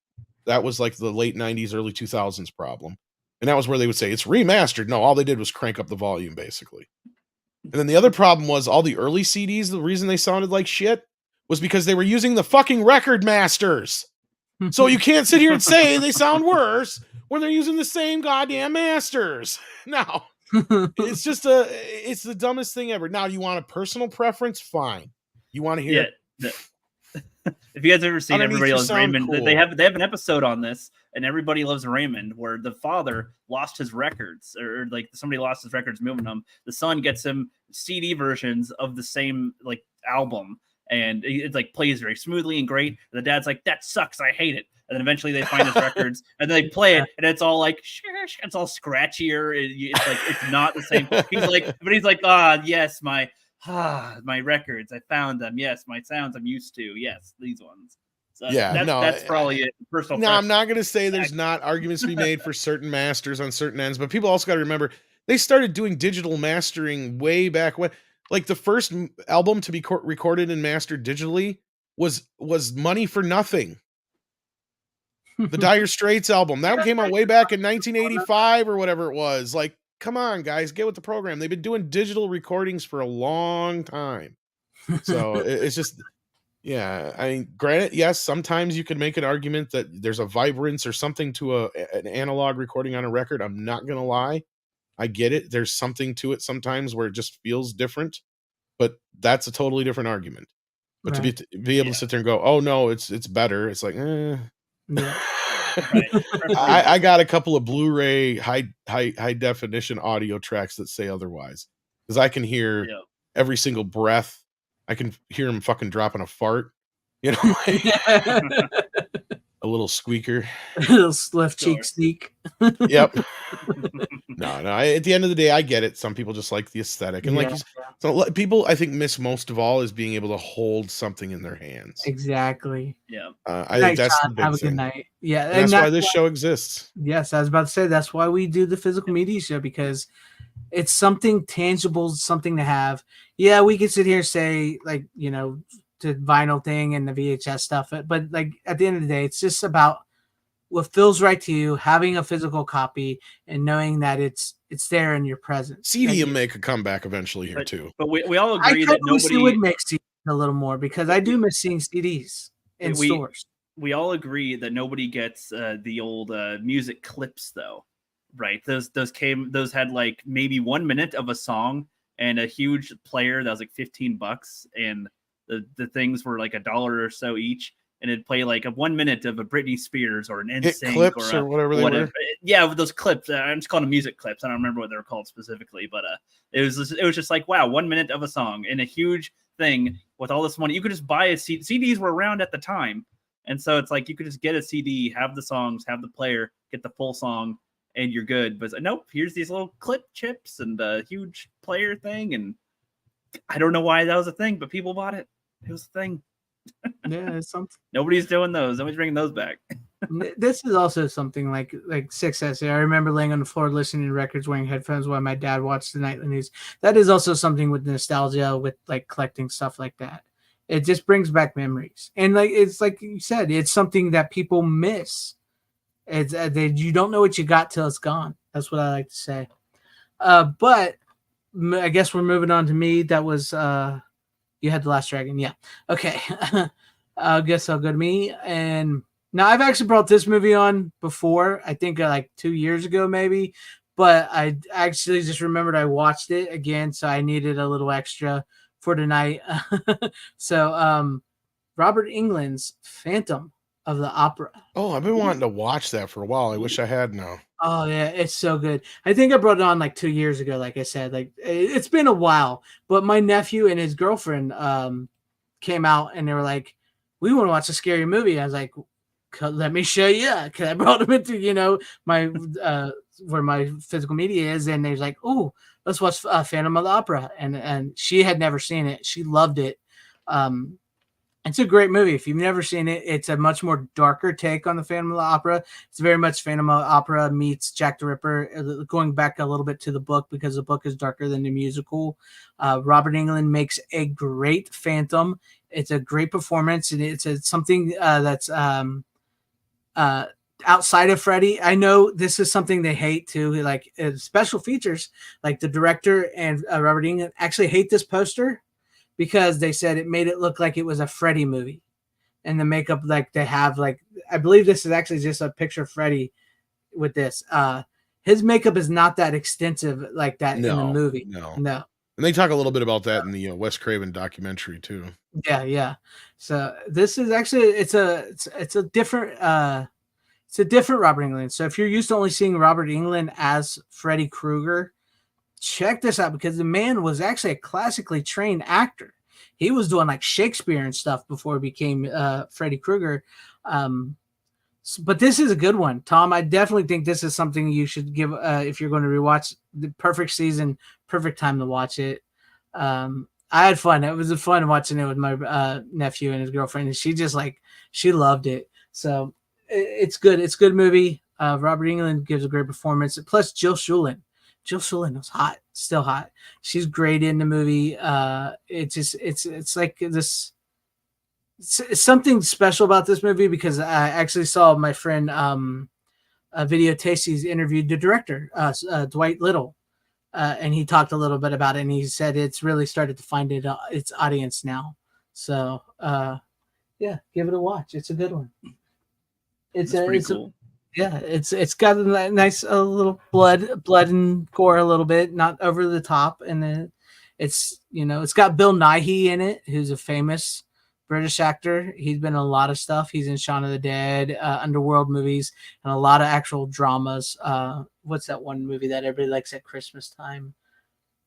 That was like the late 90s, early 2000s problem. And that was where they would say it's remastered. No, all they did was crank up the volume, basically. And then the other problem was all the early CDs, the reason they sounded like shit was because they were using the fucking record masters. So you can't sit here and say they sound worse when they're using the same goddamn masters. No, it's the dumbest thing ever. Now, you want a personal preference? Fine. You want to hear it? If you guys ever seen Everybody Loves Raymond, cool. they have an episode on this, and Everybody Loves Raymond, where the father lost his records, or like somebody lost his records moving them. The son gets him CD versions of the same like album, and it like plays very smoothly and great. And the dad's like, "That sucks, I hate it." And then eventually they find his records, and then they play it, and it's all like, it's all scratchier. It's like it's not the same. He's like, yes, my records, I found them. Yes, my sounds I'm used to. Yes, these ones. So that's probably it. Personal. No, I'm not going to say there's not arguments to be made for certain masters on certain ends, but people also got to remember they started doing digital mastering way back when. Like the first album to be recorded and mastered digitally was money for nothing. The Dire Straits album that came out way back in 1985 or whatever it was. Like, come on, guys, get with the program. They've been doing digital recordings for a long time. So it's just, yeah. I mean, granted, yes, sometimes you can make an argument that there's a vibrance or something to an analog recording on a record. I'm not going to lie. I get it. There's something to it sometimes where it just feels different, but that's a totally different argument. But to be able to sit there and go, oh no, it's better. It's like, Yeah. I got a couple of Blu-ray high definition audio tracks that say otherwise, because I can hear every single breath. I can hear him fucking dropping a fart, you know, a little squeaker, a little left cheek sneak. Yep. No. At the end of the day, I get it. Some people just like the aesthetic, and so people, I think, miss most of all is being able to hold something in their hands. Exactly. Yeah. I think that's the big have a thing. good night. Yeah, and that's why this show exists. Yes, I was about to say that's why we do the physical media show, because it's something tangible, something to have. Yeah, we can sit here and say, like, you know, the vinyl thing and the VHS stuff, but like at the end of the day, it's just about what feels right to you, having a physical copy and knowing that it's there in your presence. CD will make a comeback eventually here too. But we all agree that nobody would make CDs a little more, because I do miss seeing CDs in stores. We all agree that nobody gets the old music clips though, right? Those had like maybe 1 minute of a song and a huge player that was like $15, and the things were like $1 or so each, and it'd play like a 1 minute of a Britney Spears or an NSYNC clips or whatever they were. Yeah, with those clips. I'm just calling them music clips. I don't remember what they were called specifically, but it was just like, wow, 1 minute of a song and a huge thing with all this money. You could just buy a CD. CDs were around at the time, and so it's like you could just get a CD, have the songs, have the player, get the full song, and you're good. But nope, here's these little clip chips and a huge player thing, and I don't know why that was a thing, but people bought it. It was a thing. Yeah, it's something. Nobody's doing those. Nobody's bringing those back. This is also something like Six says. I remember laying on the floor listening to records, wearing headphones while my dad watched the nightly news. That is also something with nostalgia, with like collecting stuff like that. It just brings back memories, and like it's like you said, it's something that people miss. It's you don't know what you got till it's gone. That's what I like to say. But I guess we're moving on to me. That was you had The Last Dragon, yeah. Okay, I guess I'll go to me. And now I've actually brought this movie on before. I think like 2 years ago, maybe. But I actually just remembered I watched it again, so I needed a little extra for tonight. So, Robert Englund's Phantom of the Opera. Oh, I've been wanting to watch that for a while. I wish I had now. Oh yeah, it's so good. I think I brought it on like 2 years ago. Like I said, like it's been a while. But my nephew and his girlfriend came out and they were like, "We want to watch a scary movie." I was like, "Let me show you." Because I brought them into my where my physical media is, and they're like, "Oh, let's watch Phantom of the Opera." And she had never seen it. She loved it. It's a great movie. If you've never seen it, it's a much more darker take on the Phantom of the Opera. It's very much Phantom of the Opera meets Jack the Ripper, going back a little bit to the book because the book is darker than the musical. Robert Englund makes a great Phantom. It's a great performance, and it's something that's outside of Freddy. I know this is something they hate too. Like special features, like the director and Robert Englund actually hate this poster, because they said it made it look like it was a Freddy movie. And the makeup, like they have, like, I believe this is actually just a picture of Freddy with this. His makeup is not that extensive like that in the movie. No. And they talk a little bit about that in the Wes Craven documentary too. Yeah. So this is actually, it's a different Robert Englund. So if you're used to only seeing Robert Englund as Freddy Krueger, check this out, because the man was actually a classically trained actor. He was doing like Shakespeare and stuff before he became Freddy Krueger. But this is a good one, Tom. I definitely think this is something you should give if you're going to rewatch. The perfect season, perfect time to watch it. I had fun. It was fun watching it with my nephew and his girlfriend, and she loved it. So it's good. It's a good movie. Robert Englund gives a great performance. Plus Jill Schulen. Jill Schulen was hot, still hot. She's great in the movie. It's like this. It's something special about this movie, because I actually saw my friend Video Tasties interviewed the director, Dwight Little, and he talked a little bit about it, and he said it's really started to find its audience now. So yeah, give it a watch. It's a good one. It's pretty cool. Yeah, it's got a nice little blood and gore a little bit, not over the top, and then it's got Bill Nighy in it, who's a famous British actor. He's been in a lot of stuff. He's in Shaun of the Dead, Underworld movies, and a lot of actual dramas. What's that one movie that everybody likes at Christmas time?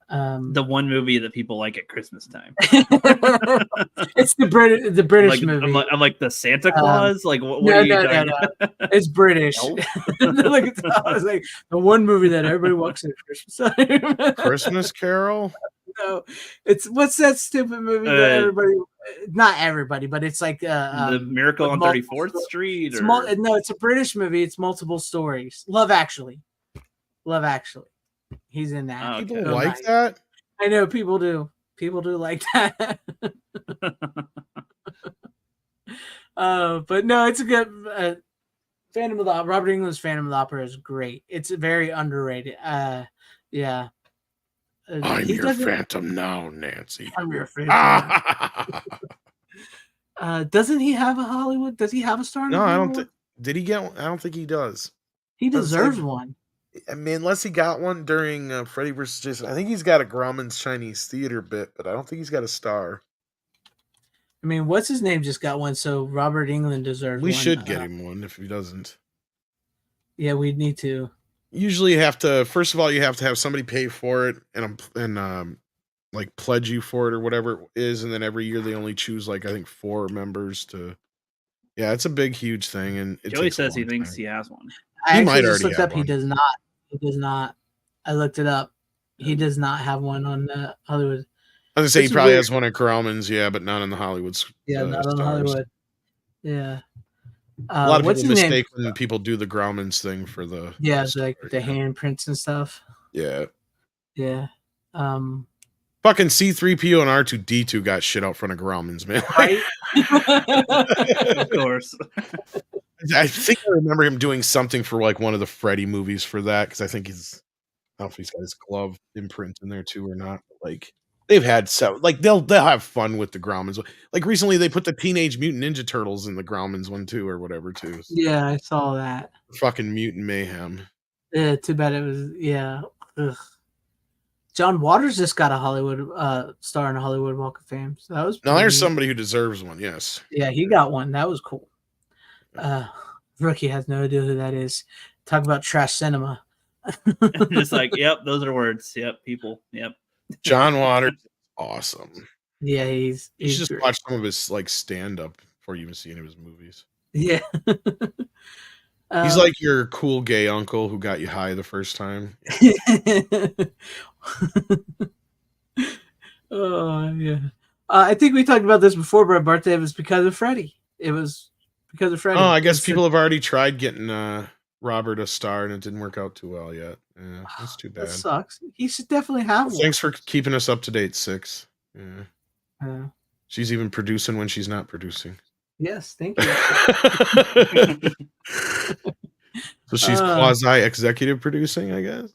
The one movie that people like at Christmas time. It's the British movie. I'm like the Santa Claus. What are you talking about? It's British. Like, I was like the one movie that everybody walks at Christmas time. Christmas Carol. No, what's that stupid movie that everybody? Not everybody, but it's like the Miracle on 34th Street. No, it's a British movie. It's multiple stories. Love Actually. He's in that. Okay. People like that? I know people do. People do like that. But no, it's a good Phantom of the Opera. Robert Englund's Phantom of the Opera is great. It's very underrated. Yeah. I'm your Phantom now, Nancy. I'm your Phantom. Doesn't he have a Hollywood? Does he have a star? No, I don't think. Did he get one? I don't think he does. He deserves one. I mean, unless he got one during Freddy vs. Jason. I think he's got a Grauman's Chinese Theater bit, but I don't think he's got a star. I mean, what's his name just got one, so Robert Englund deserves one. We should get him one if he doesn't. Yeah, we need to. Usually you have to, first of all, you have to have somebody pay for it and like pledge you for it or whatever it is, and then every year they only choose like I think 4 members to. Yeah, it's a big, huge thing, and Joey says he thinks he has one. I actually just looked up. He does not. He does not. I looked it up. He does not have one on Hollywood. I was gonna say he probably has one at Grauman's, yeah, but not on the Hollywood. Yeah, not on Hollywood. Yeah. A lot of people mistake when people do the Grauman's thing for the like the handprints and stuff. Yeah. Yeah. Fucking C-3PO and R2-D2 got shit out front of Grauman's, man. Right? Of course. I think I remember him doing something for like one of the Freddy movies for that, because I think he's don't know if he's got his glove imprint in there too or not. But like they've had they'll have fun with the Grauman's. Like recently, they put the Teenage Mutant Ninja Turtles in the Grauman's one too, or whatever too. Yeah, I saw that. Fucking mutant mayhem. Yeah, too bad it was. Yeah. Ugh. John Waters just got a Hollywood star in a Hollywood Walk of Fame. So that was Now there's neat. somebody who deserves one. Yes. Yeah, he got one. That was cool. Rookie has no idea who that is. Talk about trash cinema. Just like, yep, those are words. Yep, people. Yep. John Waters, awesome. Yeah, he's You should just great. watch some of his like stand up before you even see any of his movies. Yeah. He's like your cool gay uncle who got you high the first time. Oh yeah. I think we talked about this before, but birthday it was because of Freddie. It was because of Freddie. Oh, I guess people have already tried getting Robert a star and it didn't work out too well yet. Yeah, that's too bad. That sucks. He should definitely have one. Thanks for keeping us up to date, Six. Yeah. She's even producing when she's not producing. Yes, thank you. So she's quasi executive producing, I guess.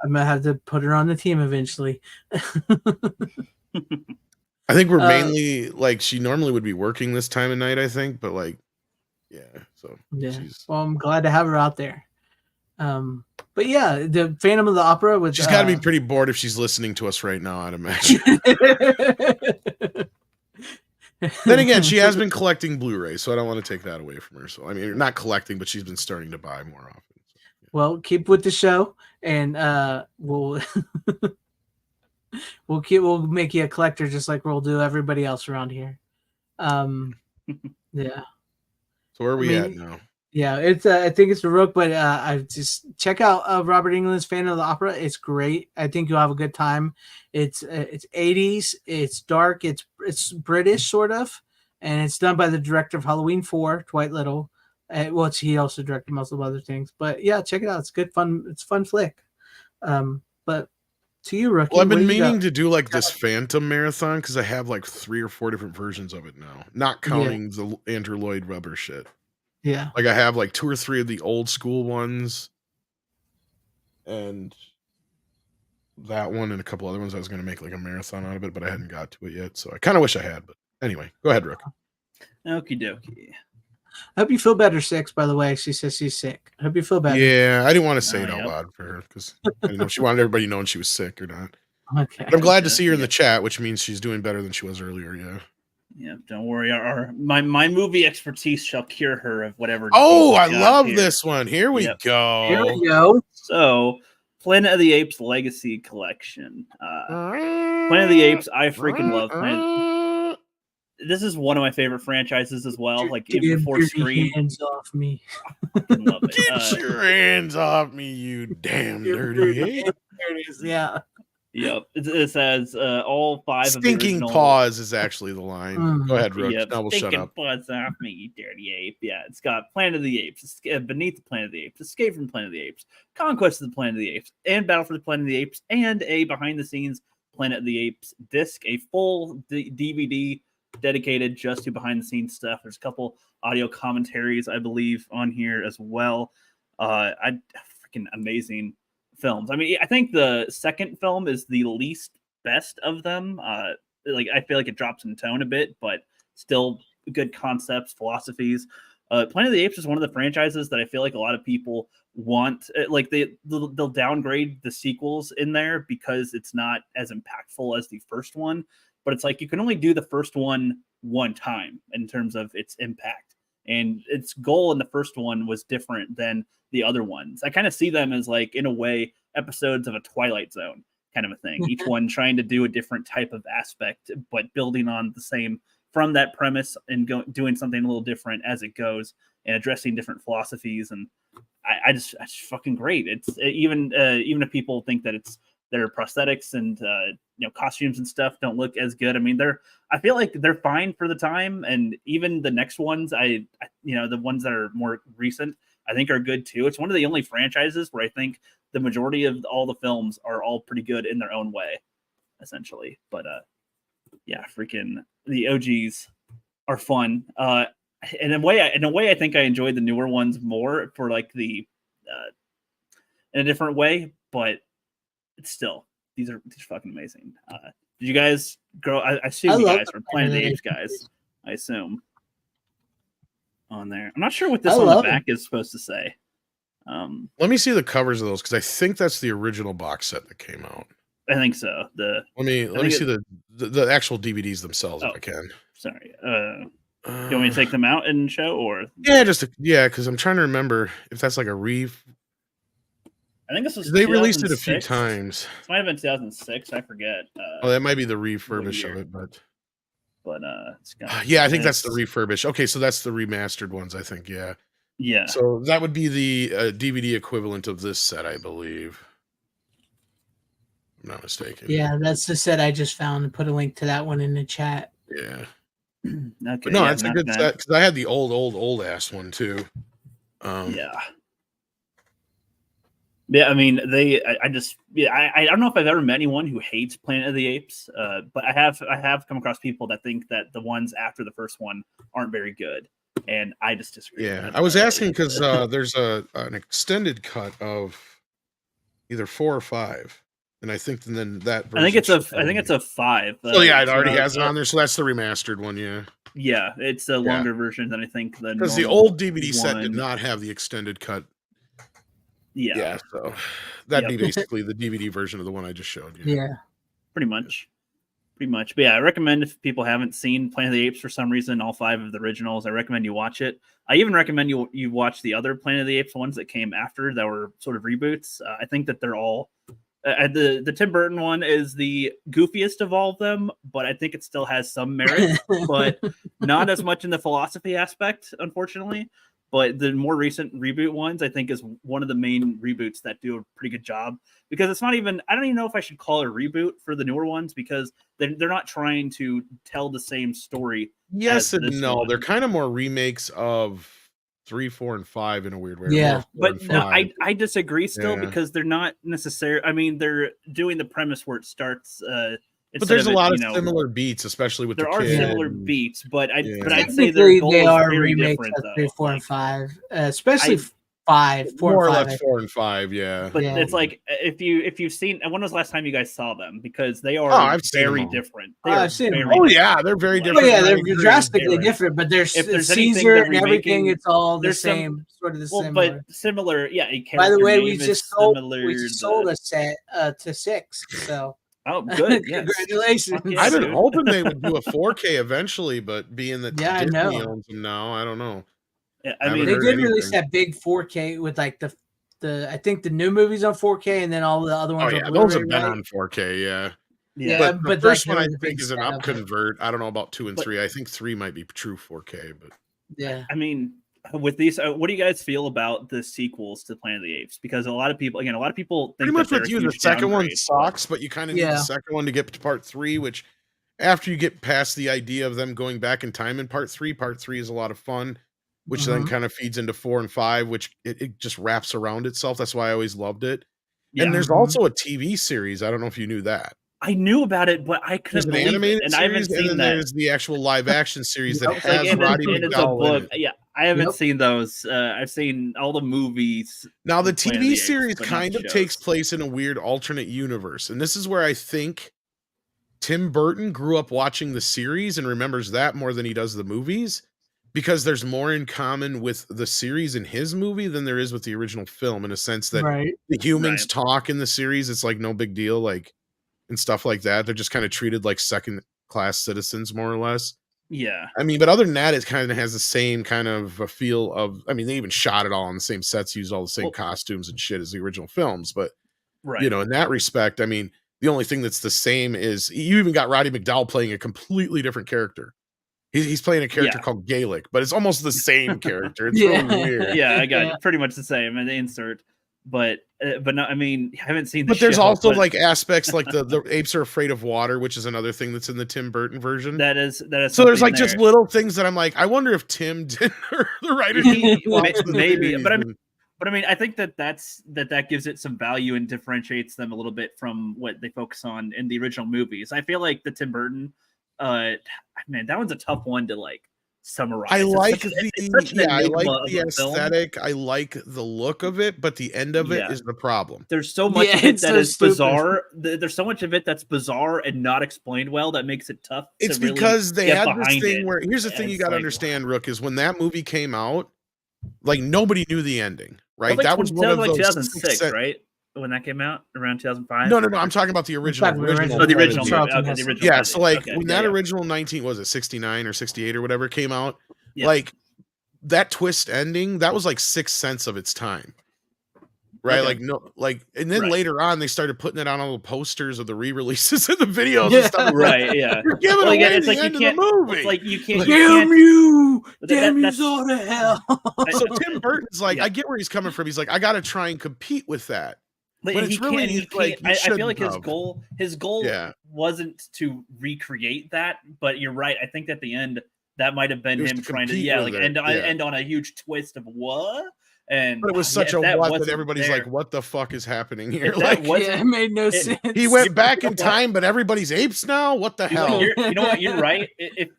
I'm gonna have to put her on the team eventually. I think we're mainly like she normally would be working this time of night, I think, but like, yeah. So yeah. Well, I'm glad to have her out there. But yeah, the Phantom of the Opera with she's got to be pretty bored if she's listening to us right now, I'd imagine. Then again, she has been collecting Blu-rays, so I don't want to take that away from her. So I mean, not collecting, but she's been starting to buy more often. So, yeah. Well, keep with the show, and we'll we'll make you a collector just like we'll do everybody else around here. Yeah. So where are we at now? Yeah, it's I think it's the Rook, but I just check out Robert Englund's Phantom of the Opera. It's great. I think you'll have a good time. It's 80s. It's dark. It's British sort of, and it's done by the director of Halloween 4, Dwight Little. Well, he also directed most of other things. But yeah, check it out. It's good fun. It's a fun flick. But to you, Rookie. Well, I've been meaning to do like this Phantom marathon because I have like 3 or 4 different versions of it now, not counting the Andrew Lloyd Webber shit. Yeah. Like I have like 2 or 3 of the old school ones and that one and a couple other ones. I was going to make like a marathon out of it, but I hadn't got to it yet. So I kind of wish I had, but anyway, go ahead, Rook. Okie dokie. I hope you feel better, Six, by the way. She says she's sick. I hope you feel better. Yeah, I didn't want to say it out loud for her because I didn't know if she wanted everybody knowing she was sick or not. Okay. But I'm glad to see her in the chat, which means she's doing better than she was earlier. Yeah. Yeah, don't worry. My movie expertise shall cure her of whatever. Oh, I love this one. Here we go. Here we go. So, Planet of the Apes Legacy Collection. Planet of the Apes, I freaking love Planet. This is one of my favorite franchises as well. Like even before Scream. Hands off me. I fucking love it. Get your hands off me, you damn dirty ape. There it is. Yeah. Yep. It says all 5 of the Stinking original... paws is actually the line. Go ahead, Rook. Yep. Now we'll shut Stinking up. paws off me, you dirty ape. Yeah, it's got Planet of the Apes, Beneath the Planet of the Apes, Escape from Planet of the Apes, Conquest of the Planet of the Apes, and Battle for the Planet of the Apes, and a behind-the-scenes Planet of the Apes disc, a full DVD dedicated just to behind-the-scenes stuff. There's a couple audio commentaries, I believe, on here as well. Freaking amazing films. I mean, I think the second film is the least best of them. Like I feel like it drops in tone a bit, but still good concepts, philosophies. Planet of the Apes is one of the franchises that I feel like a lot of people want. Like they'll downgrade the sequels in there because it's not as impactful as the first one. But it's like you can only do the first one time in terms of its impact. And its goal in the first one was different than the other ones. I kind of see them as like, in a way, episodes of a Twilight Zone kind of a thing. Each one trying to do a different type of aspect, but building on the same from that premise and doing something a little different as it goes and addressing different philosophies. And I just fucking great. It's even if people think that their prosthetics and costumes and stuff don't look as good. I mean, I feel like they're fine for the time, and even the next ones, the ones that are more recent, I think are good too. It's one of the only franchises where I think the majority of all the films are all pretty good in their own way, essentially. But yeah, freaking the OGs are fun. In a way, I think I enjoyed the newer ones more for like the in a different way. but it's still these are fucking amazing. Did you guys grow? I assume you guys were Planet of the Apes guys. I assume on there. I'm not sure what this on the back is supposed to say. Let me see the covers of those because I think that's the original box set that came out. I think so. Let me see the actual DVDs themselves if I can. Sorry. Do you want me to take them out and show, or because I'm trying to remember if that's like a I think this was. They released it a few times. This might have been 2006. I forget. That might be the refurbish of it, but it's got I think that's the refurbish. Okay, so that's the remastered ones. I think, yeah. So that would be the DVD equivalent of this set, I believe. I'm not mistaken. Yeah, that's the set I just found and put a link to that one in the chat. Yeah. Okay, no, it's a good set because I had the old ass one too. Yeah, I mean, I don't know if I've ever met anyone who hates Planet of the Apes, but I have come across people that think that the ones after the first one aren't very good, and I just disagree. Yeah, I was asking because there's an extended cut of either 4 or 5, and I think then that I think it's a 5. Oh yeah, it already has it on there, so that's the remastered one. Yeah, it's a longer version than I think because the old DVD set did not have the extended cut. Yeah, so that'd be basically the DVD version of the one I just showed you. Yeah, pretty much. But yeah, I recommend if people haven't seen Planet of the Apes for some reason, all 5 of the originals, I recommend you watch it. I even recommend you watch the other Planet of the Apes ones that came after that were sort of reboots. I think that they're all the Tim Burton one is the goofiest of all of them, but I think it still has some merit, but not as much in the philosophy aspect, unfortunately. But the more recent reboot ones, I think, is one of the main reboots that do a pretty good job, because it's not even, I don't even know if I should call it a reboot for the newer ones, because they're not trying to tell the same story. Yes and no. They're kind of more remakes of 3, 4, and 5 in a weird way. Yeah. But no, I disagree still, because they're not necessarily, I mean, they're doing the premise where it starts, but there's a lot of similar beats, especially with there the are kid. similar beats, but I'd say they are remakes of 3, 4, and 5, especially 5, 4, more and 5. or less 4 and 5, yeah. But it's like if you've seen, when was the last time you guys saw them? Because they are very different. I've seen them. They're very different. Oh yeah, they're drastically different. But there's Caesar and everything. It's all the same, sort of the same. But similar, yeah. By the way, we just sold a set to 6. So. Oh, good! Yes. Congratulations! I've been hoping they would do a 4K eventually, but being that I Disney know. owns them now, I don't know. Yeah, I mean, they did release that big 4K with like the I think the new movies on 4K, and then all the other ones. Oh, those have been on 4K, yeah. But the first one I think is an up convert. I don't know about 2 and 3. I think 3 might be true 4K, but yeah. I mean, with these, what do you guys feel about the sequels to Planet of the Apes? Because a lot of people think pretty much with you, the second one sucks, but you kind of need the second one to get to part 3, which after you get past the idea of them going back in time in part 3 is a lot of fun, which then kind of feeds into 4 and 5, which it just wraps around itself. That's why I always loved it. Yeah. And there's also a TV series. I don't know if you knew that. I knew about it, but I couldn't believe it, and I haven't seen that. There's the actual live action series that has Roddy McDowell in it. Yeah, I haven't seen those. I've seen all the movies. Now, the TV series kind of takes place in a weird alternate universe, and this is where I think Tim Burton grew up watching the series and remembers that more than he does the movies, because there's more in common with the series in his movie than there is with the original film, in a sense that the humans talk in the series. It's like no big deal, like, and stuff like that. They're just kind of treated like second-class citizens, more or less. Yeah. I mean, but other than that, it kind of has the same kind of a feel of, I mean, they even shot it all on the same sets, used all the same costumes and shit as the original films. But, you know, in that respect, I mean, the only thing that's the same is you even got Roddy McDowell playing a completely different character. He's playing a character called Gaelic, but it's almost the same character. It's really weird. Yeah, I got it. Pretty much the same. And the insert. But no, I mean, I haven't seen. But there's also like aspects like the apes are afraid of water, which is another thing that's in the Tim Burton version. That is. So there's like just little things that I'm like, I wonder if Tim did or the writer maybe. But I mean, I think that gives it some value and differentiates them a little bit from what they focus on in the original movies. I feel like the Tim Burton, man, that one's a tough one to like summarize. I like it's such an I like enigma the of a film. aesthetic. I like the look of it, but the end of it is the problem. There's so much of it it's that so is stupid. bizarre. There's so much of it that's bizarre and not explained well that makes it tough. It's to really because they get had this behind thing it. where here's the thing And you it's got to like, understand, Rook, is when that movie came out, like nobody knew the ending, right? Like that was one of like those 2006, right? When that came out around 2005. No, I'm talking about the original. talking about Oh, the original. Charlton Okay, the Heston. original. Yeah, so like Okay, when that original 69 or 68 or whatever came out, like that twist ending, that was like 6 cents of its time. Right, Okay. And then Right. later on, they started putting it on all the posters of the re-releases and the videos and stuff. Right, yeah. You're giving Well, away again, it's the like you end of the can't- movie. It's like you can't. Damn you! That- Damn you that's- all to hell! So Tim Burton's like, Yeah. I get where he's coming from. He's like, I got to try and compete with that. But But he it's really, can't. He like, can't. you I feel shouldn't like his have. goal Yeah. wasn't to recreate that. But you're right. I think at the end that might have been It was him to trying to compete with it, end on a huge twist of what. And But it was such if a that what that wasn't everybody's there- like, what the fuck is happening here? If that Like, wasn't- Yeah, it made no it- sense. he went back in What? time, but everybody's apes now? What the You know, hell? you know what? You're right. If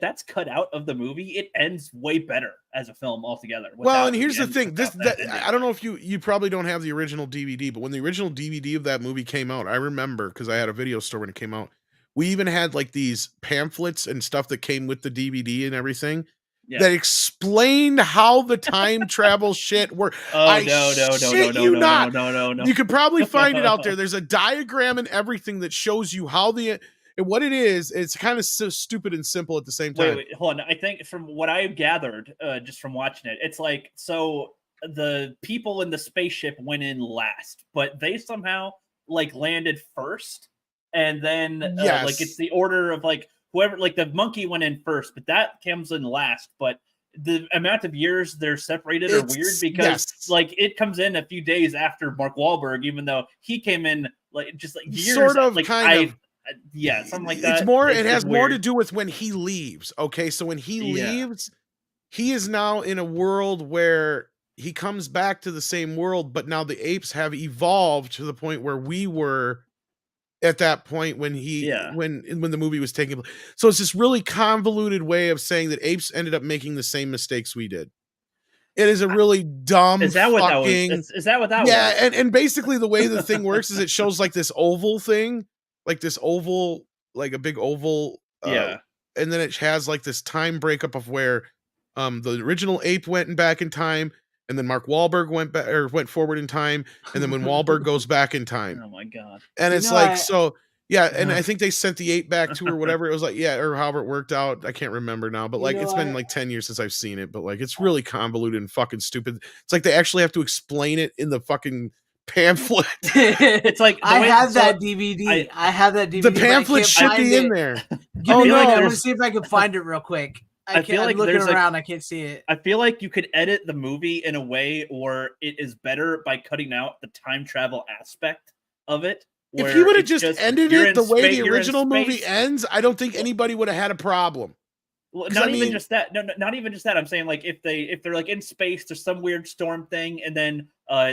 that's cut out of the movie, it ends way better as a film altogether. Well, without and here's the thing. without that ending. I don't know if you probably don't have the original DVD, but when the original DVD of that movie came out, I remember because I had a video store when it came out. We even had like these pamphlets and stuff that came with the DVD and everything that explained how the time travel shit worked. Oh I no! shit you not. No. You could probably find it out there. There's a diagram and everything that shows you how and what it is. It's kind of so stupid and simple at the same time. Wait, hold on. I think from what I gathered, just from watching it, it's like so the people in the spaceship went in last, but they somehow like landed first, and then like it's the order of like whoever, like the monkey went in first, but that comes in last. But the amount of years they're separated are weird because like it comes in a few days after Mark Wahlberg, even though he came in like just like years, sort of, like kind of. Yeah, something like that. It's more. It has more weird. to do with when he leaves. Okay, so when he leaves, he is now in a world where he comes back to the same world, but now the apes have evolved to the point where we were at that point when when the movie was taking place. So it's this really convoluted way of saying that apes ended up making the same mistakes we did. It is a really dumb. Is that what that was? Is that what that was? Yeah, and basically the way the thing works is it shows like this oval thing, like this oval, like a big oval. And then it has like this time breakup of where the original ape went back in time, and then Mark Wahlberg went forward in time, and then when Wahlberg goes back in time. Oh my god! And it's like so. Yeah, and I think they sent the ape back to or whatever it was like. Yeah, or however it worked out. I can't remember now, but like it's been like 10 years since I've seen it. But like it's really convoluted and fucking stupid. It's like they actually have to explain it in the fucking pamphlet. It's like I have that DVD. I have that DVD. The pamphlet should be in there. Oh no! I'm gonna see if I can find it real quick. I feel like I'm looking there's around. I can't see it. I feel like you could edit the movie in a way where it is better by cutting out the time travel aspect of it. If he would have just ended it the way the original movie ends, I don't think anybody would have had a problem. Well, not even just that. No, not even just that. I'm saying like if they're like in space, there's some weird storm thing, and then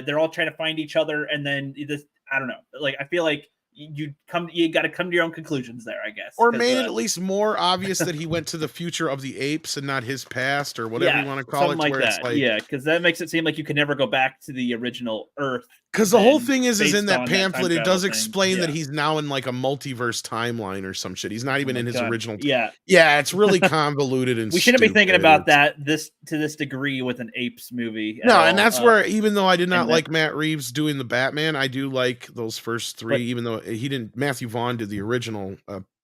they're all trying to find each other, and then this I don't know. Like I feel like you got to come to your own conclusions there, I guess. Or made it at least more obvious that he went to the future of the apes and not his past, or whatever you want to call it. Like where that. It's like, yeah, because that makes it seem like you could never go back to the original Earth. Because the whole thing is in that based on that pamphlet, time it does travel explain thing. that he's now in like a multiverse timeline or some shit. He's not even in his God. original. Yeah, it's really convoluted and we shouldn't be thinking stupid. about that to this degree with an Apes movie. No, at and all. that's where even though I did not and like Matt Reeves doing the Batman, I do like those first three. Even though he didn't, Matthew Vaughn did the original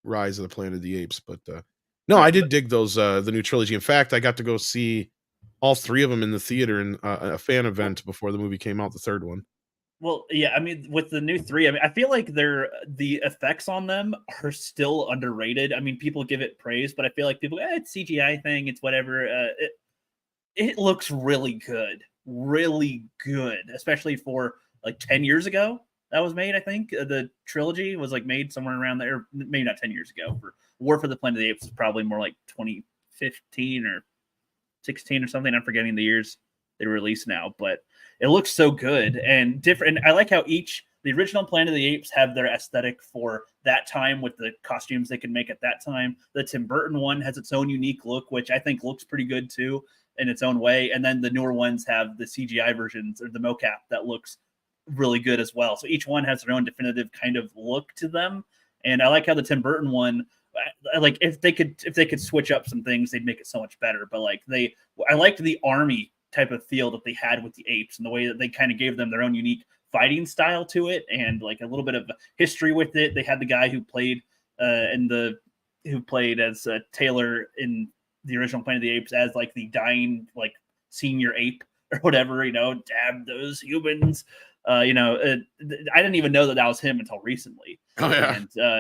Rise of the Planet of the Apes, but no, I did dig those the new trilogy. In fact, I got to go see all three of them in the theater in a fan event before the movie came out. The third one. Well, yeah, I mean, with the new three, I mean, I feel like the effects on them are still underrated. I mean, people give it praise, but I feel like people, it's CGI thing, it's whatever. It looks really good, especially for like 10 years ago. That was made, I think. The trilogy was like made somewhere around there, maybe not 10 years ago. For War for the Planet of the Apes is probably more like 2015 or 16 or something. I'm forgetting the years they released now, but it looks so good and different. And I like how each the original Planet of the Apes have their aesthetic for that time with the costumes they can make at that time. The Tim Burton one has its own unique look, which I think looks pretty good too in its own way. And then the newer ones have the CGI versions or the mocap that looks really good as well. So each one has their own definitive kind of look to them. And I like how the Tim Burton one, like if they could switch up some things, they'd make it so much better. But like I liked the army type of feel that they had with the apes and the way that they kind of gave them their own unique fighting style to it and like a little bit of history with it. They had the guy who played as Taylor in the original Planet of the Apes as like the dying like senior ape or whatever, damn those humans. I didn't even know that was him until recently. Oh, yeah.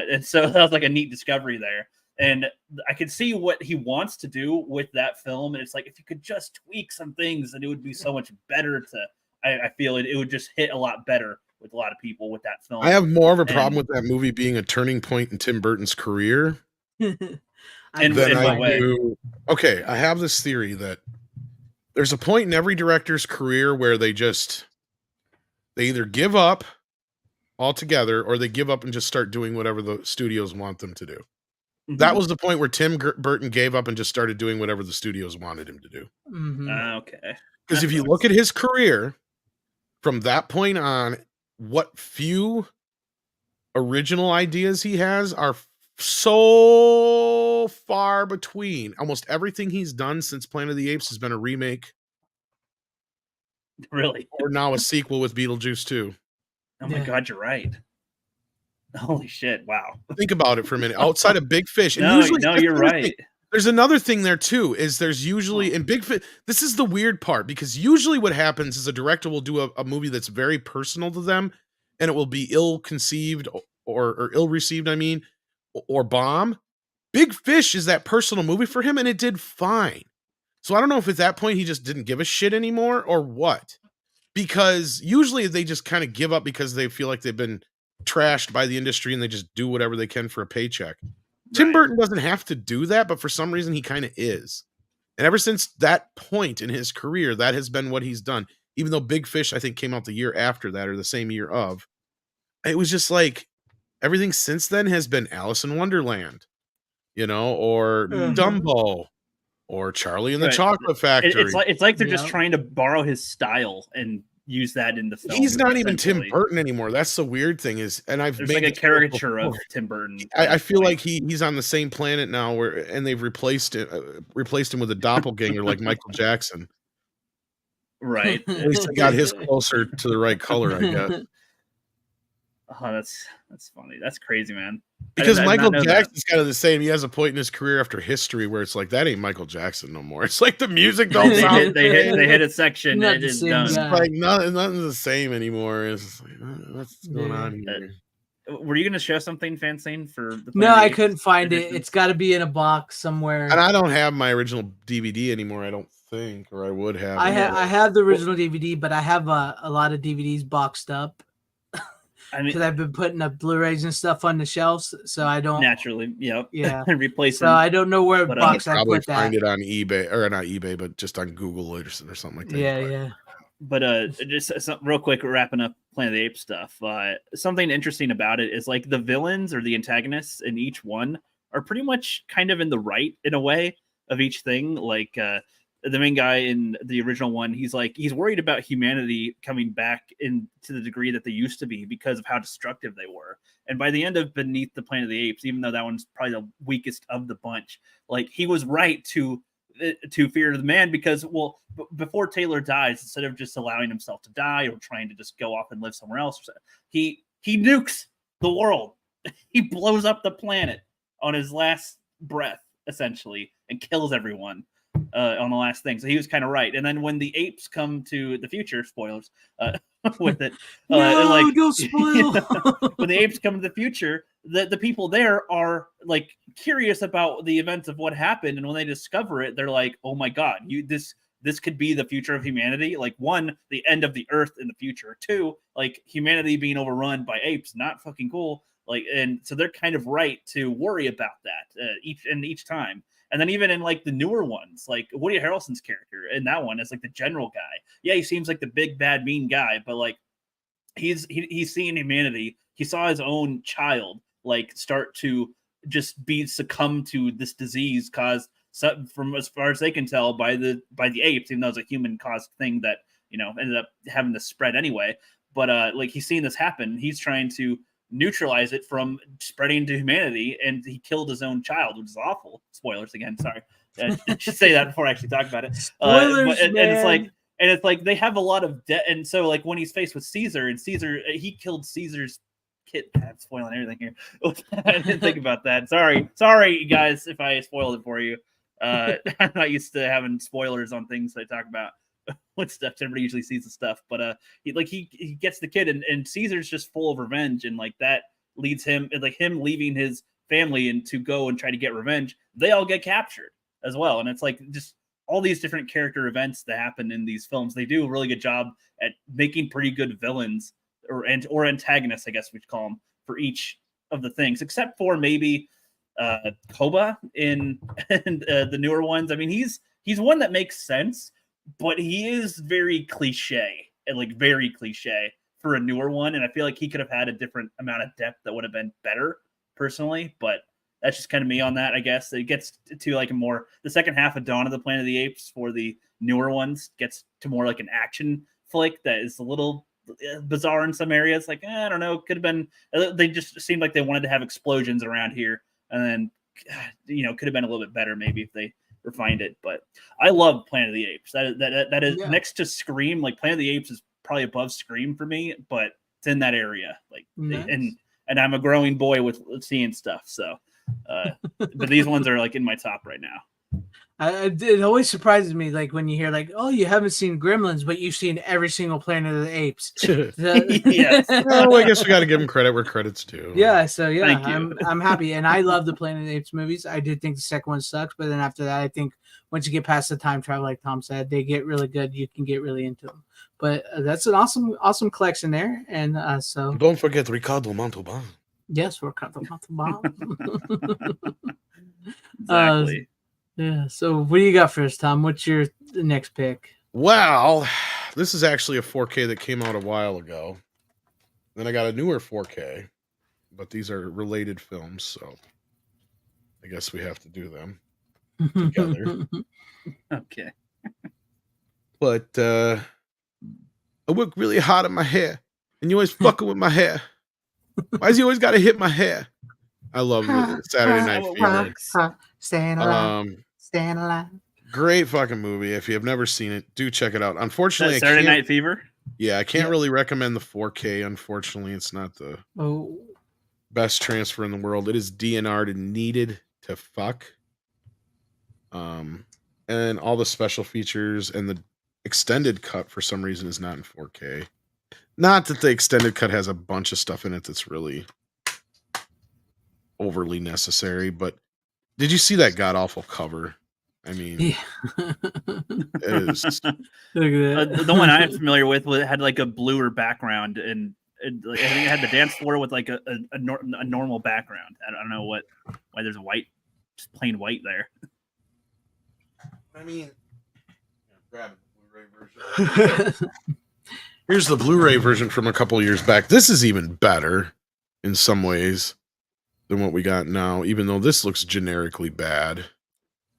And so that was like a neat discovery there. And I could see what he wants to do with that film. And it's like, if you could just tweak some things, then it would be so much better I feel it would just hit a lot better with a lot of people with that film. I have more of a problem with that movie being a turning point in Tim Burton's career. In what way? Okay, I have this theory that there's a point in every director's career where they either give up altogether or they give up and just start doing whatever the studios want them to do. Mm-hmm. That was the point where Tim Burton gave up and just started doing whatever the studios wanted him to do. Mm-hmm. Okay. Because if you look at his career from that point on, what few original ideas he has are so far between. Almost everything he's done since Planet of the Apes has been a remake. Really? Or now a sequel with Beetlejuice 2. Oh my God, you're right. Holy shit! Wow. Think about it for a minute. Outside of Big Fish, and you're right. There's another thing there too. Is there's usually in Big Fish. This is the weird part because usually what happens is a director will do a movie that's very personal to them, and it will be ill-conceived or ill-received. I mean, or bomb. Big Fish is that personal movie for him, and it did fine. So I don't know if at that point he just didn't give a shit anymore or what. Because usually they just kind of give up because they feel like they've been trashed by the industry and they just do whatever they can for a paycheck. Right. Tim Burton doesn't have to do that, but for some reason he kind of is. And ever since that point in his career, that has been what he's done. Even though Big Fish, I think, came out the year after that or the same year of. It was just like everything since then has been Alice in Wonderland, or Dumbo. Or Charlie and the Chocolate Factory. It's like they're just trying to borrow his style and use that in the film. He's not even Tim Burton ananymore. That's the weird thing there's made like a caricature of Tim Burton. I feel like he's on the same planet now and they've replaced him with a doppelganger like Michael Jackson. Right. At least I got his closer to the right color, I guess. Oh, that's funny. That's crazy, man. Because Michael Jackson's kind of the same. He has a point in his career after History where it's like, that ain't Michael Jackson no more. It's like the music don't sound. They hit a section. It is done. It's like nothing's the same anymore. It's like, what's going on here? Were you going to show something, FanZcene, for the No, I couldn't find it. It's got to be in a box somewhere. And I don't have my original DVD anymore, I don't think, or I would have. I have the original DVD, but I have a lot of DVDs boxed up. Because I've been putting up Blu-rays and stuff on the shelves, so I don't naturally, yeah, replace them. So I don't know where box I put that. Find it on eBay or not eBay, but just on Google or something like that. Yeah. But just real quick, wrapping up Planet of the Apes stuff. Something interesting about it is like the villains or the antagonists in each one are pretty much kind of in the right in a way of each thing. Like the main guy in the original one, he's worried about humanity coming back in to the degree that they used to be because of how destructive they were. And by the end of Beneath the Planet of the Apes, even though that one's probably the weakest of the bunch, like he was right to fear the man because, before Taylor dies, instead of just allowing himself to die or trying to just go off and live somewhere else, he nukes the world. He blows up the planet on his last breath, essentially, and kills everyone. On the last thing, so he was kind of right. And then when the apes come to the future, spoilers with it, don't spoil. When the apes come to the future, the people there are like curious about the events of what happened, and when they discover it, they're like, "Oh my god, this could be the future of humanity." Like, one, the end of the Earth in the future. Two, like humanity being overrun by apes, not fucking cool. Like, and so they're kind of right to worry about that each time. And then even in like the newer ones, like Woody Harrelson's character in that one is like the general guy. Yeah, he seems like the big bad mean guy, but like he's seeing humanity. He saw his own child like start to just succumb to this disease caused, from as far as they can tell, by the apes, even though it's a human caused thing that ended up having to spread anyway. But like he's seeing this happen. He's trying to neutralize it from spreading to humanity, and he killed his own child, which is awful. Spoilers again. Sorry, I should say that before I actually talk about it. Spoilers, and it's like they have a lot of debt, and so like when he's faced with Caesar, and he killed Caesar's kid. I'm spoiling everything here. I didn't think about that. Sorry, you guys, if I spoiled it for you. I'm not used to having spoilers on things I talk about. What stuff everybody usually sees the stuff, but he gets the kid, and Caesar's just full of revenge, and like that leads him, like him leaving his family and to go and try to get revenge. They all get captured as well, and it's like just all these different character events that happen in these films. They do a really good job at making pretty good villains or antagonists, I guess we'd call them, for each of the things, except for maybe Koba in the newer ones. I mean, he's one that makes sense, but he is very cliche and like very cliche for a newer one. And I feel like he could have had a different amount of depth that would have been better personally, but that's just kind of me on that. I guess it gets to like the second half of Dawn of the Planet of the Apes for the newer ones gets to more like an action flick that is a little bizarre in some areas. Like, I don't know, could have been, they just seemed like they wanted to have explosions around here. And then, could have been a little bit better maybe if they refined it. But I love Planet of the Apes. That is next to Scream. Like Planet of the Apes is probably above Scream for me, but it's in that area. Like, nice. and I'm a growing boy with seeing stuff. So, but these ones are like in my top right now. It always surprises me, like when you hear like, "Oh, you haven't seen Gremlins, but you've seen every single Planet of the Apes." Yes. Well, I guess we got to give them credit where credit's due. Yeah. So yeah, I'm happy, and I love the Planet of the Apes movies. I did think the second one sucks, but then after that, I think once you get past the time travel, like Tom said, they get really good. You can get really into them. But that's an awesome collection there, and so don't forget Ricardo Montalban. Yes, Ricardo Montalban. Exactly. Yeah. So what do you got for us, Tom? What's your next pick? Well, this is actually a 4K that came out a while ago. Then I got a newer 4K, but these are related films, so I guess we have to do them together. Okay. But I work really hard on my hair, and you always fucking with my hair. Why does he always got to hit my hair? I love Saturday Night Fever. Staying alive. Staying alive. Great fucking movie. If you have never seen it, do check it out. Unfortunately, Saturday Night Fever. Yeah, I can't really recommend the 4K. Unfortunately, it's not the best transfer in the world. It is DNR'd and needed to fuck. And all the special features and the extended cut for some reason is not in 4K. Not that the extended cut has a bunch of stuff in it that's really overly necessary, but did you see that god awful cover? I mean, it is. The one I'm familiar with had like a bluer background, and I think it had the dance floor with like a normal background. I don't know why there's a white, just plain white there. I mean, grab the Blu-ray version. Here's the Blu-ray version from a couple years back. This is even better in some ways than what we got now, even though this looks generically bad.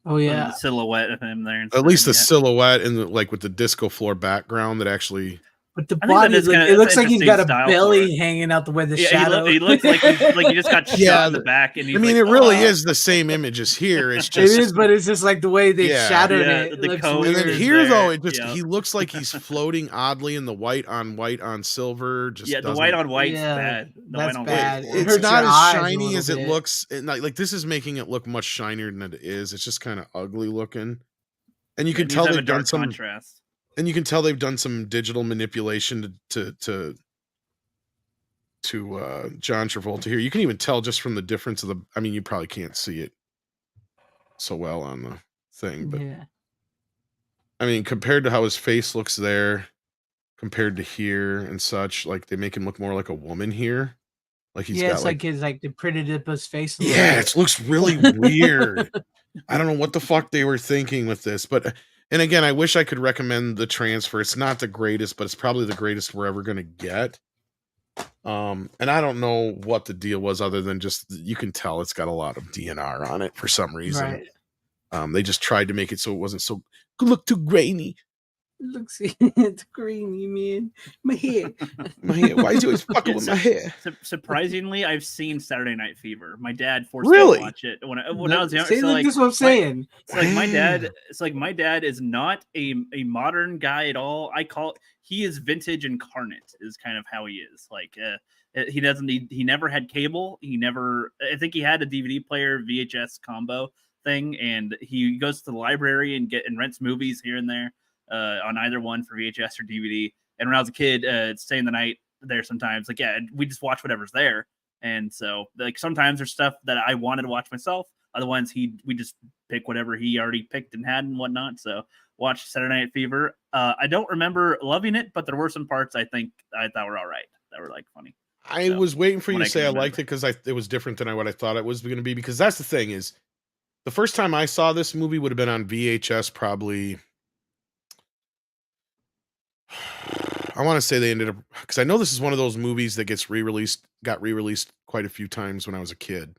Oh yeah, the silhouette of him there. At least the silhouette and like with the disco floor background that actually. But the body, it looks like he's got a belly hanging out the way the shadow. He looks like he just got shot in the back. And I mean, it really is the same image as here. It's just it is, but it's just like the way they shadowed it. The looks and then here, though, it just he looks like he's floating oddly in the white on silver. Just the white on white's bad. That's bad. It's not as shiny as it looks. Like this is making it look much shinier than it is. It's just kind of ugly looking, and you can tell they've done some contrast. And you can tell they've done some digital manipulation to John Travolta here. You can even tell just from the difference of the. I mean, you probably can't see it so well on the thing, but I mean, compared to how his face looks there, compared to here and such, like they make him look more like a woman here. Like he's got it's like his they printed up his face. Yeah, it looks really weird. I don't know what the fuck they were thinking with this, but. And again, I wish I could recommend the transfer. It's not the greatest, but it's probably the greatest we're ever going to get. And I don't know what the deal was other than just you can tell it's got a lot of DNR on it for some reason. Right. They just tried to make it so it wasn't so look too grainy. Looks it's greeny, man. My hair. My hair. Why is he always fucking with my hair? Surprisingly, I've seen Saturday Night Fever. My dad forced Really? me to watch it when I was young. See, So, look, like, this is what I'm saying. it's like my dad. It's like my dad is not a modern guy at all. He is vintage incarnate. Is kind of how he is. Like he doesn't need. He never had cable. He never. I think he had a DVD player VHS combo thing, and he goes to the library and rents movies here and there. On either one for VHS or DVD. And when I was a kid, staying the night there sometimes, like, yeah, we just watch whatever's there. And so, like, sometimes there's stuff that I wanted to watch myself. Other ones, we just pick whatever he already picked and had and whatnot. So, watched Saturday Night Fever. I don't remember loving it, but there were some parts I thought were all right. That were, like, funny. I was waiting for you to say I liked it because it was different than what I thought it was going to be. Because that's the thing is, the first time I saw this movie would have been on VHS probably... I want to say they ended up, because I know this is one of those movies that got re-released quite a few times when I was a kid,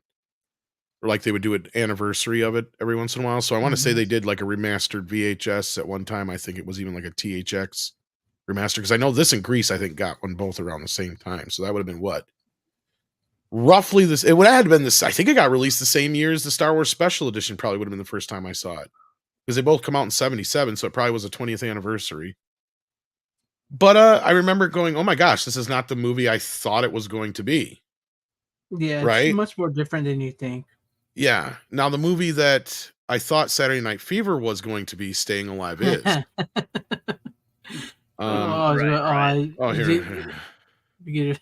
or like they would do an anniversary of it every once in a while. So I want to say they did like a remastered VHS at one time. I think it was even like a THX remaster, because I know this and Grease I think got one both around the same time. So that would have been what? Roughly this. It would have been this. I think it got released the same year as the Star Wars Special Edition. Probably would have been the first time I saw it, because they both come out in '77, so it probably was a 20th anniversary. But I remember going, oh my gosh, this is not the movie I thought it was going to be. Yeah, right? It's much more different than you think. Yeah. Now, the movie that I thought Saturday Night Fever was going to be, Staying Alive, is. Here.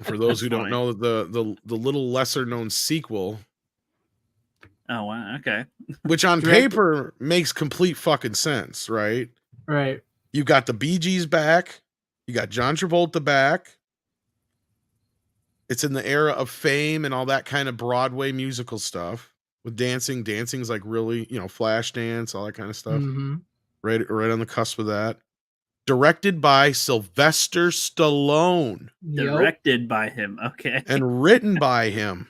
For those who don't know, the little lesser known sequel. Oh, wow. Okay. Which on paper makes complete fucking sense, right? Right. You got the Bee Gees back. You got John Travolta back. It's in the era of Fame and all that kind of Broadway musical stuff with dancing. Dancing's like really, flash dance, all that kind of stuff. Mm-hmm. Right on the cusp of that. Directed by Sylvester Stallone. Directed by him. Okay. And written by him.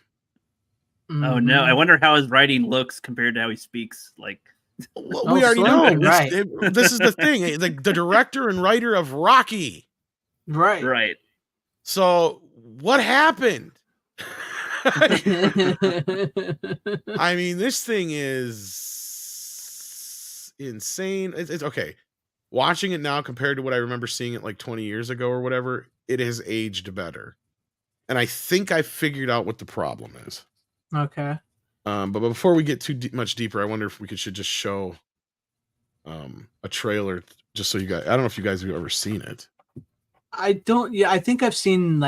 Oh no! I wonder how his writing looks compared to how he speaks. Like, we already know. This is the thing. The director and writer of Rocky. Right. So what happened? I mean, this thing is insane. It's okay. Watching it now compared to what I remember seeing it like 20 years ago or whatever, it has aged better. And I think I figured out what the problem is. Okay. But before we get too much deeper, I wonder if we should just show a trailer just so you guys. I don't know if you guys have ever seen it. I don't. Yeah, I think I've seen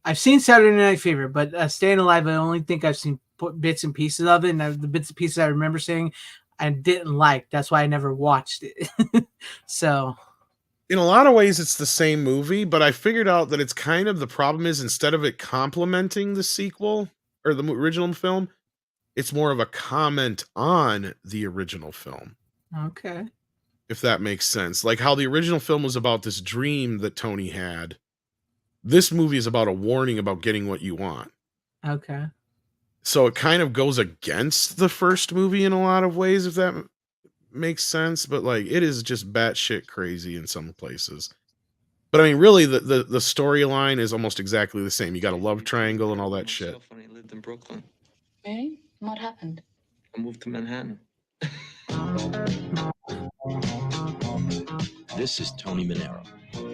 Saturday Night Fever, but Staying Alive, I only think I've seen bits and pieces of it, and the bits and pieces I remember seeing, I didn't like. That's why I never watched it. So. In a lot of ways, it's the same movie, but I figured out that it's kind of the problem is instead of it complementing the sequel or the original film, it's more of a comment on the original film. Okay. If that makes sense. Like how the original film was about this dream that Tony had. This movie is about a warning about getting what you want. Okay. So it kind of goes against the first movie in a lot of ways, if that makes sense. But like, it is just batshit crazy in some places. But I mean, really, the storyline is almost exactly the same. You got a love triangle and all that shit. When I lived in Brooklyn. Really? What happened? I moved to Manhattan. This is Tony Manero.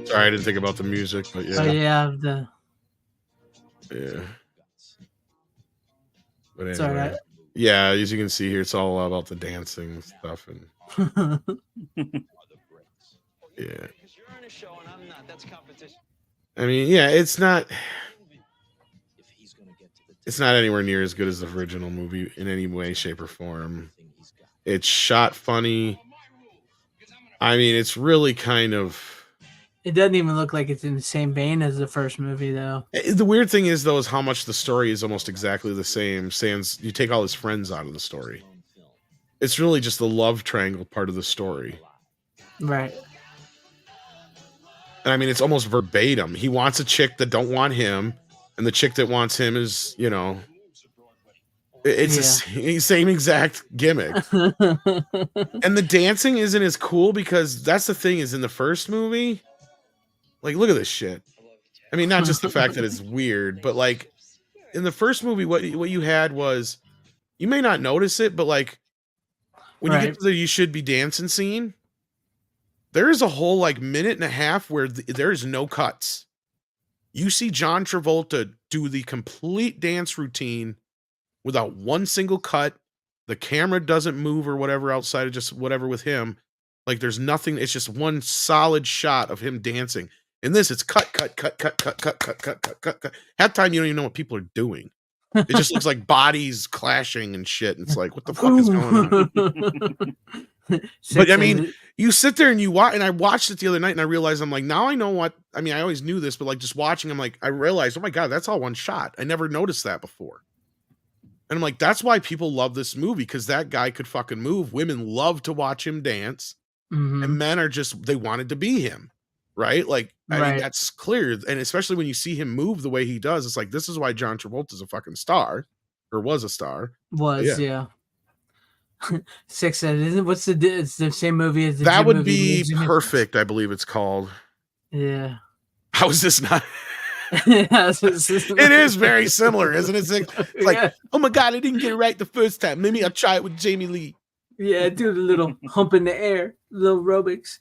Sorry, I didn't think about the music, but yeah. Oh, yeah. Yeah. But It's all anyway. right. Yeah, as you can see here, it's all about the dancing stuff and yeah. I mean, yeah, it's not anywhere near as good as the original movie in any way, shape, or form. It's shot funny. I mean, it's really kind of. It doesn't even look like it's in the same vein as the first movie, though. The weird thing is, though, is how much the story is almost exactly the same. Sans you take all his friends out of the story. It's really just the love triangle part of the story. Right. And I mean, it's almost verbatim. He wants a chick that don't want him, and the chick that wants him is, you know, it's the same exact gimmick. And the dancing isn't as cool because that's the thing is in the first movie, like, look at this shit. I mean, not just the fact that it's weird, but like in the first movie, what you had was, you may not notice it, but like when you get to the "you should be dancing" scene, there is a whole like minute and a half where there is no cuts. You see John Travolta do the complete dance routine without one single cut. The camera doesn't move or whatever outside of just whatever with him. Like there's nothing. It's just one solid shot of him dancing. In this, it's cut. Half time, you don't even know what people are doing. It just looks like bodies clashing and shit. And it's like, what the fuck is going on? But I mean, you sit there and you watch, and I watched it the other night and I realized, I'm like, now I know what, I mean, I always knew this, but like just watching, I'm like, I realized, oh my God, that's all one shot. I never noticed that before. And I'm like, that's why people love this movie, because that guy could fucking move. Women love to watch him dance, and men are just, they wanted to be him, right? Like, I mean, that's clear. And especially when you see him move the way he does, it's like, this is why John Travolta's a fucking star, or was a star. Yeah. Six said, "Isn't what's the? It's the same movie as the that Jim would movie be Perfect, I believe it's called." Yeah. How is this not? It is very similar, isn't it? It's like, oh my God, I didn't get it right the first time. Maybe I'll try it with Jamie Lee. Yeah, do the little hump in the air, little aerobics.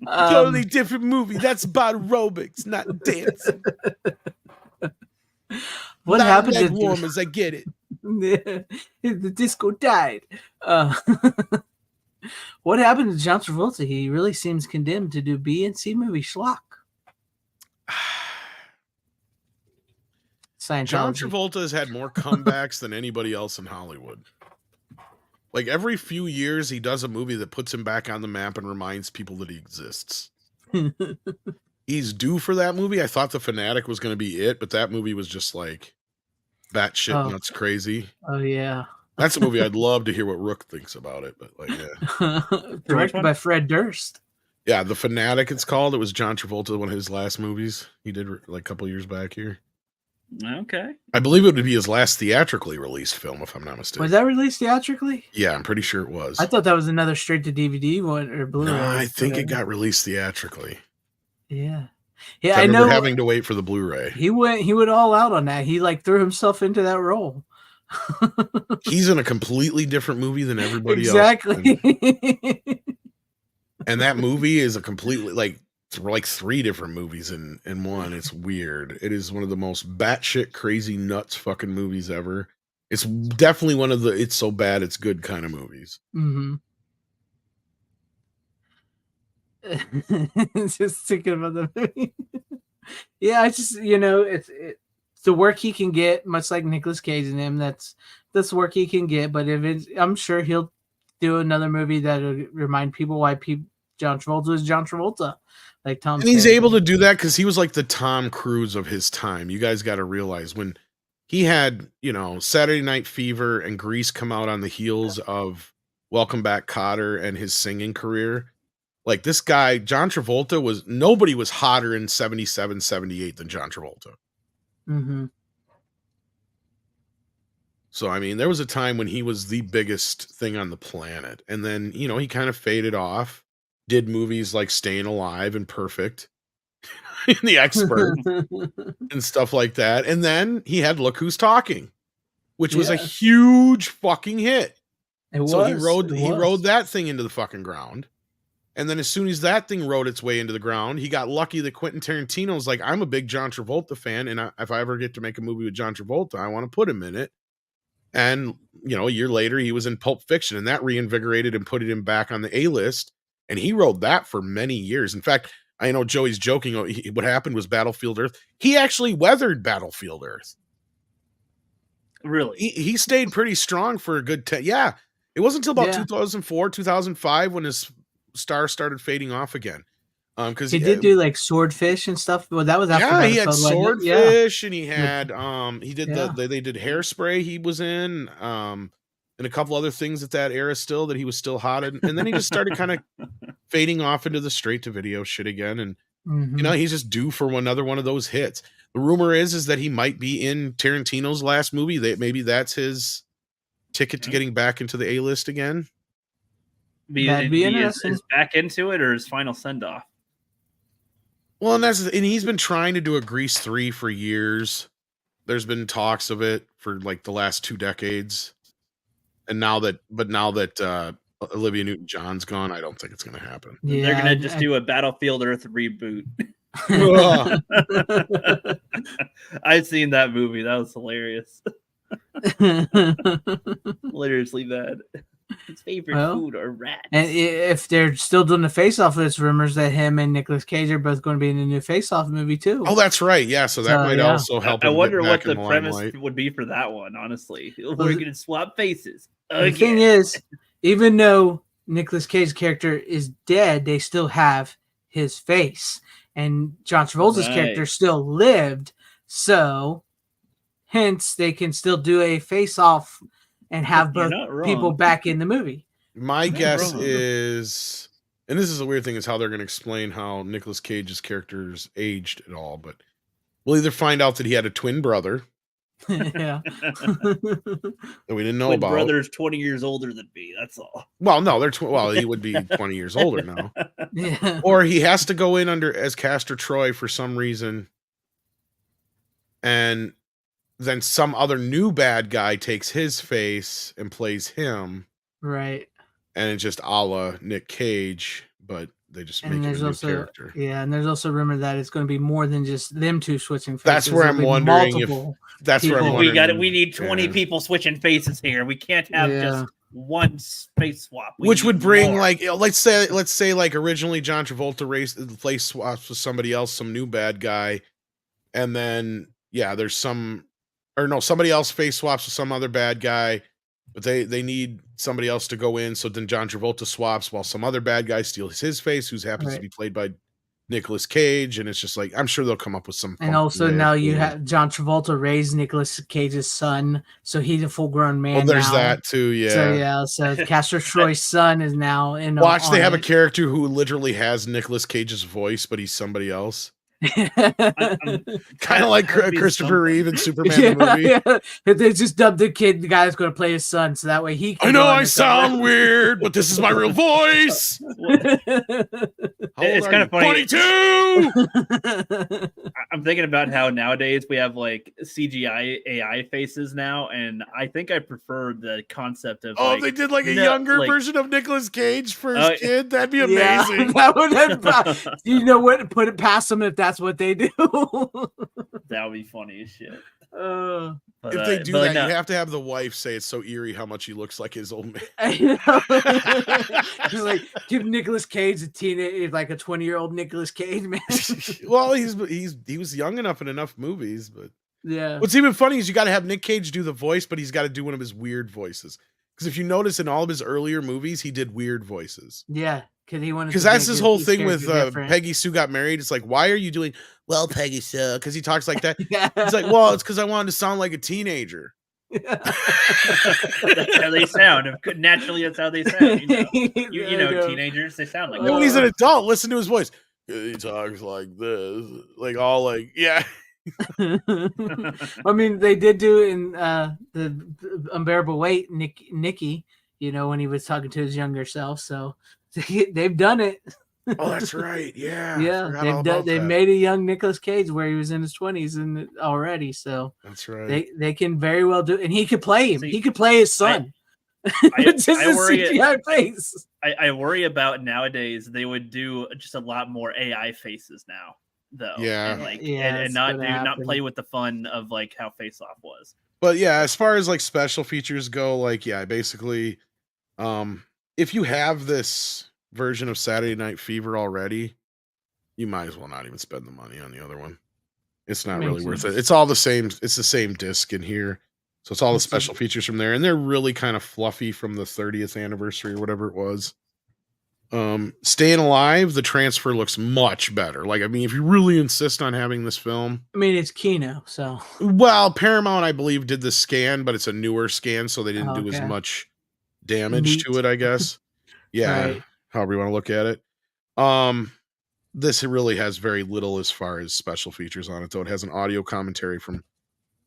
Totally different movie. That's about aerobics, not dancing. What happened to warmers? I get it. The disco died. What happened to John Travolta? He really seems condemned to do B and C movie schlock. John Travolta has had more comebacks than anybody else in Hollywood. Like every few years, he does a movie that puts him back on the map and reminds people that he exists. He's due for that movie. I thought The Fanatic was going to be it, but that movie was just like batshit nuts crazy. Oh yeah, that's a movie I'd love to hear what Rook thinks about it. But like, yeah, directed by Fred Durst. Yeah, The Fanatic, it's called. It was John Travolta, one of his last movies he did like a couple years back here. Okay. I believe it would be his last theatrically released film, if I'm not mistaken. Was that released theatrically? Yeah, I'm pretty sure it was. I thought that was another straight to DVD one or Blu-ray. No, I think it got released theatrically. Yeah. Yeah, I know. Having to wait for the Blu-ray. He went all out on that. He like threw himself into that role. He's in a completely different movie than everybody else. Exactly. And that movie is a completely like three different movies in one. It's weird. It is one of the most batshit crazy nuts fucking movies ever. It's definitely one of the it's so bad it's good kind of movies. Just thinking about the movie. Yeah, I just it's the work he can get, much like Nicolas Cage and him. That's work he can get. But if it's, I'm sure he'll do another movie that'll remind people why John Travolta is John Travolta. Like Tom, and he's able to do that because he was like the Tom Cruise of his time. You guys got to realize when he had, Saturday Night Fever and Grease come out on the heels of Welcome Back, Kotter and his singing career. Like this guy, John Travolta nobody was hotter in 77, 78 than John Travolta. So, I mean, there was a time when he was the biggest thing on the planet. And then, he kind of faded off. Did movies like Staying Alive and Perfect, The Expert, and stuff like that. And then he had Look Who's Talking, which was a huge fucking hit. He rode that thing into the fucking ground. And then as soon as that thing rode its way into the ground, he got lucky that Quentin Tarantino was like, I'm a big John Travolta fan, and if I ever get to make a movie with John Travolta, I want to put him in it. And, a year later, he was in Pulp Fiction, and that reinvigorated and put him back on the A-list. And he rode that for many years. In fact, I know Joey's joking. What happened was Battlefield Earth. He actually weathered Battlefield Earth. Really? He stayed pretty strong for a good 10. Yeah. It wasn't until about 2004, 2005 when his star started fading off again. Because he did do like Swordfish and stuff. Well, that was after he had Swordfish, and he had he did they did Hairspray. He was in and a couple other things at that era still that he was still hot in. And then he just started kind of fading off into the straight to video shit again, and Mhm. he's just due for another one of those hits. The rumor is that he might be in Tarantino's last movie. That maybe that's his ticket to getting back into the A-list again. That'd be interesting. Is back into it or his final send off? Well, and he's been trying to do a Grease 3 for years. There's been talks of it for like the last 2 decades. And now that Olivia Newton-John's gone, I don't think it's going to happen. Yeah, They're going to just do a Battlefield Earth reboot. I've seen that movie. That was hilarious. Literally bad. His favorite food are rats. And if they're still doing the face-off, there's rumors that him and Nicolas Cage are both going to be in a new face-off movie too. Oh, that's right. Yeah, so that might also help. I wonder what the premise would be for that one. Honestly, we're going to swap faces. The thing is, even though Nicolas Cage's character is dead, they still have his face, and John Travolta's character still lived. So, hence, they can still do a face-off and have both people back in the movie. My guess is, and this is a weird thing, is how they're going to explain how Nicolas Cage's character's aged at all. But we'll either find out that he had a twin brother, yeah, that we didn't know twin about. Brother's 20 years older than me. That's all. Well, no, he would be 20 years older now. Yeah. Or he has to go in as Castor Troy for some reason, and then some other new bad guy takes his face and plays him. Right. And it's just a la Nick Cage, but they just make him a new character. Yeah, and there's also rumor that it's going to be more than just them two switching faces. That's where I'm wondering if that's where I'm wondering. We need 20 people switching faces here. We can't have just one face swap. Which would bring more. let's say like originally John Travolta face swaps with somebody else, some new bad guy, and then there's somebody else face swaps with some other bad guy, but they need somebody else to go in. So then John Travolta swaps while some other bad guy steals his face, who happens to be played by Nicolas Cage. And it's just like, I'm sure they'll come up with some. And also now you have John Travolta raised Nicolas Cage's son. So he's a full grown man. Well, there's that too. Yeah. So Castor Troy's son is now in. Watch, they have a character who literally has Nicolas Cage's voice, but he's somebody else. Kind of like Christopher Reeve in Superman the movie. Yeah. They just dubbed the guy that's going to play his son, so that way he can. I know I sound weird, but this is my real voice. It's kind of funny. 22. I'm thinking about how nowadays we have like CGI AI faces now, and I think I prefer the concept of. Oh, they did like a younger version of Nicolas Cage for his kid. That'd be amazing. That would. You know what? Put it past them if that's what they do. That would be funny as shit. If they do that, you have to have the wife say it's so eerie how much he looks like his old man. Like give Nicolas Cage a teenage, like a 20-year-old Nicolas Cage, man. Well, he was young enough in enough movies, but yeah. What's even funny is you got to have Nick Cage do the voice, but he's got to do one of his weird voices. Because if you notice in all of his earlier movies, he did weird voices. Yeah. Because that's his whole thing with Peggy Sue Got Married. It's like, why are you doing well, Peggy Sue? Because he talks like that. It's like, well, it's because I wanted to sound like a teenager. That's how they sound. Naturally, that's how they sound. You know, teenagers, they sound like that. When he's an adult, listen to his voice. He talks like this, like all like, yeah. I mean, they did do in the Unbearable Weight, Nicky, when he was talking to his younger self. So they've done it. Oh, that's right. Yeah. Yeah. They've made a young Nicolas Cage where he was in his 20s and already. So that's right. They can very well do, and he could play him. He could play his son. I worry about nowadays they would do just a lot more AI faces now, though. Yeah. And not play with the fun of like how Face Off was. But yeah, as far as like special features go, like basically, if you have this version of Saturday Night Fever already, you might as well not even spend the money on the other one. It's not really worth it. It's all the same. It's the same disc in here. So it's all the special features from there. And they're really kind of fluffy from the 30th anniversary or whatever it was. Staying Alive, the transfer looks much better. Like, I mean, if you really insist on having this film. I mean, it's Kino, so. Well, Paramount, I believe, did the scan, but it's a newer scan, so they didn't do as much damage to it, I guess. Yeah. Right. However you want to look at it. This really has very little as far as special features on it, though. It has an audio commentary from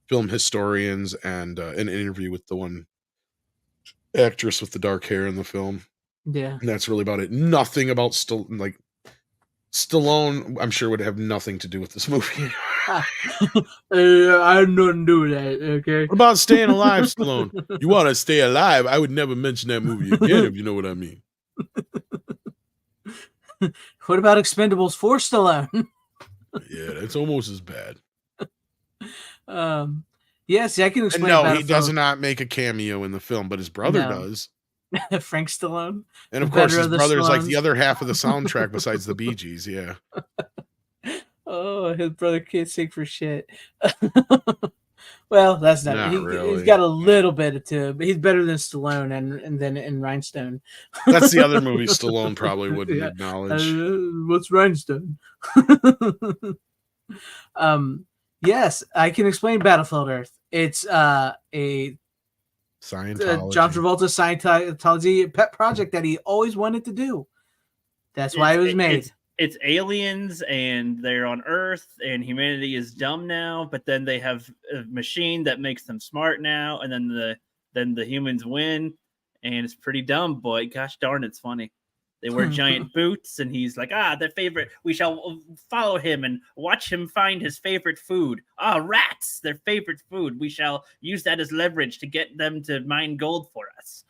film historians and an interview with the one actress with the dark hair in the film. Yeah. And that's really about it. Nothing about Stallone, I'm sure, would have nothing to do with this movie. I had nothing to do with that, okay? What about Staying Alive, Stallone? You want to stay alive? I would never mention that movie again, if you know what I mean. What about Expendables 4, Stallone? Yeah, that's almost as bad. Yes, I can explain. And no, he does not make a cameo in the film, but his brother does. Frank Stallone. And of course, his brother is like the other half of the soundtrack besides the Bee Gees, yeah. Oh, his brother can't sing for shit. Well, that's not really. He's got a little bit to him, but he's better than Stallone and then in Rhinestone. That's the other movie Stallone probably wouldn't acknowledge. What's Rhinestone? Yes, I can explain Battlefield Earth. It's a Scientology. John Travolta Scientology pet project that he always wanted to do. That's why it was made. It's aliens and they're on Earth and humanity is dumb now, but then they have a machine that makes them smart now, and then the humans win, and it's pretty dumb, but gosh darn, it's funny. They wear giant boots, and he's like, their favorite. We shall follow him and watch him find his favorite food. Rats, their favorite food. We shall use that as leverage to get them to mine gold for us.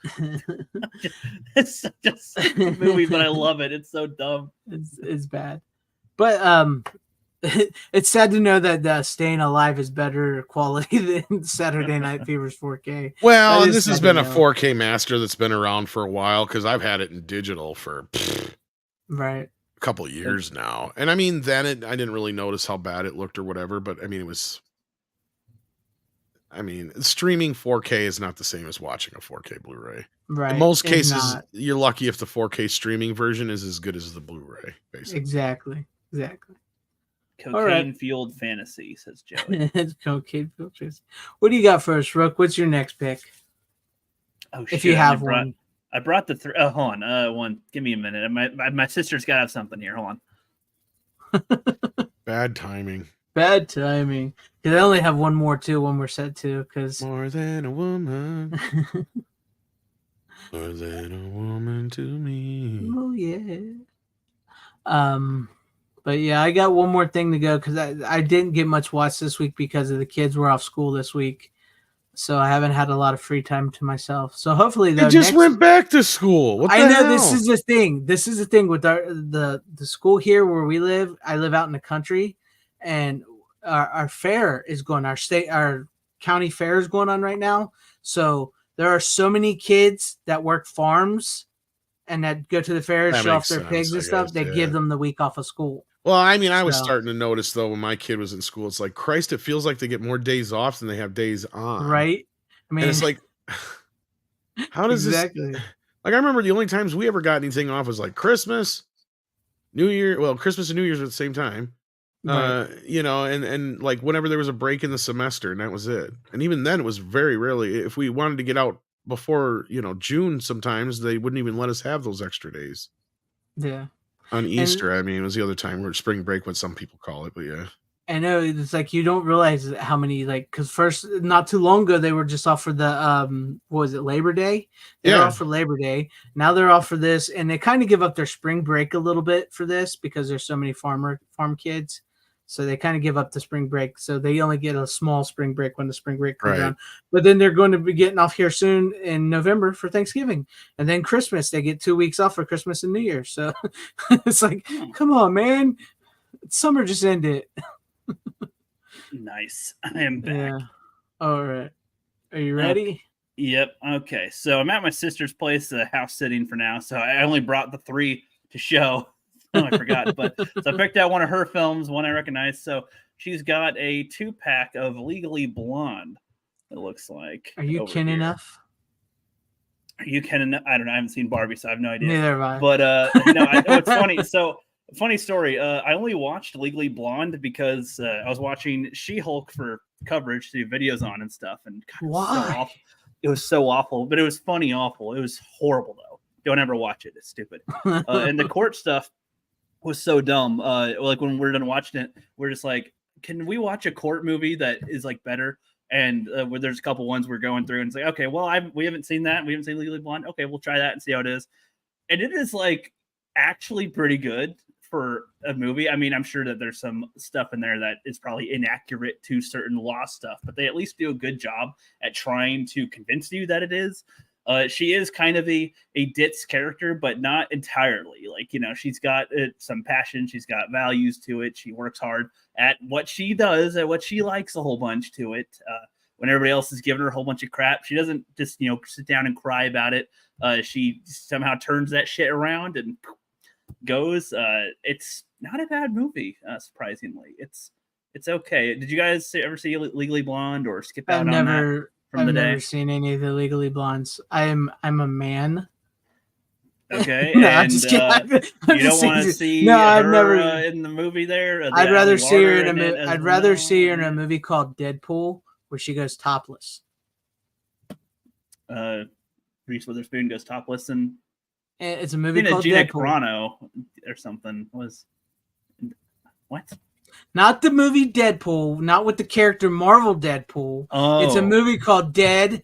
It's just a movie, but I love it. It's so dumb. It's bad. But it's sad to know that Staying Alive is better quality than Saturday Night Fever's 4K. Well, and this has been a 4K master that's been around for a while, because I've had it in digital for a couple of years now. And I mean, then I didn't really notice how bad it looked or whatever, but I mean, streaming 4K is not the same as watching a 4K Blu-ray. Right. In most cases, you're lucky if the 4K streaming version is as good as the Blu-ray, basically. Exactly. Cocaine-fueled fantasy, says Joey. Cocaine-fueled fantasy. What do you got first, Rook? What's your next pick? Oh, if you have one. I brought the three. Oh, hold on. One. Give me a minute. My sister's got to have something here. Hold on. Bad timing. Because I only have one more, too, when we're set to. More than a woman. More than a woman to me. Oh, yeah. But yeah, I got one more thing to go because I didn't get much watch this week because of the kids were off school this week. So I haven't had a lot of free time to myself. So hopefully they just went back to school. What the hell? This is the thing. This is the thing with the school here where we live. I live out in the country, and our fair is going. Our county fair is going on right now. So there are so many kids that work farms and that go to the fair, show off their pigs and stuff. They give them the week off of school. Well, I mean, I was starting to notice, though, when my kid was in school, it's like, Christ, it feels like they get more days off than they have days on. Right? I mean, and it's like, how does this... Like, I remember the only times we ever got anything off was like Christmas, New Year. Well, Christmas and New Year's at the same time. Right. And like whenever there was a break in the semester, and that was it. And even then, it was very rarely. If we wanted to get out before, June, sometimes they wouldn't even let us have those extra days. Yeah. On Easter, it was the other time, where spring break, what some people call it, but yeah. I know, it's like you don't realize how many, because first, not too long ago, they were just off for the, what was it, Labor Day? They were off for Labor Day. Now they're off for this, and they kind of give up their spring break a little bit for this because there's so many farm kids. So they kind of give up the spring break. So they only get a small spring break when the spring break comes around. But then they're going to be getting off here soon in November for Thanksgiving. And then Christmas, they get 2 weeks off for Christmas and New Year. So it's like, come on, man. Summer just ended. Nice. I am back. Yeah. All right. Are you ready? Yep. Okay. So I'm at my sister's place, house sitting for now. So I only brought the 3 to show. Oh, I forgot. But so I picked out one of her films, one I recognize. So she's got a 2-pack of Legally Blonde, it looks like. Are you kin enough? Are you kin enough? I don't know. I haven't seen Barbie, so I have no idea. Neither have I. But it's funny. So funny story. I only watched Legally Blonde because I was watching She-Hulk for coverage to do videos on and stuff. And God, why? It was so awful, but it was funny awful. It was horrible though. Don't ever watch it. It's stupid. And the court stuff. was so dumb. Like when we're done watching it, we're just like, can we watch a court movie that is like better? And where there's a couple ones we're going through, and it's like, okay, well, we haven't seen that. We haven't seen Legally Blonde. Okay, we'll try that and see how it is. And it is like actually pretty good for a movie. I mean, I'm sure that there's some stuff in there that is probably inaccurate to certain law stuff, but they at least do a good job at trying to convince you that it is. She is kind of a ditz character, but not entirely. Like, you know, she's got some passion. She's got values to it. She works hard at what she does, at what she likes a whole bunch to it. When everybody else is giving her a whole bunch of crap, she doesn't just, you know, sit down and cry about it. She somehow turns that shit around and goes. It's not a bad movie, surprisingly. It's okay. Did you guys ever see Legally Blonde or skip out on that? I've never seen any of the Legally Blondes. I'm a man. Okay, no, and I'm just kidding. You don't want to see no, her I've never in the movie there. I'd rather see her in a I'd rather see her in a movie called Deadpool, where she goes topless. Reese Witherspoon goes topless, and it's a movie called Gina Deadpool. Carano or something was what? Not the movie Deadpool, not with the character Marvel Deadpool. Oh. It's a movie called Dead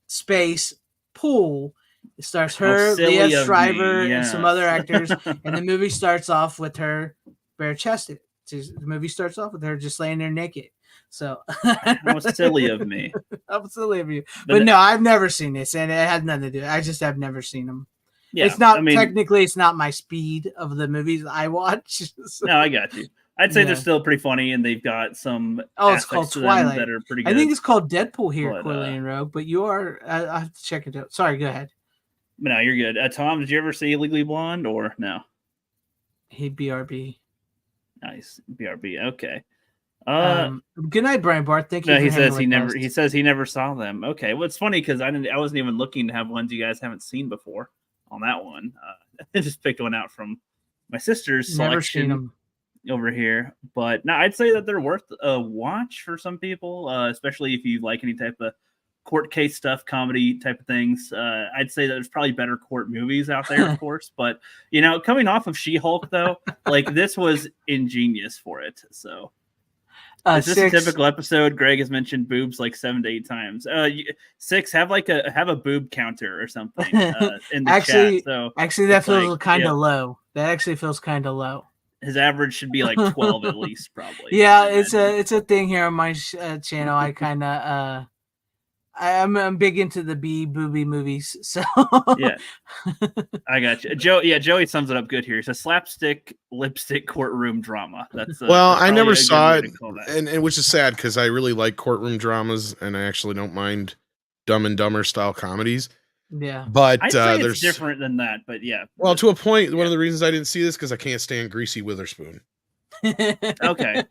Space Pool. It stars her, Leah Shriver, and some other actors. And the movie starts off with her bare-chested. The movie starts off with her just laying there naked. So how silly of me. How silly of you. But no, I've never seen this, and it has nothing to do. I just have never seen them. Yeah, it's not technically it's not my speed of the movies I watch. So. No, I got you. I'd say they're still pretty funny, and they've got some it's called Twilight that are pretty good. I think it's called Deadpool here, Corley and Rogue, but you are I have to check it out. Sorry, go ahead. No, you're good. Tom, did you ever see Legally Blonde or no? Hey, BRB. Nice. BRB. Okay. Good night, Brian Barth. Thank you. No, he says he never saw them. Okay. Well, it's funny because I wasn't even looking to have ones you guys haven't seen before on that one. I just picked one out from my sister's selection over here. But no, I'd say that they're worth a watch for some people, especially if you like any type of court case stuff, comedy type of things. I'd say that there's probably better court movies out there, of course. But, you know, coming off of She-Hulk, though, like this was ingenious for it. So is this a typical episode? Greg has mentioned boobs like 7 to 8 times. 6, have a boob counter or something in the chat. So actually, that feels kind of low. That actually feels kind of low. His average should be like 12 at least, probably. Yeah, it's a thing here on my channel. I kind of I'm big into the booby movies, so yeah, I got you, Joe. Yeah, Joey sums it up good here. It's a slapstick lipstick courtroom drama. That's I never saw it, and which is sad because I really like courtroom dramas, and I actually don't mind Dumb and Dumber style comedies. Yeah, but I'd say it's different than that. But yeah, well, to a point. One of the reasons I didn't see this because I can't stand Greasy Witherspoon. Okay,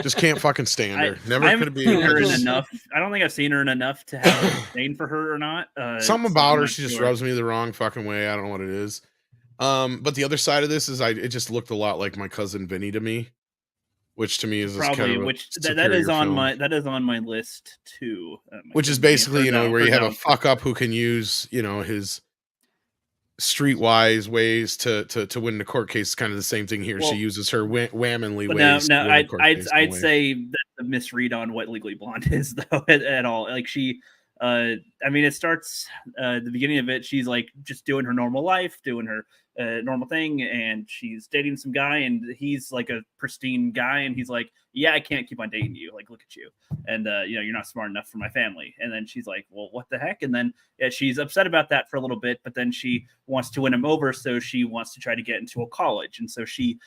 just can't fucking stand her. Never could be her in enough. I don't think I've seen her in enough to have a disdain for her or not. Something about her, she just rubs me the wrong fucking way. I don't know what it is. But the other side of this is it just looked a lot like My Cousin Vinny to me, which to me is probably that is on my list too. Which is basically where you have a fuck up who can use his streetwise ways to win the court case. Is kind of the same thing here. She uses her whamminly ways. No, I'd say that's a misread on what Legally Blonde is though at all. Like she, I mean, it starts the beginning of it. She's like just doing her normal life, doing her normal thing, and she's dating some guy, and he's like a pristine guy, and he's like, yeah, I can't keep on dating you. Like, look at you. And, you're not smart enough for my family. And then she's like, well, what the heck? And then she's upset about that for a little bit, but then she wants to win him over. So she wants to try to get into a college. And so she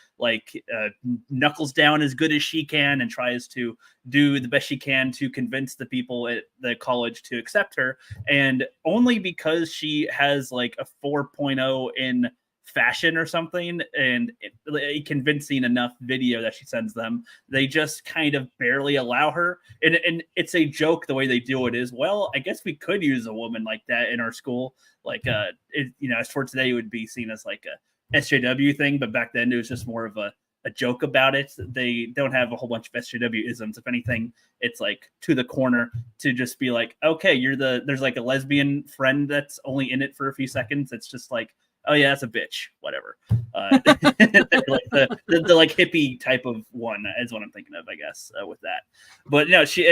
knuckles down as good as she can and tries to do the best she can to convince the people at the college to accept her. And only because she has like a 4.0 in fashion or something and a convincing enough video that she sends them, they just kind of barely allow her, and it's a joke the way they do it is, well, I guess we could use a woman like that in our school, like as for today it would be seen as like a SJW thing, but back then it was just more of a joke about it. They don't have a whole bunch of SJW isms. If anything, it's like to the corner to just be like, okay, there's like a lesbian friend that's only in it for a few seconds. It's just like, oh yeah, that's a bitch, whatever. Like the like hippie type of one is what I'm thinking of, I guess, with that. But no, she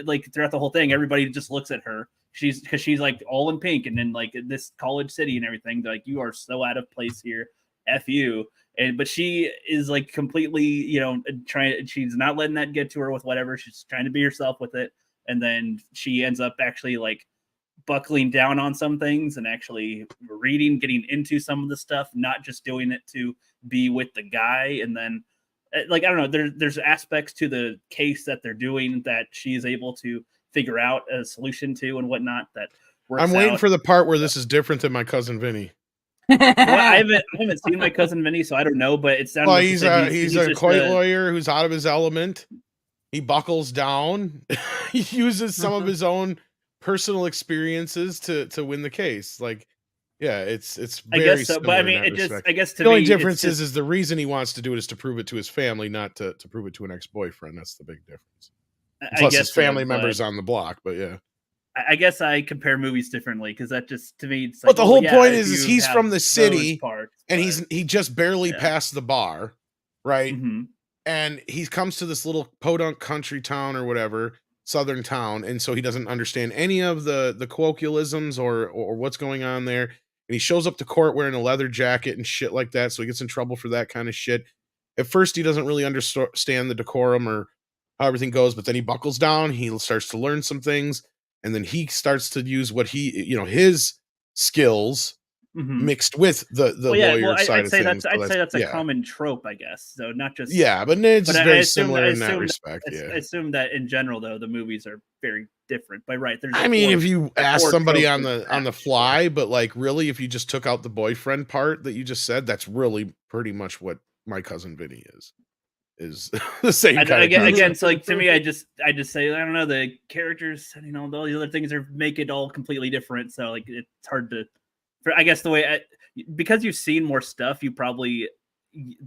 like throughout the whole thing, everybody just looks at her. Because she's like all in pink, and then like this college city and everything. They're like, you are so out of place here. F you. But she is like completely, she's not letting that get to her with whatever. She's trying to be herself with it. And then she ends up actually like buckling down on some things and actually getting into some of the stuff, not just doing it to be with the guy. And then like, I don't know, there's aspects to the case that they're doing that she is able to figure out a solution to and whatnot that works I'm waiting out. for the part where this is different than My Cousin Vinny. Well, I haven't seen My Cousin Vinny, so I don't know. But it sounds well, like he's a court lawyer who's out of his element. He buckles down. He uses some of his own personal experiences to win the case. Like, yeah, it's very. I guess so, but I mean, I guess to the only me, difference is the reason he wants to do it is to prove it to his family, not to prove it to an ex-boyfriend. That's the big difference. Plus his family members on the block, but yeah. I guess I compare movies differently because that just to me. It's like, but the whole point is he's from the city and he just barely passed the bar, right? Mm-hmm. And he comes to this little podunk country town or whatever, southern town, and so he doesn't understand any of the colloquialisms or what's going on there. And he shows up to court wearing a leather jacket and shit like that, so he gets in trouble for that kind of shit. At first, he doesn't really understand the decorum or how everything goes, but then he buckles down. He starts to learn some things. And then he starts to use what his skills mixed with the lawyer side of things. I'd say that's a common trope, I guess. So not just but it's very similar in that respect. I assume that in general, though, the movies are very different. But right, there's. If you ask somebody on the fly, but like really, if you just took out the boyfriend part that you just said, that's really pretty much what My Cousin Vinny is the same kind of again. So like to me, I just say I don't know, the characters and all these other things make it all completely different. So like it's hard to, I guess the way because you've seen more stuff, you probably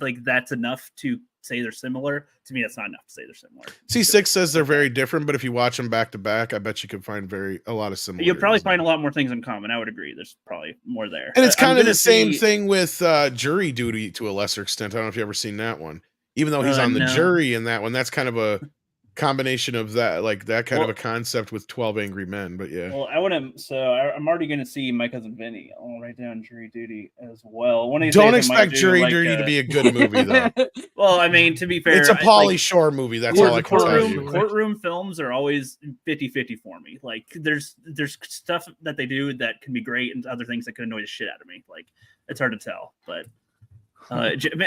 like that's enough to say they're similar. To me, that's not enough to say they're similar. C6 says they're very different, but if you watch them back to back, I bet you could find a lot of similarities. You'll probably find a lot more things in common. I would agree. There's probably more there. And it's kind of the same thing with Jury Duty to a lesser extent. I don't know if you've ever seen that one. Even though he's on the jury in that one, that's kind of a combination of that, like that kind of a concept with 12 Angry Men. But yeah. Well, I'm already going to see My Cousin Vinny. I'll write down Jury Duty as well. Don't expect Jury Duty to be a good movie, though. Well, I mean, to be fair, it's a Pauly Shore movie. That's all I can tell you. Courtroom films are always 50-50 for me. Like, there's stuff that they do that can be great, and other things that can annoy the shit out of me. Like, it's hard to tell, but.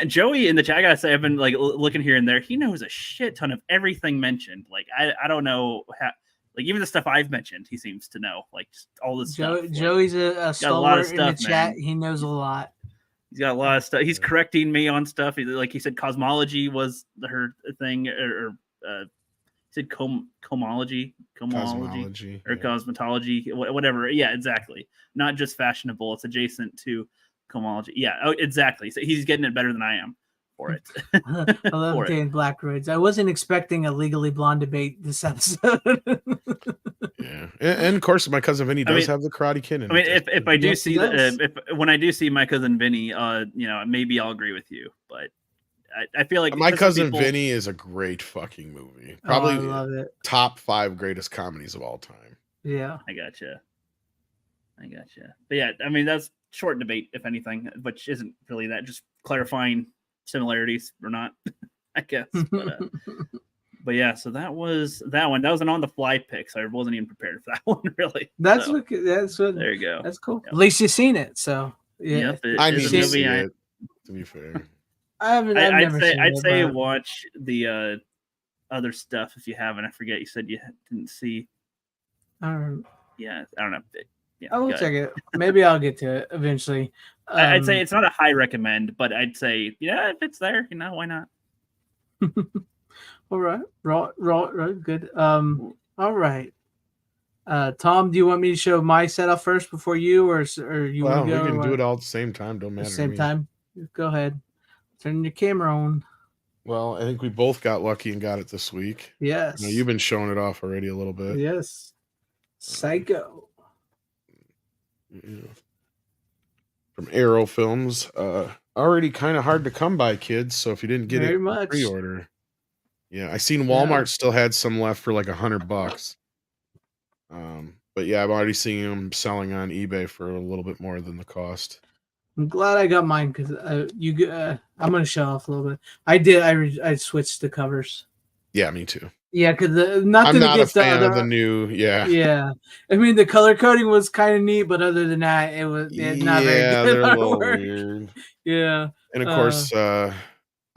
Joey in the chat, I gotta say, I've been like looking here and there. He knows a shit ton of everything mentioned. Like I don't know how, like even the stuff I've mentioned, he seems to know. Like just all this stuff. Joey's a stalwart in the chat. He knows a lot. He's got a lot of stuff. He's correcting me on stuff. Like he said, cosmology was her thing, or he said cosmology, or cosmetology, whatever. Yeah, exactly. Not just fashionable. It's adjacent to. Cosmology. Yeah, exactly. So he's getting it better than I am for it. I love Dan Blackroids. I wasn't expecting a Legally Blonde debate this episode. Yeah, and of course, My Cousin Vinny does have the Karate Kid in it. I mean, if I do see when I do see My Cousin Vinny, maybe I'll agree with you, but I feel like My Cousin Vinny is a great fucking movie. Probably I love it. Top 5 greatest comedies of all time. Yeah, I gotcha. But yeah, I mean that's. Short debate, if anything, which isn't really that, just clarifying similarities or not, I guess. But yeah, so that was that one. That was an on the fly pick, so I wasn't even prepared for that one, really. That's what. There you go. That's cool. Yep. At least you've seen it, so yeah. I need to see it. To be fair, I'd say watch the other stuff if you haven't. I forget you said you didn't see. Yeah, I don't know. Yeah, I will check it. Maybe I'll get to it eventually. I'd say it's not a high recommend, but I'd say, yeah, if it's there, why not? All right. Good. All right. Tom, do you want me to show my setup first before you, or you want to go? We can do it all at the same time. Don't matter. Same time. Go ahead. Turn your camera on. Well, I think we both got lucky and got it this week. Yes. You've been showing it off already a little bit. Yes. Psycho. Yeah. from Arrow Films. Already kind of hard to come by, kids. So if you didn't get Very it much. pre-order, yeah, I seen Walmart still had some left for like $100. But yeah, I'm already seeing them selling on eBay for a little bit more than the cost. I'm glad I got mine because I'm gonna show off a little bit. I did. I switched the covers. Yeah, me too. Yeah, because I'm not a fan of the other, new. Yeah. Yeah, I mean the color coding was kind of neat, but other than that, it was not very good. They're a little artwork. weird. Yeah, and of course, I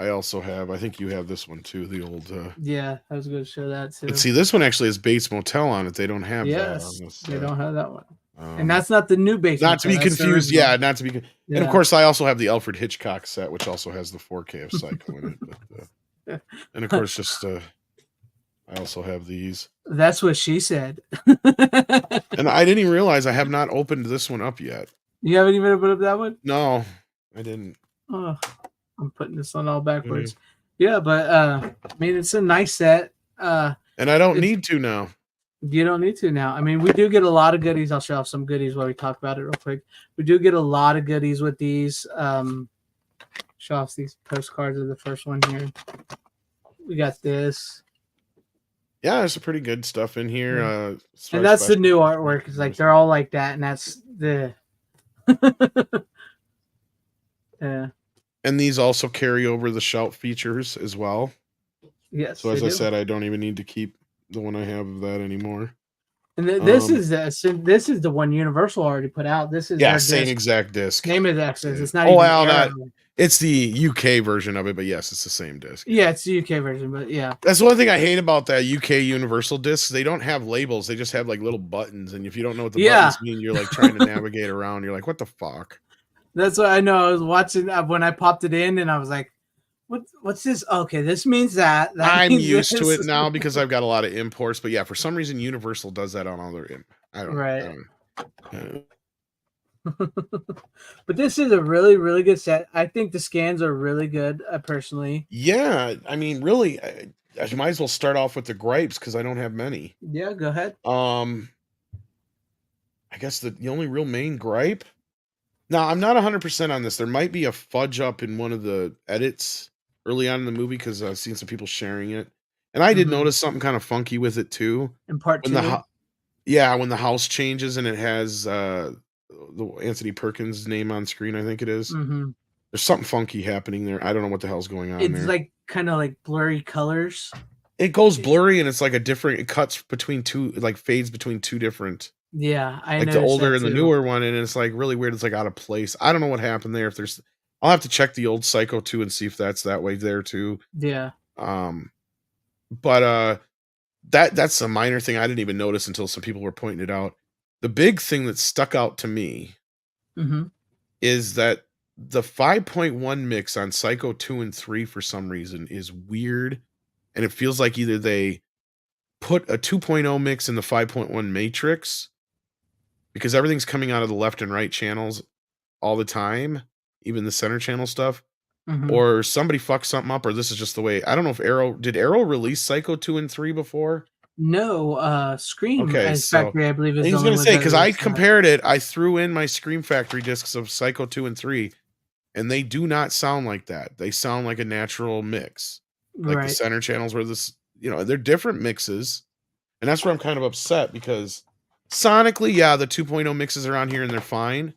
also have. I think you have this one too. The old. Yeah, I was going to show that too. But see, this one actually has Bates Motel on it. They don't have that Yes, on this. they don't have that one. And that's not the new Bates Not to Motel, be that's the confused. original. Yeah, not to be. Yeah. And of course, I also have the Alfred Hitchcock set, which also has the 4K of Psycho in it. But, and of course, just I also have these. That's what she said. And I didn't even realize I have not opened this one up yet. You haven't even opened up that one? No, I didn't. Oh, I'm putting this on all backwards. Yeah, but I mean, it's a nice set. And I don't need to now. You don't need to now. I mean, we do get a lot of goodies. I'll show off some goodies while we talk about it real quick. We do get a lot of goodies with these. Show off these postcards of the first one here. We got this. Yeah, there's some pretty good stuff in here. And that's the new artwork. It's like they're all like that, and that's the yeah. And these also carry over the shout features as well. Yes. So as I said, I don't even need to keep the one I have of that anymore. And this is the one Universal already put out. This is same exact disc. Name of that says it's not. It's the UK version of it, but yes, it's the same disc. Yeah, it's the UK version, but yeah. That's the one thing I hate about that UK Universal discs. They don't have labels. They just have like little buttons, and if you don't know what the buttons mean, you're like trying to navigate around. You're like, what the fuck? That's what I know. I was watching when I popped it in, and I was like, "What's this? Okay, this means that." I'm used to it now because I've got a lot of imports. But yeah, for some reason, Universal does that on all their. I don't know. But this is a really, really good set. I think the scans are really good, personally. Yeah, I mean, really, I might as well start off with the gripes because I don't have many. Yeah, go ahead. I guess the only real main gripe. Now, I'm not 100% on this. There might be a fudge up in one of the edits early on in the movie because I've seen some people sharing it, and I did notice something kind of funky with it too. In part two, when the house changes and it has the Anthony Perkins name on screen, I think it is. Mm-hmm. There's something funky happening there. I don't know what the hell's going on. It's like kind of like blurry colors. It goes blurry and it's like it cuts between two, like fades between two different. Yeah, I like the older and the newer one, and it's like really weird. It's like out of place. I don't know what happened there. I'll have to check the old Psycho 2 and see if that's that way there too. Yeah. But that's a minor thing I didn't even notice until some people were pointing it out. The big thing that stuck out to me is that the 5.1 mix on Psycho 2 and 3 for some reason is weird, and it feels like either they put a 2.0 mix in the 5.1 matrix because everything's coming out of the left and right channels all the time, even the center channel stuff, or somebody fucked something up, or this is just the way. I don't know if did Arrow release Psycho 2 and 3 before? No, Scream Factory, I believe. I was going to say, because I compared it, I threw in my Scream Factory discs of Psycho 2 and 3, and they do not sound like that. They sound like a natural mix. Like the center channels where this, they're different mixes. And that's where I'm kind of upset because sonically, yeah, the 2.0 mixes are on here and they're fine.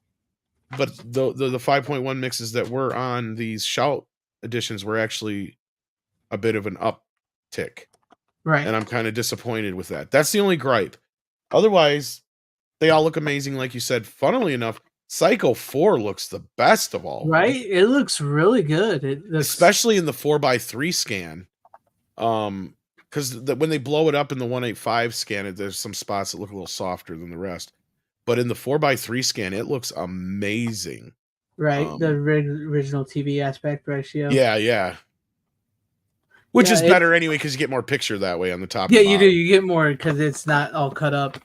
But the 5.1 mixes that were on these Shout editions were actually a bit of an uptick. Right. And I'm kind of disappointed with that. That's the only gripe. Otherwise, they all look amazing, like you said. Funnily enough, Psycho 4 looks the best of all. Right? It looks really good. Especially in the 4x3 scan. Because when they blow it up in the 185 scan, there's some spots that look a little softer than the rest. But in the 4x3 scan, it looks amazing. Right. The original TV aspect ratio. Yeah. Which is better anyway, because you get more picture that way on the top. Yeah, you do. You get more because it's not all cut up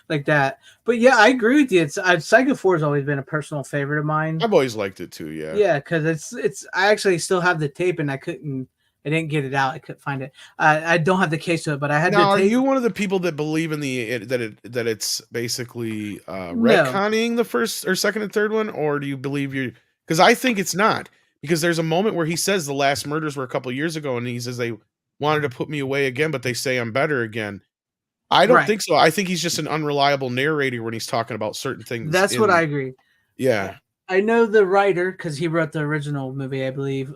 like that. But yeah, I agree with you. Psycho 4 has always been a personal favorite of mine. I've always liked it too. Yeah. Yeah, because it's. I actually still have the tape, and I couldn't I didn't get it out. I couldn't find it. I don't have the case to it, but I had Now, to are take. you one of the people that believe in that it's basically No. retconning the first or second and third one, or do you believe you? Because I think it's not. Because there's a moment where he says the last murders were a couple years ago, and he says they wanted to put me away again, but they say I'm better again. I don't Right. think so. I think he's just an unreliable narrator when he's talking about certain things. That's what I agree. Yeah. I know the writer, because he wrote the original movie, I believe,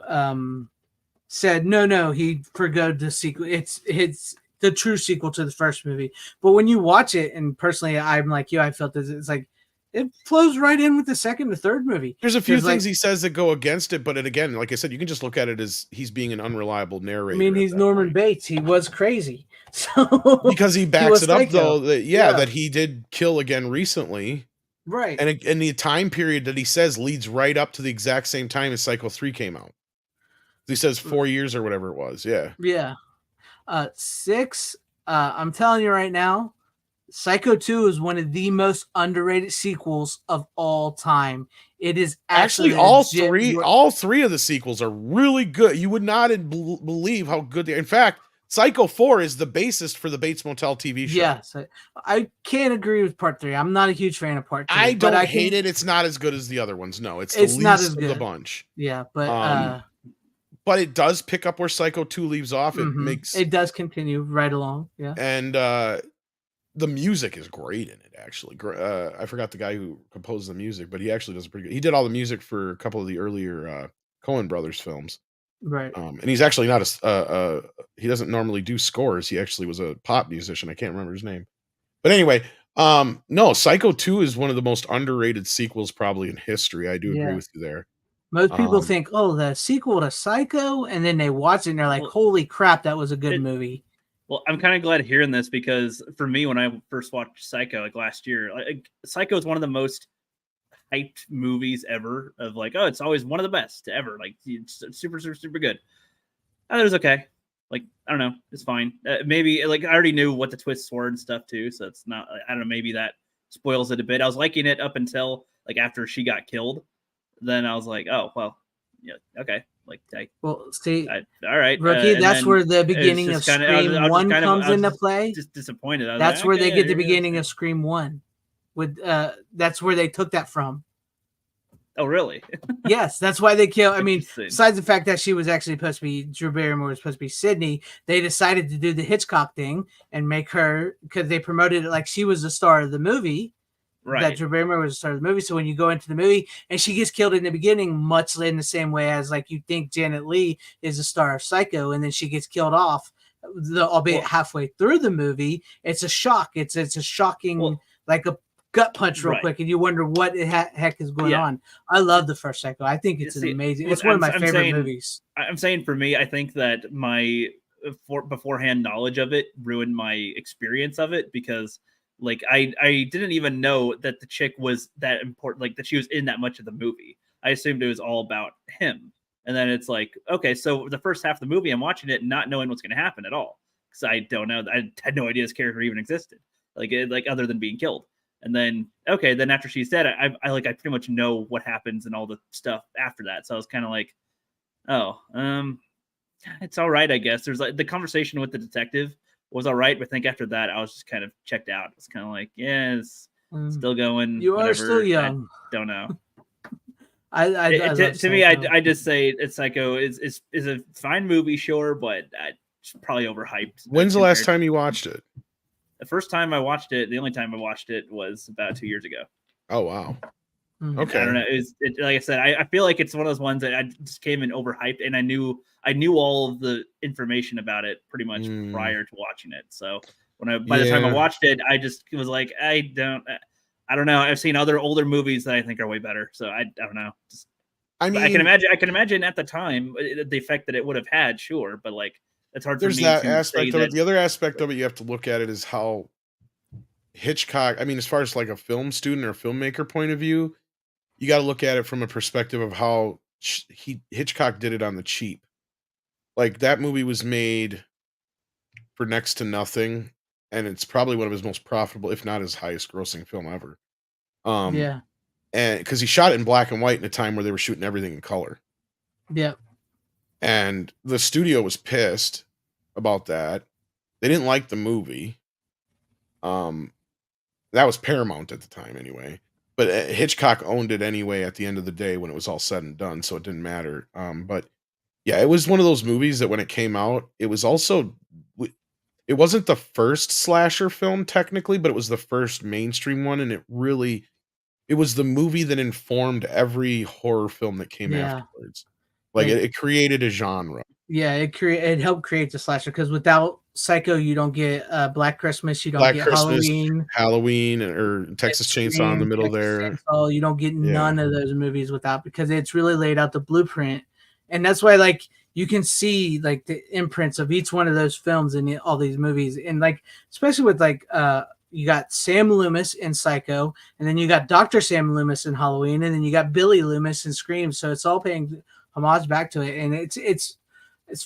said no, he forgot the sequel. It's the true sequel to the first movie. But when you watch it, and personally, I'm like you, I felt this. It's like it flows right in with the second and third movie. There's a few things he says that go against it, but again, like I said, you can just look at it as he's being an unreliable narrator. I mean, he's Norman Bates. He was crazy, so because he backs it up psycho. though. That he did kill again recently. Right. And the time period that he says leads right up to the exact same time as Psycho 3 came out. He says 4 years or whatever it was. Yeah. Yeah. 6. I'm telling you right now, Psycho 2 is one of the most underrated sequels of all time. It is actually all three of the sequels are really good. You would not believe how good they are. In fact, Psycho 4 is the basis for the Bates Motel TV show. Yes, I can't agree with part 3. I'm not a huge fan of part 3. I don't hate it. It's not as good as the other ones. No, it's the least not as good of the bunch. Yeah, but it does pick up where Psycho 2 leaves off. It does continue right along. Yeah, and the music is great in it. Actually, I forgot the guy who composed the music, but he actually does pretty good. He did all the music for a couple of the earlier Coen Brothers films. Right. And he's actually not he doesn't normally do scores. He actually was a pop musician. I can't remember his name. But anyway, no, Psycho 2 is one of the most underrated sequels probably in history. I do agree with you there. Most people think, oh, the sequel to Psycho, and then they watch it and they're like, holy crap, that was a good movie. Well, I'm kind of glad hearing this because for me, when I first watched Psycho like last year, Psycho is one of the most hyped movies ever. Of like, oh, it's always one of the best ever. Like, it's super, super, super good. And it was okay. Like, I don't know, it's fine. Maybe like I already knew what the twists were and stuff too, so it's not. I don't know. Maybe that spoils it a bit. I was liking it up until like after she got killed. Then I was like, oh well, yeah, okay. Like, well, see, all right, Rookie. That's where the beginning of Scream 1 comes into play. Just disappointed. That's where they get the beginning of Scream 1. With that's where they took that from. Oh, really? Yes, that's why they kill. I mean, besides the fact that she was actually supposed to be Drew Barrymore was supposed to be Sydney, they decided to do the Hitchcock thing and make her, because they promoted it like she was the star of the movie. Right. That Drew Barrymore was the star of the movie. So when you go into the movie and she gets killed in the beginning, much in the same way as like you think Janet Leigh is the star of Psycho, and then she gets killed off, albeit halfway through the movie, it's a shock. It's a shocking, like a gut punch real quick, and you wonder what the heck is going on. I love the first Psycho. I think it's amazing. It's one of my favorite movies. I'm saying for me, I think that my beforehand knowledge of it ruined my experience of it because like I didn't even know that the chick was that important, like that she was in that much of the movie. I assumed it was all about him. And then it's like, okay, so the first half of the movie, I'm watching it not knowing what's going to happen at all. Because I don't know. I had no idea this character even existed. Like other than being killed. And then, okay, then after she's dead, I pretty much know what happens and all the stuff after that. So I was kind of like, oh, it's all right, I guess. There's like the conversation with the detective was all right, but I think after that, I was just kind of checked out. It's kind of like, yeah, it's still going. You whatever. Are still young. I don't know. To me, I just say it's Psycho is a fine movie, sure, but it's probably overhyped. When's the last time you watched it? The first time I watched it, the only time I watched it was about 2 years ago. Oh wow. Okay. I don't know. Like I said, I feel like it's one of those ones that I just came in overhyped, and I knew all of the information about it pretty much prior to watching it. So by the time I watched it, I just was like, I don't know. I've seen other older movies that I think are way better. So I don't know. I can imagine at the time the effect that it would have had, sure, but like it's hard for me that to aspect say of it. The other aspect of it you have to look at it is how Hitchcock, I mean, as far as like a film student or filmmaker point of view, you got to look at it from a perspective of how Hitchcock did it on the cheap. Like that movie was made for next to nothing, and it's probably one of his most profitable, if not his highest grossing film ever. Yeah. And because he shot it in black and white in a time where they were shooting everything in color. Yeah. And the studio was pissed about that. They didn't like the movie. That was Paramount at the time anyway. But Hitchcock owned it anyway at the end of the day when it was all said and done, so it didn't matter. But yeah, it was one of those movies that when it came out, it was also it wasn't the first slasher film technically, but it was the first mainstream one, and it was the movie that informed every horror film that came afterwards. Like it created a genre. Yeah, it helped create the slasher because without Psycho, you don't get Black Christmas, you don't get Halloween, or Texas Chainsaw in the middle there. Oh, you don't get none of those movies without, because it's really laid out the blueprint, and that's why like you can see like the imprints of each one of those films in all these movies, and like especially with like you got Sam Loomis in Psycho, and then you got Dr. Sam Loomis in Halloween, and then you got Billy Loomis in Scream. So it's all paying homage back to it, and it's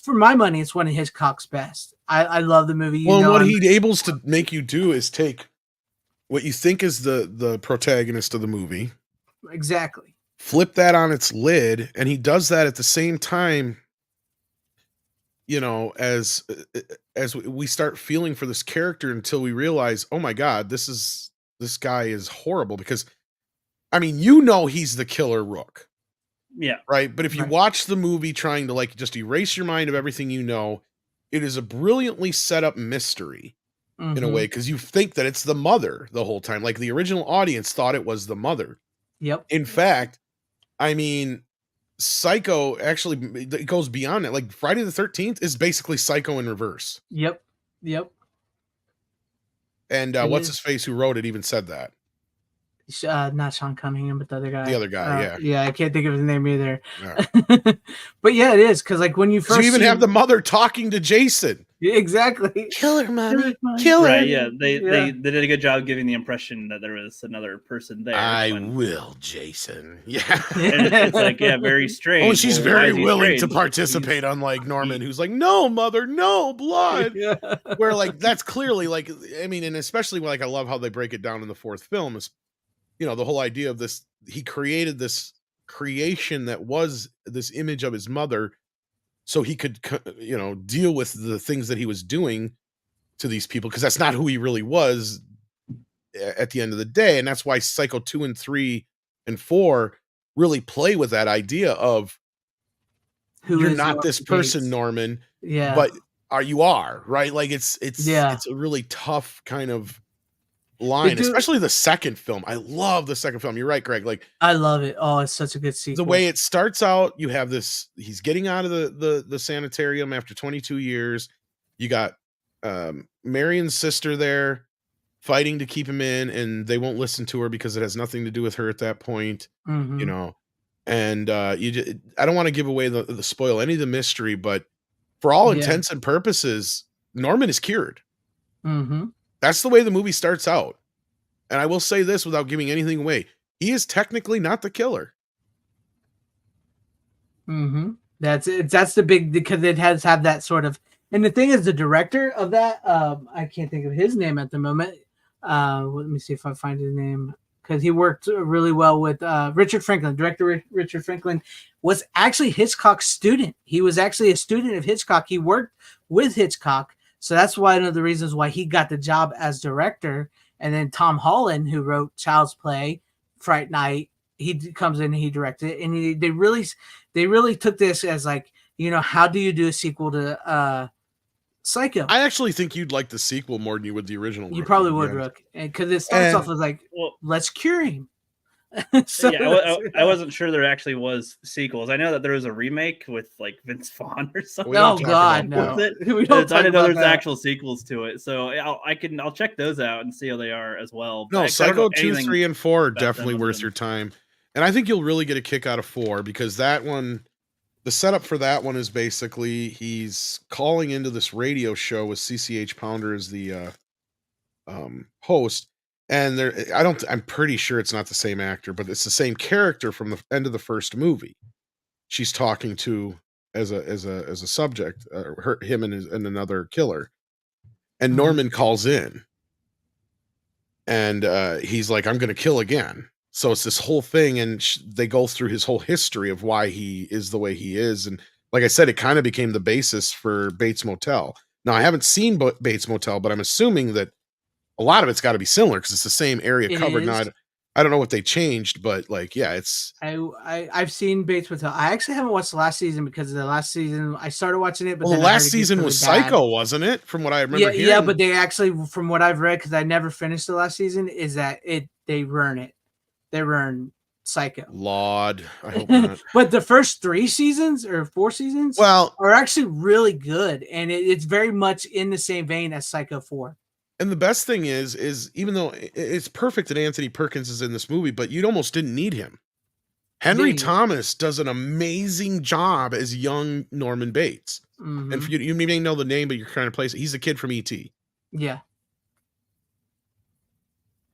for my money, it's one of Hitchcock's best. I love the movie. What he able to make you do is take what you think is the protagonist of the movie, exactly, flip that on its lid, and he does that at the same time. You know, as we start feeling for this character until we realize, oh my God, this guy is horrible, because I mean, he's the killer Rook. Yeah. Right. But if you watch the movie trying to like just erase your mind of everything, it is a brilliantly set up mystery in a way, because you think that it's the mother the whole time. Like the original audience thought it was the mother. Yep. In fact, I mean, Psycho actually it goes beyond it. Like Friday the 13th is basically Psycho in reverse. Yep. And what's his face who wrote it even said that. Not Sean Cunningham, but the other guy. The other guy, yeah. I can't think of his name either. Yeah. But yeah, it is, because like when you first you even have the mother talking to Jason. Exactly. Kill her, mommy. Kill her. Right, yeah. They did a good job giving the impression that there was another person there. I will, Jason. Yeah. And it's like, yeah, very strange. Oh, she's very willing to participate, unlike Norman, who's like, no, mother, no blood. Yeah. Where like that's clearly like, I mean, and especially like I love how they break it down in the fourth film is, the whole idea of this, he created this creation that was this image of his mother, so he could, deal with the things that he was doing to these people, because that's not who he really was at the end of the day. And that's why Psycho 2 and 3 and 4 really play with that idea of you're not this person, Norman. Yeah. But you are, right? Like it's a really tough kind of line, especially the second film. I love the second film. You're right, Greg. Like I love it. Oh, it's such a good sequel. The way it starts out, you have this, he's getting out of the sanitarium after 22 years. You got Marion's sister there fighting to keep him in, and they won't listen to her because it has nothing to do with her at that point. And I don't want to give away the spoil any of the mystery, but for all intents and purposes, Norman is cured. That's the way the movie starts out. And I will say this without giving anything away. He is technically not the killer. That's the big, because it has had that sort of, and the thing is, the director of that, I can't think of his name at the moment. Let me see if I find his name, because he worked really well with Richard Franklin. Director Richard Franklin was actually Hitchcock's student. He was actually a student of Hitchcock. He worked with Hitchcock. So that's one of the reasons why he got the job as director. And then Tom Holland, who wrote Child's Play, Fright Night, he comes in and he directed it. And they really took this as like, how do you do a sequel to Psycho? I actually think you'd like the sequel more than you would the original. You probably would, Rook, because it starts off with like, let's cure him. I wasn't sure there actually was sequels. I know that there was a remake with like Vince Vaughn or something. Oh God, no! I know there's actual sequels to it, so I'll check those out and see how they are as well. No, Psycho 2, 3, and 4 are definitely worth your time, and I think you'll really get a kick out of 4, because that one, the setup for that one is basically he's calling into this radio show with CCH Pounder as the host. And I'm pretty sure it's not the same actor, but it's the same character from the end of the first movie. She's talking to as a subject, him and another killer. And Norman calls in, and he's like, "I'm going to kill again." So it's this whole thing, and they go through his whole history of why he is the way he is, and like I said, it kind of became the basis for Bates Motel. Now, I haven't seen Bates Motel, but I'm assuming that a lot of it's got to be similar because it's the same area It covered. Now, is. I don't know what they changed, but like, yeah, it's. I've seen Bates Motel. I actually haven't watched the last season because the last season I started watching it, but Well, then the I heard last it gets season really was bad. Psycho, wasn't it? From what I remember hearing. Yeah, but they actually, from what I've read, because I never finished the last season, is that they ruin it. They ruin Psycho. Lord, I hope not. But the first 3 seasons or 4 seasons, Well, are actually really good, and it's very much in the same vein as Psycho 4. And the best thing is even though it's perfect that Anthony Perkins is in this movie, but you almost didn't need him. Henry Thomas does an amazing job as young Norman Bates. Mm-hmm. And you may know the name, but you're trying to place it. He's the kid from E.T. Yeah.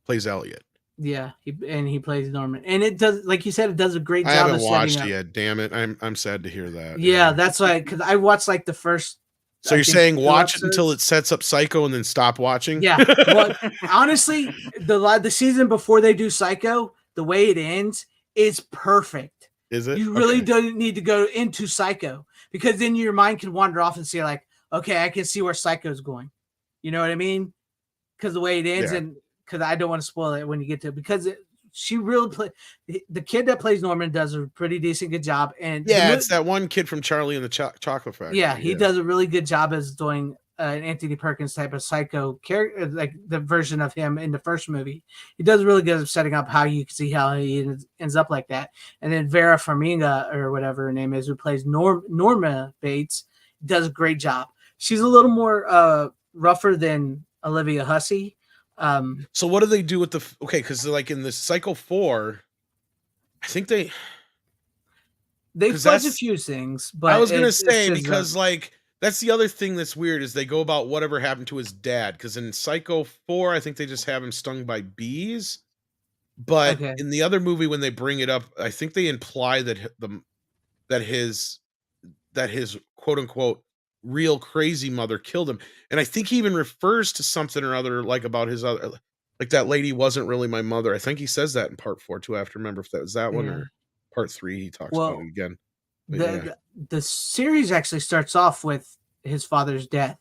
Plays Elliot. Yeah, he plays Norman, and it does, like you said, it does a great job. I haven't of watched setting it up. yet. Damn it, I'm sad to hear that. Yeah, that's why, because I watched like the first. So you're saying watch it until it sets up Psycho and then stop watching? Yeah. Well, honestly, the season before they do Psycho, the way it ends is perfect. Is it? You really don't need to go into Psycho, because then your mind can wander off and see like, okay, I can see where Psycho's going. You know what I mean? Because the way it ends, and because I don't want to spoil it when you get to it, because she really the kid that plays Norman does a pretty decent good job. And it's that one kid from Charlie and the Chocolate Factory. Yeah, he does a really good job as doing an Anthony Perkins type of psycho character, like the version of him in the first movie. He does really good at setting up how you can see how he ends up like that. And then Vera Farmiga, or whatever her name is, who plays Norma Bates, does a great job. She's a little more rougher than Olivia Hussey. So what do they do with because like in the Psycho 4, I think they fudge a few things, but I was gonna say, because like that's the other thing that's weird is they go about whatever happened to his dad, because in Psycho 4 I think they just have him stung by bees, but in the other movie when they bring it up, I think they imply that his quote unquote real crazy mother killed him. And I think he even refers to something or other, like about his other, like that lady wasn't really my mother. I think he says that in part 4 too. I have to remember if that was that one or part 3. He talks about it again. The series actually starts off with his father's death.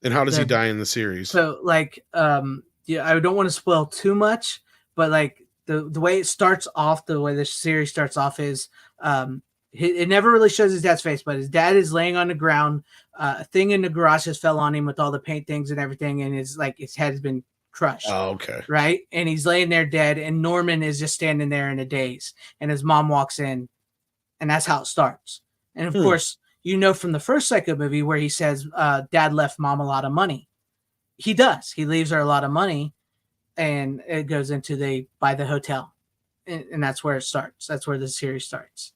And how does he die in the series? So like, I don't want to spoil too much, but like the way it starts off, the way the series starts off is, it never really shows his dad's face, but his dad is laying on the ground. A thing in the garage has fell on him with all the paint things and everything, and his head has been crushed. Oh, okay. Right? And he's laying there dead, and Norman is just standing there in a daze. And his mom walks in, and that's how it starts. And of course, from the first Psycho movie where he says, Dad left Mom a lot of money. He does. He leaves her a lot of money, and it goes into they buy the hotel. And that's where it starts. That's where the series starts.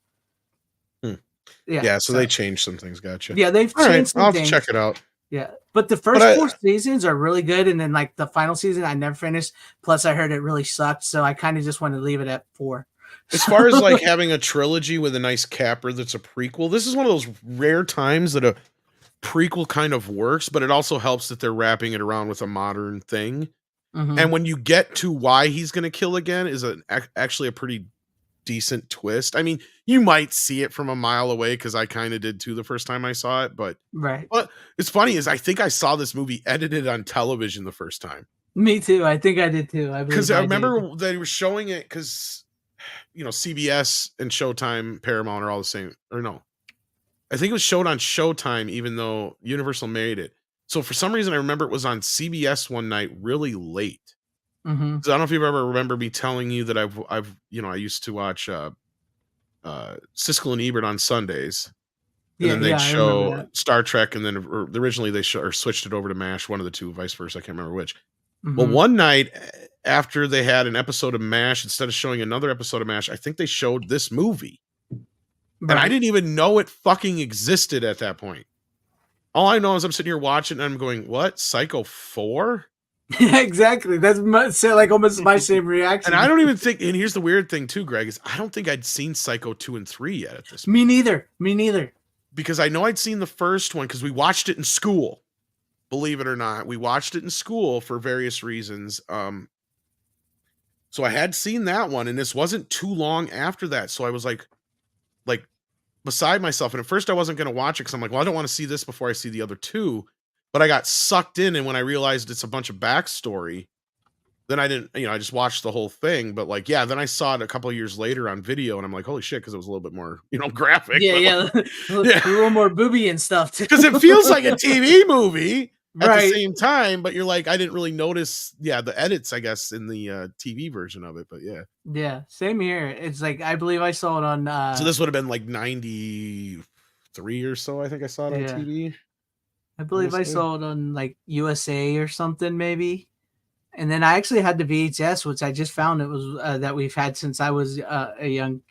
Yeah, so they changed some things. Gotcha. Yeah, they've changed some I'll things. check it out. Yeah, but the first 4 seasons are really good, and then like the final season, I never finished. Plus, I heard it really sucked, so I kind of just wanted to leave it at 4. As far as like having a trilogy with a nice capper that's a prequel, this is one of those rare times that a prequel kind of works, but it also helps that they're wrapping it around with a modern thing. Mm-hmm. And when you get to why he's going to kill again is actually a pretty decent twist. I mean, you might see it from a mile away, because I kind of did too the first time I saw it, but what it's funny is I think I saw this movie edited on television the first time. Me too. I think I did too. Because I remember they were showing it, because CBS and Showtime, Paramount are all the same. Or no, I think it was showed on Showtime, even though Universal made it. So for some reason, I remember it was on CBS one night really late. Mm-hmm. So I don't know if you ever remember me telling you that I used to watch Siskel and Ebert on Sundays, and then they'd show Star Trek, and then originally they switched it over to MASH, one of the two, vice versa. I can't remember which. Mm-hmm. Well, one night after they had an episode of MASH, instead of showing another episode of MASH, I think they showed this movie, and I didn't even know it fucking existed at that point. All I know is I'm sitting here watching, and I'm going, "What? Psycho 4?" Yeah, exactly. That's almost my same reaction. And I don't even think, and here's the weird thing too, Greg, is I don't think I'd seen Psycho 2 and 3 yet at this point. Me neither. Because I know I'd seen the first one because we watched it in school. Believe it or not, we watched it in school for various reasons. So I had seen that one, and this wasn't too long after that. So I was like beside myself. And at first I wasn't going to watch it because I'm like, well, I don't want to see this before I see the other two. But I got sucked in, and when I realized it's a bunch of backstory, then I didn't, I just watched the whole thing. But like, yeah, then I saw it a couple of years later on video, and I'm like, holy shit, because it was a little bit more, graphic. Yeah, Like, a little more booby and stuff too. because it feels like a TV movie at Right. the same time, but you're like, I didn't really notice, the edits, I guess, in the TV version of it. But yeah. Yeah, same here. It's like I believe I saw it on. So this would have been like 93 or so. I think I saw it on TV. I believe I saw it on like USA or something, maybe. And then I actually had the VHS, which I just found it was that we've had since I was a young,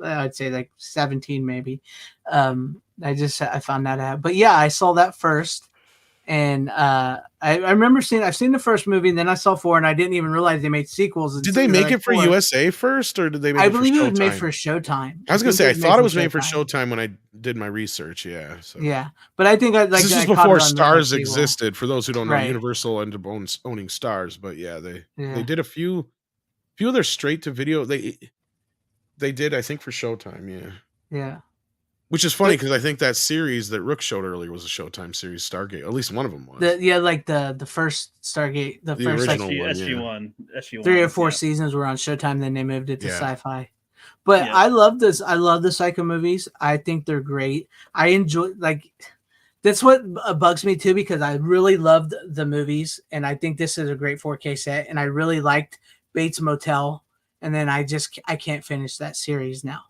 I'd say like 17 maybe. I found that out. But yeah, I saw that first. And I remember I've seen the first movie, and then I saw 4, and I didn't even realize they made sequels. Did they make it for USA first, or did they make it for Showtime? I believe it was made for Showtime. I was going to say, I thought it was made for Showtime when I did my research. Yeah. So. Yeah. But I think this was before Stars existed, for those who don't know. Right. Universal ended up owning Stars, but they did a few of their straight to video. They did, I think, for Showtime. Yeah. Yeah. Which is funny because I think that series that Rook showed earlier was a Showtime series, Stargate. At least one of them was. Like the first Stargate, the first original SG1. 3 or 4 seasons were on Showtime. Then they moved it to Sci-Fi. But I love this. I love the Psycho movies. I think they're great. I enjoy that's what bugs me too, because I really loved the movies, and I think this is a great 4K set. And I really liked Bates Motel, and then I can't finish that series now.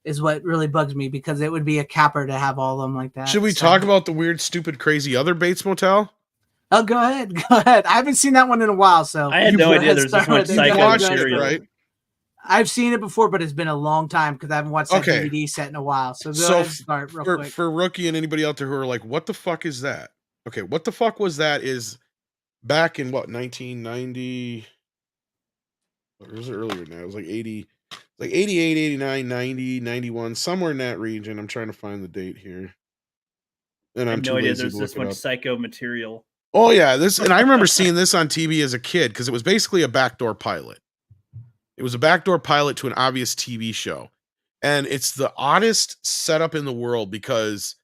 Is what really bugs me, because it would be a capper to have all of them like that. Should we talk about the weird, stupid, crazy other Bates Motel? Oh, go ahead. I haven't seen that one in a while, so I had no idea there's this much Psycho material. Right? I've seen it before, but it's been a long time because I haven't watched that DVD set in a while. So go ahead and start real quick. For Rookie and anybody out there who are like, what the fuck is that? Okay, what the fuck was that is back in 1990? Or was it earlier now? It was like 80. Like 88, 89, 90, 91, somewhere in that region. I'm trying to find the date here. And I I'm have no idea there's this much Psycho material. Oh yeah, and I remember seeing this on TV as a kid because it was basically a backdoor pilot. It was a backdoor pilot to an obvious TV show. And it's the oddest setup in the world because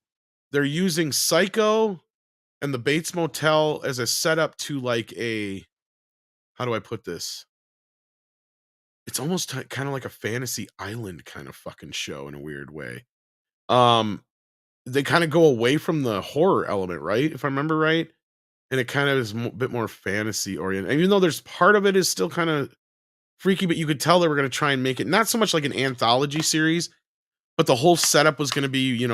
they're using Psycho and the Bates Motel as a setup to like how do I put this? It's almost kind of like a fantasy island kind of fucking show in a weird way. They kind of go away from the horror element, right? If I remember right. And it kind of is a bit more fantasy oriented. And even though there's part of it is still kind of freaky, but you could tell they were going to try and make it not so much like an anthology series, but the whole setup was going to be,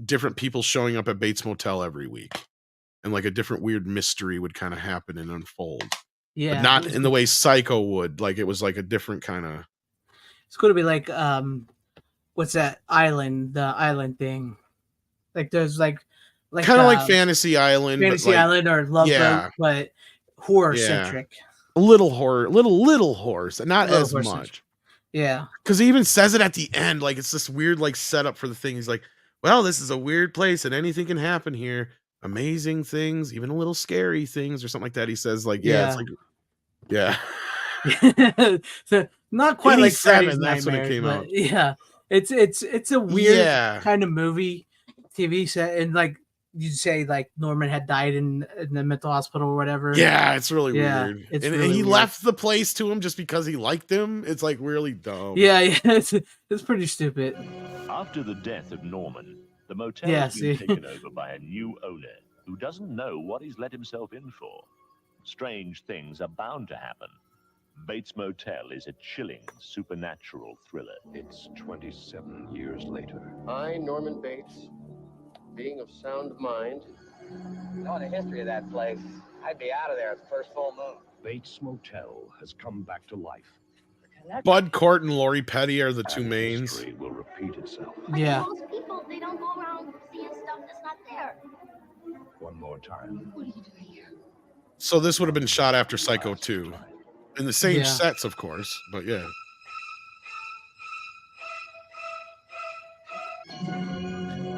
different people showing up at Bates Motel every week. And like a different weird mystery would kind of happen and unfold. Yeah, but not in the way Psycho would. Like it was like a different kind of. It's going to be like, what's that island? The island thing. Like there's like kind of like Fantasy Island, Island or Love Boat, but horror centric. A little horror, little horror, not as much. Centric. Yeah, because he even says it at the end, like it's this weird like setup for the thing. He's like, "Well, this is a weird place, and anything can happen here." Amazing things, even a little scary things or something like that. He says like, it's like, so not quite like Freddy's that's when it came out. Yeah, it's a weird kind of movie TV set, and like you'd say like Norman had died in the mental hospital or whatever. Yeah, it's really weird. And he weird. Left the place to him just because he liked him. It's like really dumb. Yeah, it's pretty stupid. After the death of Norman, the motel has been taken over by a new owner who doesn't know what he's let himself in for. Strange things are bound to happen. Bates Motel is a chilling supernatural thriller. It's 27 years later. I, Norman Bates, being of sound mind. Knowing the history of that place, I'd be out of there at the first full moon. Bates Motel has come back to life. Bud Cort and Lori Petty are the two mains. History will repeat itself. Yeah. Most people, they don't go around seeing stuff that's not there. One more time. What are you doing here? So this would have been shot after Psycho 2. In the same sets, of course, but yeah.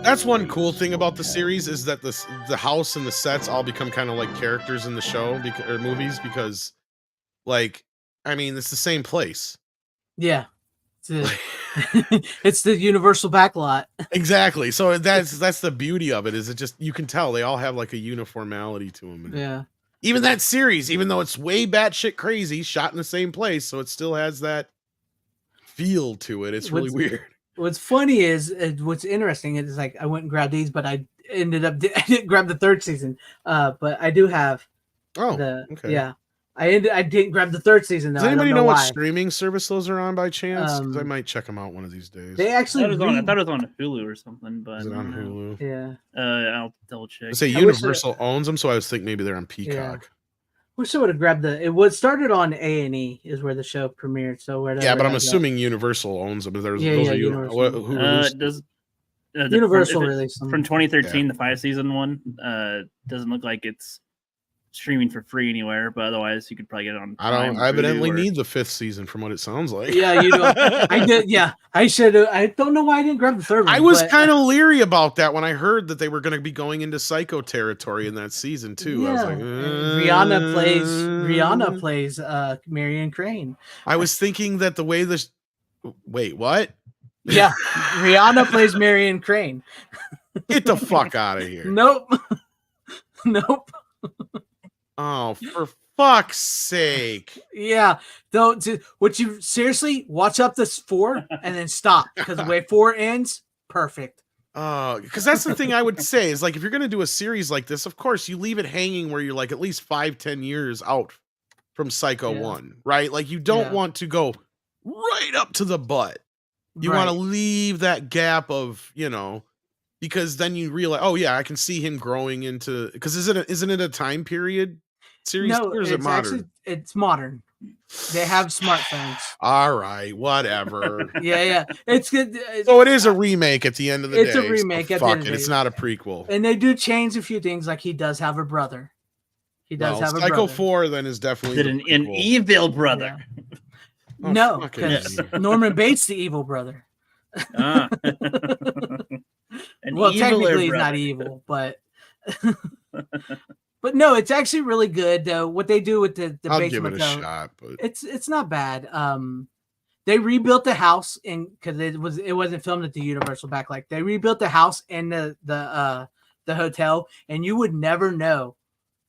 That's one cool thing about the series is that the house and the sets all become kind of like characters in the show or movies because, like, I mean, it's the same place. Yeah. It's the universal backlot. Exactly. So that's the beauty of it. Is it just you can tell they all have like a uniformity to them. And Yeah. even that series, even though it's way batshit crazy, shot in the same place, so it still has that feel to it. It's really weird. What's funny is what's interesting is like I went and grabbed these, but I ended up I didn't grab the 3rd season. But I do have. Okay. Yeah. I didn't grab the 3rd season though. Does anybody I don't know what why. streaming service those are on by chance? Because I might check them out one of these days. They actually. I thought it was on Hulu or something, but is it on Hulu? Yeah. I'll double check. I say Universal owns them, so I was thinking maybe they're on Peacock. Yeah. Wish I would have grabbed it was started on A&E is where the show premiered. So where? Yeah, but I'm assuming Universal owns them. There's Universal. Who Universal released them from 2013, the 5-season one. Doesn't look like it's streaming for free anywhere, but otherwise you could probably get it on. I evidently need the 5th season from what it sounds like. Yeah, you know, I did. Yeah, I should. I don't know why I didn't grab the 3rd one. I was kind of leery about that when I heard that they were going to be going into Psycho territory in that season too. Yeah. I was like, Rihanna plays Marion Crane. I was thinking that the way this. Wait, what? Yeah, Rihanna plays Marion Crane. Get the fuck out of here! Nope. Nope. Oh, for fuck's sake! Yeah, don't. Would you seriously watch up this 4 and then stop? Because the way 4 ends, perfect. Because that's the thing I would say is like if you're gonna do a series like this, of course you leave it hanging where you're like at least 5-10 years out from Psycho 1, right? Like you don't want to go right up to the butt. You want to leave that gap of because then you realize, oh yeah, I can see him growing into. Because isn't it a time period series? No, or is it modern? Actually, it's modern. They have smartphones. All right, whatever. Yeah, it's good. So it is a remake at the end of the day. It's a remake So at the end of fuck the it. day. It's not a prequel. And they do change a few things, like he does have a brother. He does have a Psycho brother. 4 then is definitely an evil brother. Yeah. Oh, No, fucking because idiot. Norman Bates the evil brother. Ah. Well, technically he's not evil, but but no, it's actually really good. What they do with the I'll Bates give it a Motel, shot, but it's not bad. They rebuilt the house because it wasn't filmed at the Universal Backlight. They rebuilt the house and the hotel, and you would never know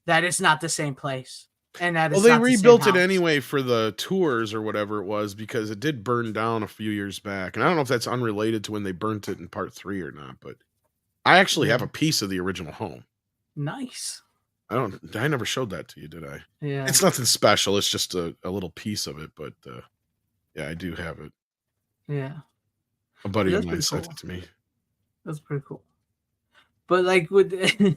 that it's not the same place. And that they rebuilt it anyway for the tours or whatever it was because it did burn down a few years back. And I don't know if that's unrelated to when they burnt it in part 3 or not, but I actually have a piece of the original home. Nice. I never showed that to you, did I? Yeah. It's nothing special. It's just a little piece of it, but yeah, I do have it. Yeah. A buddy of mine That's sent pretty it to me. That's pretty cool. But like with they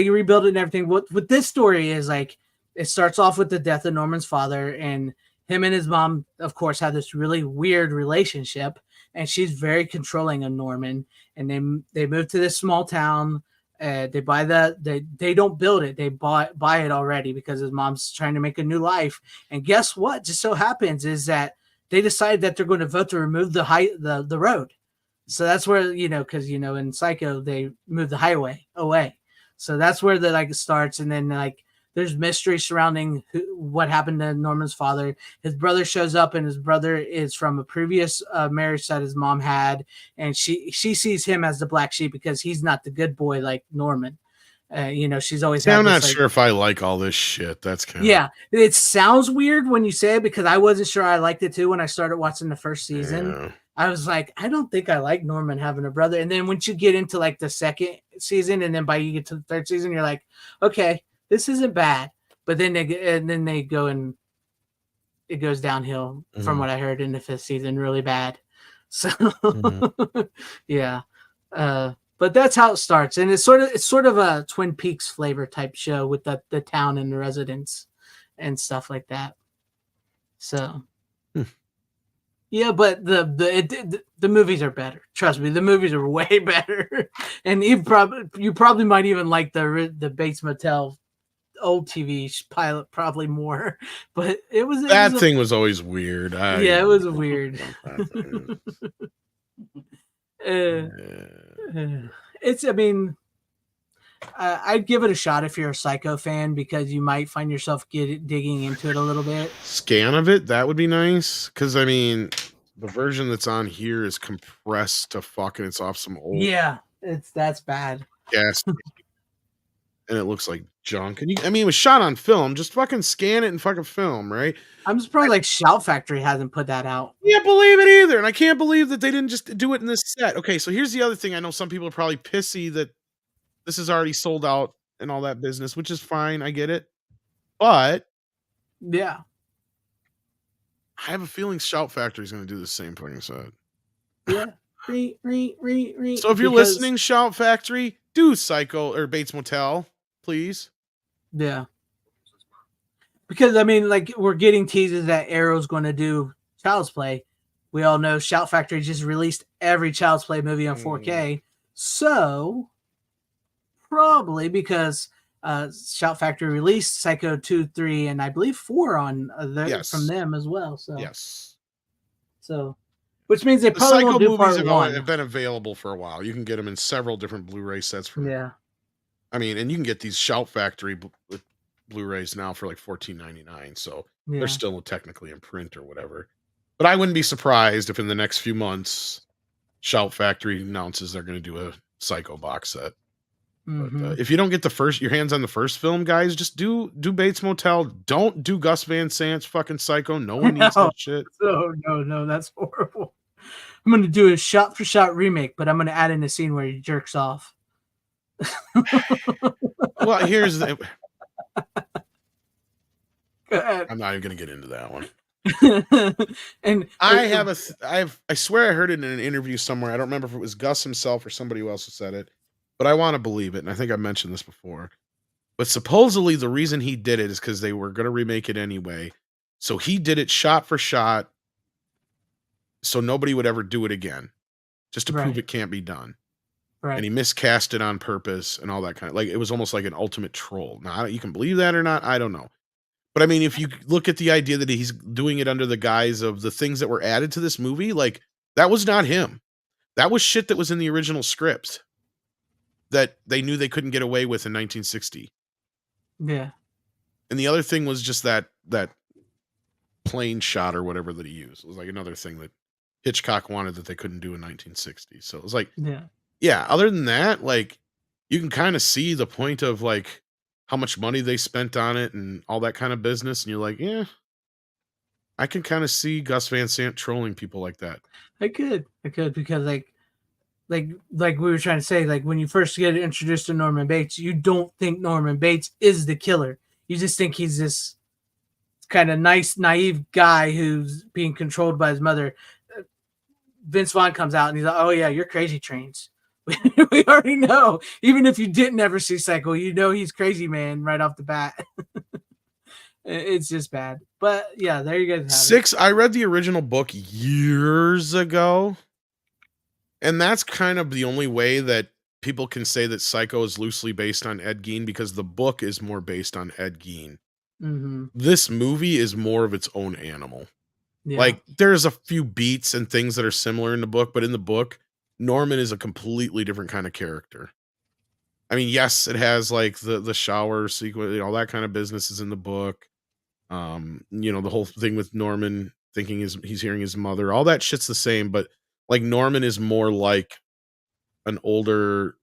rebuild it and everything. What this story is like, it starts off with the death of Norman's father, and him and his mom, of course, have this really weird relationship, and she's very controlling of Norman. And they move to this small town. They buy they don't build it, they buy it already because his mom's trying to make a new life. And guess what? Just so happens is that they decide that they're going to vote to remove the road. So that's where because in Psycho they move the highway away. So that's where the starts, and then there's mystery surrounding what happened to Norman's father. His brother shows up, and his brother is from a previous marriage that his mom had, and she sees him as the black sheep because he's not the good boy like Norman. She's always. I'm not sure if I like all this shit. That's kind of It sounds weird when you say it because I wasn't sure I liked it too when I started watching the first season. Yeah. I was like, I don't think I like Norman having a brother. And then once you get into the second season, and then you get to the 3rd season, you're like, okay, this isn't bad. But then they go and it goes downhill from what I heard in the 5th season, really bad. So yeah. But that's how it starts. And it's sort of a Twin Peaks flavor type show with the town and the residents and stuff like that. So yeah, but the movies are better. Trust me, the movies are way better. And you probably might even like the Bates Motel old TV pilot probably more. But that thing was always weird. It was weird. I'd give it a shot if you're a Psycho fan because you might find yourself digging into it a little bit. Scan of it, that would be nice. Because The version that's on here is compressed to fucking. It's off some old Yeah, that's bad. gas, and it looks like junk. And I mean, it was shot on film. Just fucking scan it and fucking film, right? I'm surprised like Shout Factory hasn't put that out. Can't believe it either, and I can't believe that they didn't just do it in this set. Okay, so here's the other thing. I know some people are probably pissy that this is already sold out and all that business, which is fine. I get it, but yeah, I have a feeling Shout Factory is going to do the same thing. So yeah. So if you're listening, Shout Factory, do Psycho or Bates Motel, please. Yeah. Because I mean, like we're getting teases that Arrow's going to do Child's Play. We all know Shout Factory just released every Child's Play movie on 4K. So probably because Shout Factory released Psycho 2, 3, and I believe 4 on from them as well. So yes. So which means they probably Psycho won't do movies part 1. have been available for a while. You can get them in several different Blu-ray sets. I mean, and you can get these Shout Factory Blu-rays now for like $14.99. So they're still technically in print or whatever. But I wouldn't be surprised if in the next few months, Shout Factory announces they're going to do a Psycho box set. But if you don't get your hands on the first film, guys, just do Bates Motel. Don't do Gus Van Sant's fucking Psycho. No one needs that shit. No, that's horrible. I'm going to do a shot-for-shot remake, but I'm going to add in a scene where he jerks off. Well, here's the... Go ahead. I'm not even going to get into that one. And I swear I heard it in an interview somewhere. I don't remember if it was Gus himself or somebody else who said it, but I want to believe it. And I think I mentioned this before, but supposedly the reason he did it is because they were going to remake it anyway. So he did it shot for shot. So nobody would ever do it again, just to prove it can't be done. Right. And he miscast it on purpose and all that kind of, like, it was almost like an ultimate troll. Now, you can believe that or not, I don't know. But I mean, if you look at the idea that he's doing it under the guise of the things that were added to this movie, like, that was not him. That was shit that was in the original script that they knew they couldn't get away with in 1960. Yeah. And the other thing was just that plane shot or whatever that he used. It was like another thing that Hitchcock wanted that they couldn't do in 1960. So it was like, yeah, other than that, like, you can kind of see the point of, like, how much money they spent on it and all that kind of business. And you're like, yeah, I can kind of see Gus Van Sant trolling people like that. I could because like we were trying to say, like, when you first get introduced to Norman Bates, you don't think Norman Bates is the killer. You just think he's this kind of nice, naive guy who's being controlled by his mother. Vince Vaughn comes out and he's like, oh yeah, you're Crazy Trains. We already know. Even if you didn't ever see Psycho, you know he's Crazy Man right off the bat. It's just bad. But yeah, there you guys have it. I read the original book years ago. And that's kind of the only way that people can say that Psycho is loosely based on Ed Gein, because the book is more based on Ed Gein. This movie is more of its own animal. Yeah. Like, there's a few beats and things that are similar in the book, but in the book, Norman is a completely different kind of character. I mean, yes, it has like the shower sequence, all that kind of business is in the book. The whole thing with Norman thinking he's hearing his mother, all that shit's the same, but like Norman is more like an older,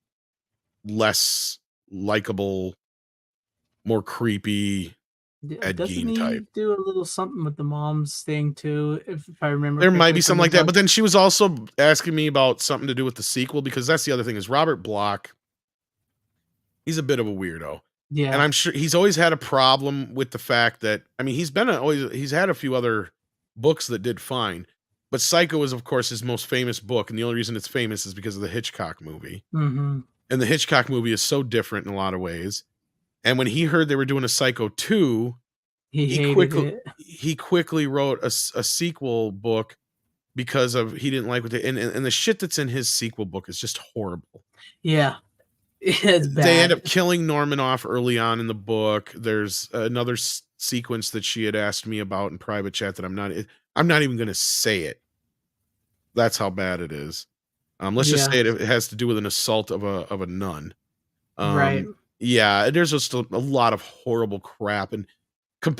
less likable, more creepy Ed Gein type. Do a little something with the mom's thing too, if I remember. There might be something like that, but then she was also asking me about something to do with the sequel, because that's the other thing is Robert Bloch. He's a bit of a weirdo. Yeah. And I'm sure he's always had a problem with the fact that, I mean, he's had a few other books that did fine, but Psycho is, of course, his most famous book. And the only reason it's famous is because of the Hitchcock movie. And the Hitchcock movie is so different in a lot of ways. And when he heard they were doing a Psycho 2, he quickly wrote a sequel book because he didn't like what and the shit that's in his sequel book is just horrible. Yeah. It's bad. They end up killing Norman off early on in the book. There's another sequence that she had asked me about in private chat that I'm not even going to say it. That's how bad it is. Let's just say it has to do with an assault of a nun. Right. Yeah, there's just a lot of horrible crap. And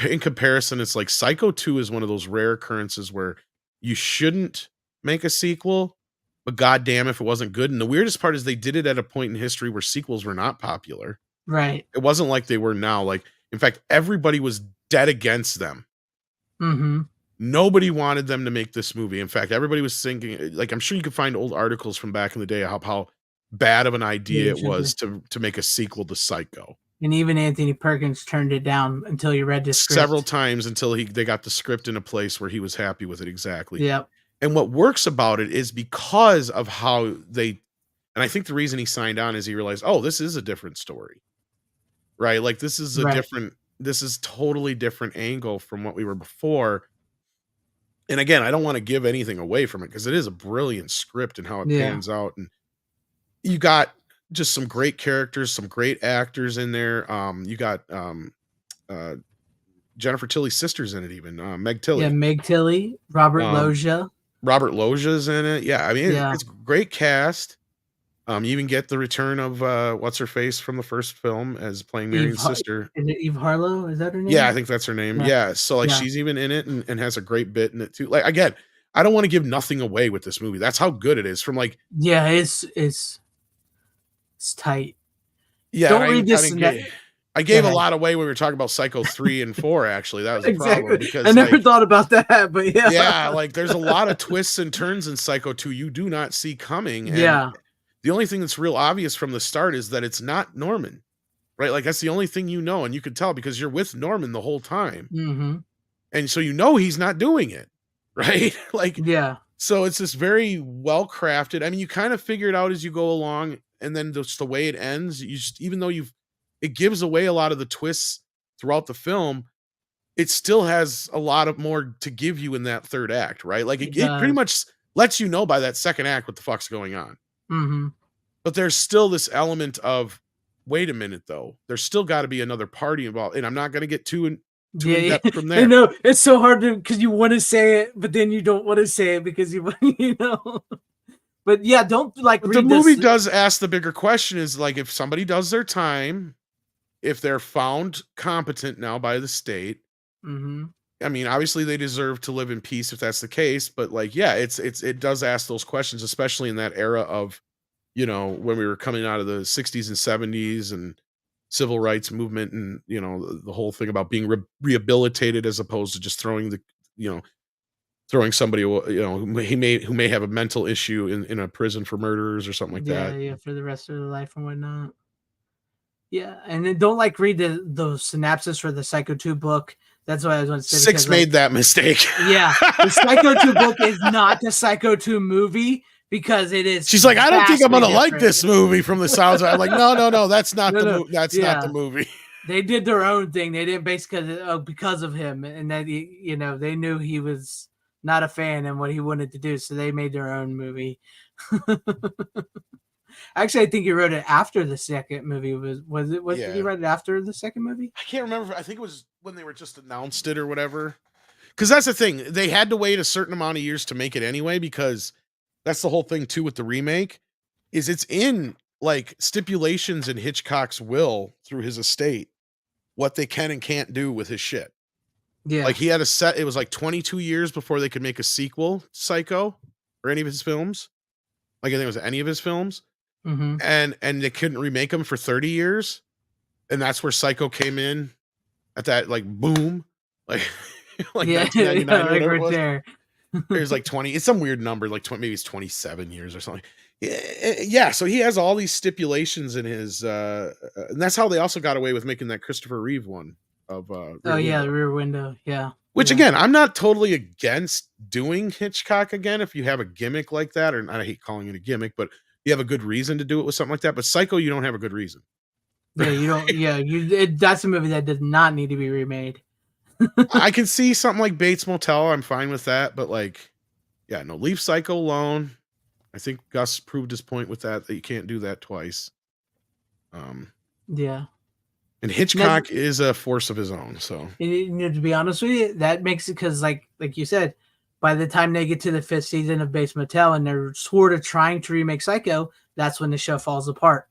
in comparison, it's like Psycho 2 is one of those rare occurrences where you shouldn't make a sequel, but goddamn if it wasn't good. And the weirdest part is they did it at a point in history where sequels were not popular. Right. It wasn't like they were now. Like, in fact, everybody was dead against them. Mm-hmm. Nobody wanted them to make this movie. In fact, everybody was thinking, like, I'm sure you could find old articles from back in the day how bad of an idea it was to make a sequel to Psycho. And even Anthony Perkins turned it down until he read the script. Several times until they got the script in a place where he was happy with it. Exactly. Yep. And what works about it is because of how and I think the reason he signed on is he realized, oh, this is a different story, right? Like this is this is totally different angle from what we were before. And again, I don't want to give anything away from it because it is a brilliant script and how it pans out. And you got just some great characters, some great actors in there. You got Jennifer Tilly's sister's in it, even Meg Tilly. Yeah, Meg Tilly, Robert Loggia. Robert Loggia's in it. Yeah, I mean, it's a great cast. You even get the return of what's her face from the first film as playing Marion's sister. Is it Eve Harlow? Is that her name? Yeah, I think that's her name. Yeah. So like she's even in it and has a great bit in it too. Like again, I don't want to give nothing away with this movie. That's how good it is. From like it's tight. Yeah, don't read this. I gave a lot away when we were talking about Psycho 3 and 4. Actually, that was the problem because I never thought about that, but yeah, like there's a lot of twists and turns in Psycho 2 you do not see coming. And the only thing that's real obvious from the start is that it's not Norman, right? Like that's the only thing you know, and you can tell because you're with Norman the whole time, and so you know he's not doing it, right? Like so it's this very well crafted. I mean, you kind of figure it out as you go along, and then just the way it ends, you just even though it gives away a lot of the twists throughout the film, it still has a lot of more to give you in that third act, right? Like it pretty much lets you know by that second act what the fuck's going on. But there's still this element of, wait a minute though, there's still got to be another party involved, and I'm not going to get too in depth from there. I know it's so hard because you want to say it, but then you don't want to say it because you know. But yeah, don't like. But the movie does ask the bigger question: is like if somebody does their time, if they're found competent now by the state. I mean, obviously they deserve to live in peace if that's the case, but like, yeah, it does ask those questions, especially in that era of, you know, when we were coming out of the 60s and 70s and civil rights movement and, you know, the whole thing about being rehabilitated as opposed to just throwing somebody, you know, who may have a mental issue in a prison for murderers or something like that. Yeah, for the rest of their life and whatnot. Yeah, and then don't like read the synopsis for the Psycho 2 book. That's what I was going to say. 6 made that mistake. Yeah, the Psycho 2 book is not the Psycho 2 movie because it is. She's like, I don't think I'm going to like this movie from the sounds. I'm like, no, that's not not the movie. They did their own thing. They didn't base because of him, and that you know they knew he was not a fan and what he wanted to do, so they made their own movie. Actually, I think he wrote it after the second movie. Did he write it after the second movie? I can't remember. I think it was when they were just announced it or whatever. Because that's the thing. They had to wait a certain amount of years to make it anyway, because that's the whole thing too with the remake, is it's in like stipulations in Hitchcock's will through his estate, what they can and can't do with his shit. Yeah. Like he had it was like 22 years before they could make a sequel to Psycho or any of his films. Like I think it was any of his films. And they couldn't remake them for 30 years. And that's where Psycho came in at that like boom. Like 1999 or whatever it was. There. There's like 20, it's some weird number, like 20, maybe it's 27 years or something. Yeah, so he has all these stipulations in his and that's how they also got away with making that Christopher Reeve one of the Rear Window. Yeah. Which again, I'm not totally against doing Hitchcock again if you have a gimmick like that, or I hate calling it a gimmick, but you have a good reason to do it with something like that. But Psycho, you don't have a good reason. Yeah, you don't. Yeah, that's a movie that does not need to be remade. I can see something like Bates Motel. I'm fine with that, but like, yeah, no, leave Psycho alone. I think Gus proved his point with that you can't do that twice. Yeah. And Hitchcock is a force of his own. So, to be honest with you, that makes it because, like you said, by the time they get to the 5th season of Bates Motel and they're sort of trying to remake Psycho, that's when the show falls apart.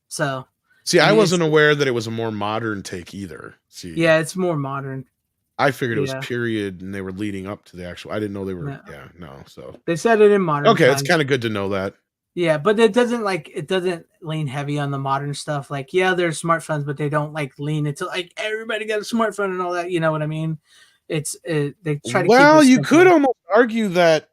So, see, I wasn't aware that it was a more modern take either. See, yeah, it's more modern. I figured it was period, and they were leading up to the actual. I didn't know they were. No. So they said it in modern. Okay, times. it's kind of good to know that. Yeah, but it doesn't lean heavy on the modern stuff. Like, there's smartphones, but they don't like lean into like everybody got a smartphone and all that. You know what I mean? They try to. Well, you could almost argue that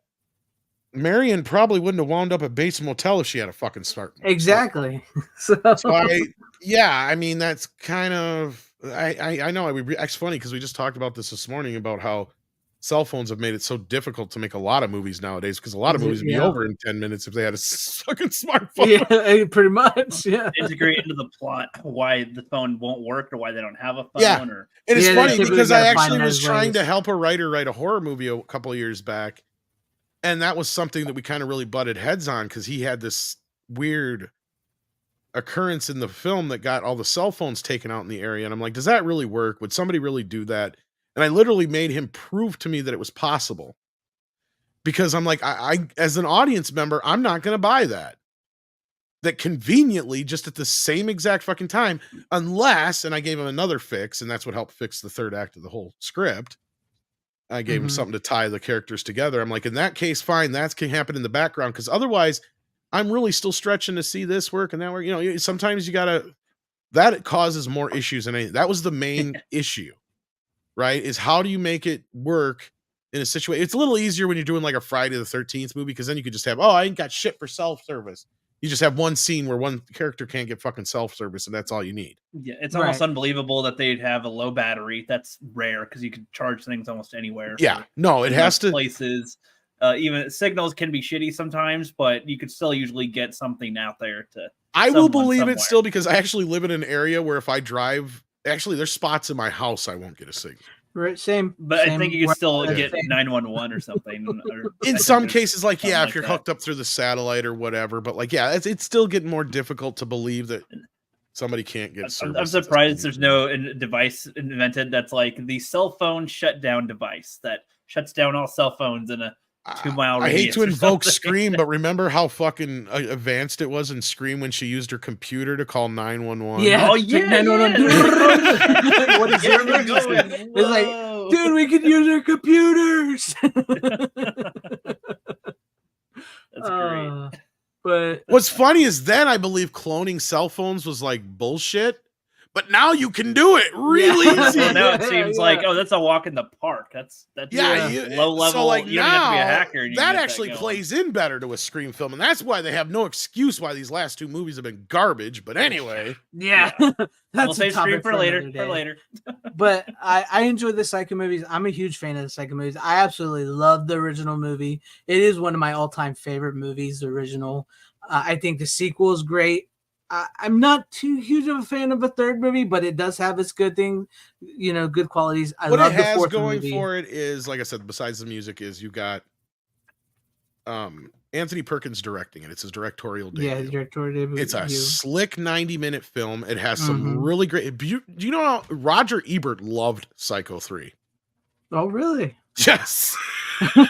Marion probably wouldn't have wound up at Bates Motel if she had a fucking smartphone. Exactly. So I mean, that's kind of. I know. It's funny because we just talked about this morning about how cell phones have made it so difficult to make a lot of movies nowadays because a lot of movies would be over in 10 minutes if they had a fucking smartphone. Yeah, pretty much. Yeah. Integrate into the plot why the phone won't work or why they don't have a phone. Yeah. Or... And it's funny because I actually was trying to help a writer write a horror movie a couple of years back. And that was something that we kind of really butted heads on because he had this weird occurrence in the film that got all the cell phones taken out in the area. And I'm like, does that really work? Would somebody really do that? And I literally made him prove to me that it was possible because I'm like, I as an audience member, I'm not going to buy that conveniently just at the same exact fucking time, unless, and I gave him another fix. And that's what helped fix the third act of the whole script. I gave him something to tie the characters together. I'm like, in that case, fine. That can happen in the background. Cause otherwise I'm really still stretching to see this work and that work. You know, sometimes that causes more issues than anything. That was the main issue. Right? Is how do you make it work in a situation? It's a little easier when you're doing like a Friday the 13th movie because then you could just have, I ain't got shit for self-service. You just have one scene where one character can't get fucking self-service and that's all you need. Yeah, it's almost unbelievable that they'd have a low battery. That's rare because you could charge things almost anywhere. Yeah, no, it has to. Places, even signals can be shitty sometimes, but you could still usually get something out there to. I will believe it still because I actually live in an area where if I drive. Actually, there's spots in my house I won't get a signal. Right, same. But I think you can still get 911 or something. In some cases, like if you're hooked up through the satellite or whatever. But like, it's still getting more difficult to believe that somebody can't get service. I'm surprised there's no device invented that's like the cell phone shutdown device that shuts down all cell phones in a 2-mile radius. I hate to invoke Scream, but remember how fuking advanced it was in Scream when she used her computer to call 911? Yeah. Oh, yeah. 911. What is your emergency? It's like, dude, we could use our computers. That's great. But what's funny is then I believe cloning cell phones was like bullshit. But now you can do it really easy. Well, now it seems like, that's a walk in the park. That's low level. So like you don't have to be a hacker. That actually plays in better to a Scream film, and that's why they have no excuse why these last two movies have been garbage. But anyway, we'll save Scream for later. But I enjoy the Psycho movies. I'm a huge fan of the Psycho movies. I absolutely love the original movie. It is one of my all-time favorite movies. The original. I think the sequel is great. I'm not too huge of a fan of a third movie, but it does have its good thing, good qualities. What love it has the fourth going movie. For it is, like I said, besides the music, is you got Anthony Perkins directing it. It's his directorial debut. Yeah, directorial debut. It's a slick 90-minute film. It has some really great. Do you know how Roger Ebert loved Psycho 3? Oh, really? Yes.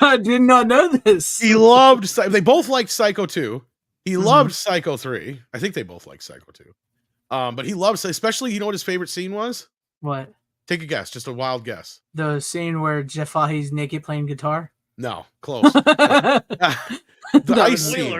I did not know this. He loved. They both liked Psycho 2. He loved Psycho 3. I think they both like Psycho 2. But he loves, especially, you know what his favorite scene was? What? Take a guess. Just a wild guess. The scene where Jeff Fahey's naked playing guitar? No. Close. The ice scene.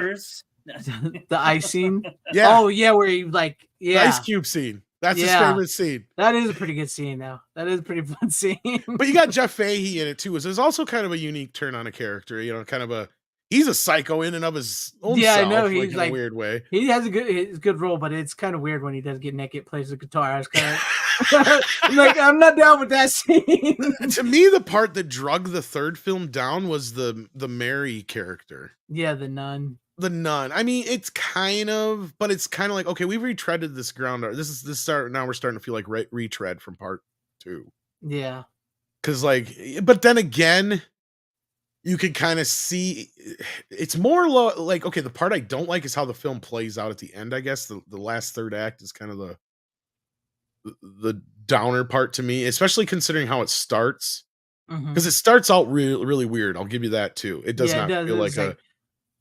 The ice scene? Yeah. Oh, yeah, where he the Ice Cube scene. That's his favorite scene. That is a pretty good scene, though. That is a pretty fun scene. But you got Jeff Fahey in it, too. There's also kind of a unique turn on a character, kind of he's a psycho in and of his own self. I know. He's in a weird way. He has a good role, but it's kind of weird when he does get naked, plays the guitar. I was kind of I'm not down with that scene. To me, the part that drug the third film down was the Mary character. Yeah, the nun. The nun. I mean, it's kind of like, okay, we've retreaded this ground. Now we're starting to feel like retread from part 2. Yeah. Because but then again, you can kind of see it's more like, okay, the part I don't like is how the film plays out at the end. I guess the last third act is kind of the downer part to me, especially considering how it starts. Because it starts out really, really weird. I'll give you that too. It does not feel like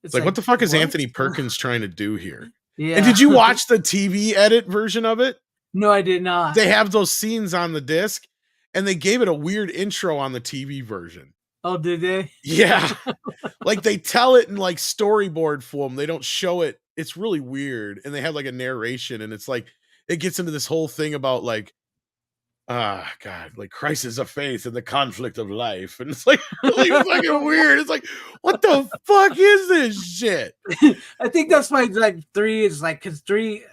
it's like, what the fuck is Anthony Perkins trying to do here? Yeah. And did you watch the TV edit version of it? No, I did not. They have those scenes on the disc. and they gave it a weird intro on the TV version. Oh, did they? Yeah. Like they tell it in like storyboard form. They don't show it. It's really weird. And they have like a narration, and it's like it gets into this whole thing about like God, like crisis of faith and the conflict of life. And it's like really fucking weird. It's like, what the fuck is this shit? I think that's why like 3 is like, because 3,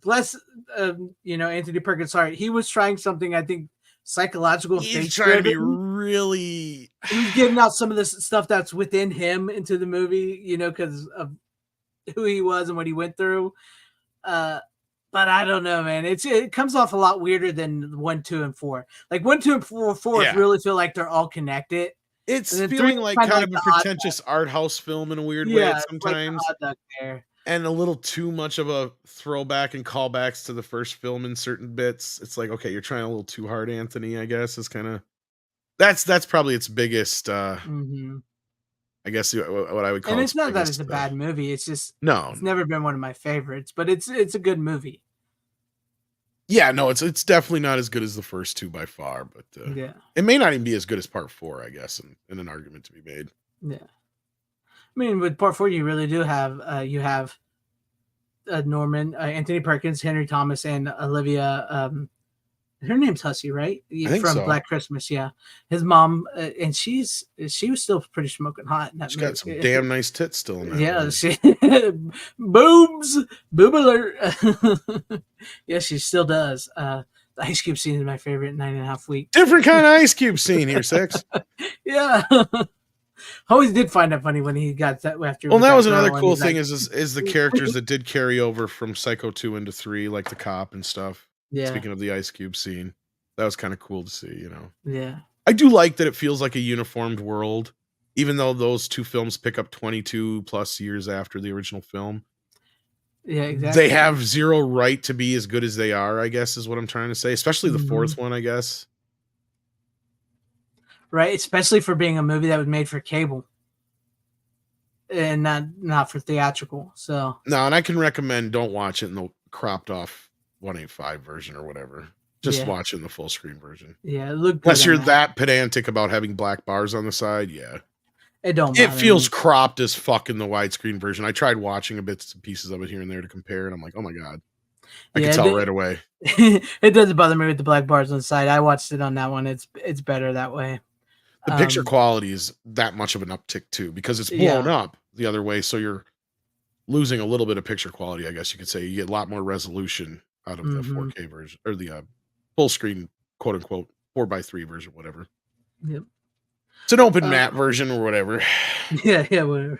bless Anthony Perkins, sorry, he was trying something, I think, psychological. He's trying to be really, he's getting out some of this stuff that's within him into the movie, because of who he was and what he went through. But I don't know, man. It comes off a lot weirder than 1, 2, and 4. Like 1, 2, and 4 really feel like they're all connected. It's feeling like kind of a pretentious art house film in a weird way sometimes. Like and a little too much of a throwback and callbacks to the first film in certain bits. It's like, okay, you're trying a little too hard, Anthony, I guess. Is kind of that's probably its biggest I guess what I would call. And it's not that it's a bad movie. It's just it's never been one of my favorites, but it's a good movie. Yeah, no, it's definitely not as good as the first 2 by far, but it may not even be as good as part 4, I guess, in an argument to be made. Yeah, I mean, with part 4, you really do have you have Norman, Anthony Perkins, Henry Thomas, and Olivia. Her name's Hussey, right? From so. Black Christmas, yeah. His mom, and she was still pretty smoking hot in that movie. Got some damn nice tits still in that. Yeah, boobs, boob alert. Yeah, she still does. The Ice Cube scene is my favorite 9.5 week. Different kind of Ice Cube scene here, 6. Yeah. I always did find that funny when he got that after. Well, that was another cool thing is the characters that did carry over from Psycho 2 into 3, like the cop and stuff. Yeah. Speaking of the Ice Cube scene, that was kind of cool to see, Yeah. I do like that it feels like a uniformed world, even though those 2 films pick up 22 plus years after the original film. Yeah, exactly. They have zero right to be as good as they are, I guess, is what I'm trying to say. Especially the 4th one, I guess. Right, especially for being a movie that was made for cable. And not for theatrical. So no, and I can recommend don't watch it in the cropped off 185 version or whatever. Just watch it in the full screen version. Yeah, look. Unless you're that pedantic about having black bars on the side, it feels cropped as fuck in the widescreen version. I tried watching a bits and pieces of it here and there to compare, and I'm like, oh my god, I can tell right away. It doesn't bother me with the black bars on the side. I watched it on that one. It's better that way. The picture quality is that much of an uptick too, because it's blown up the other way, so you're losing a little bit of picture quality, I guess you could say. You get a lot more resolution out of the 4K version or the full screen, quote unquote, 4:3 version, whatever. Yep. It's an open matte version or whatever. Yeah, whatever.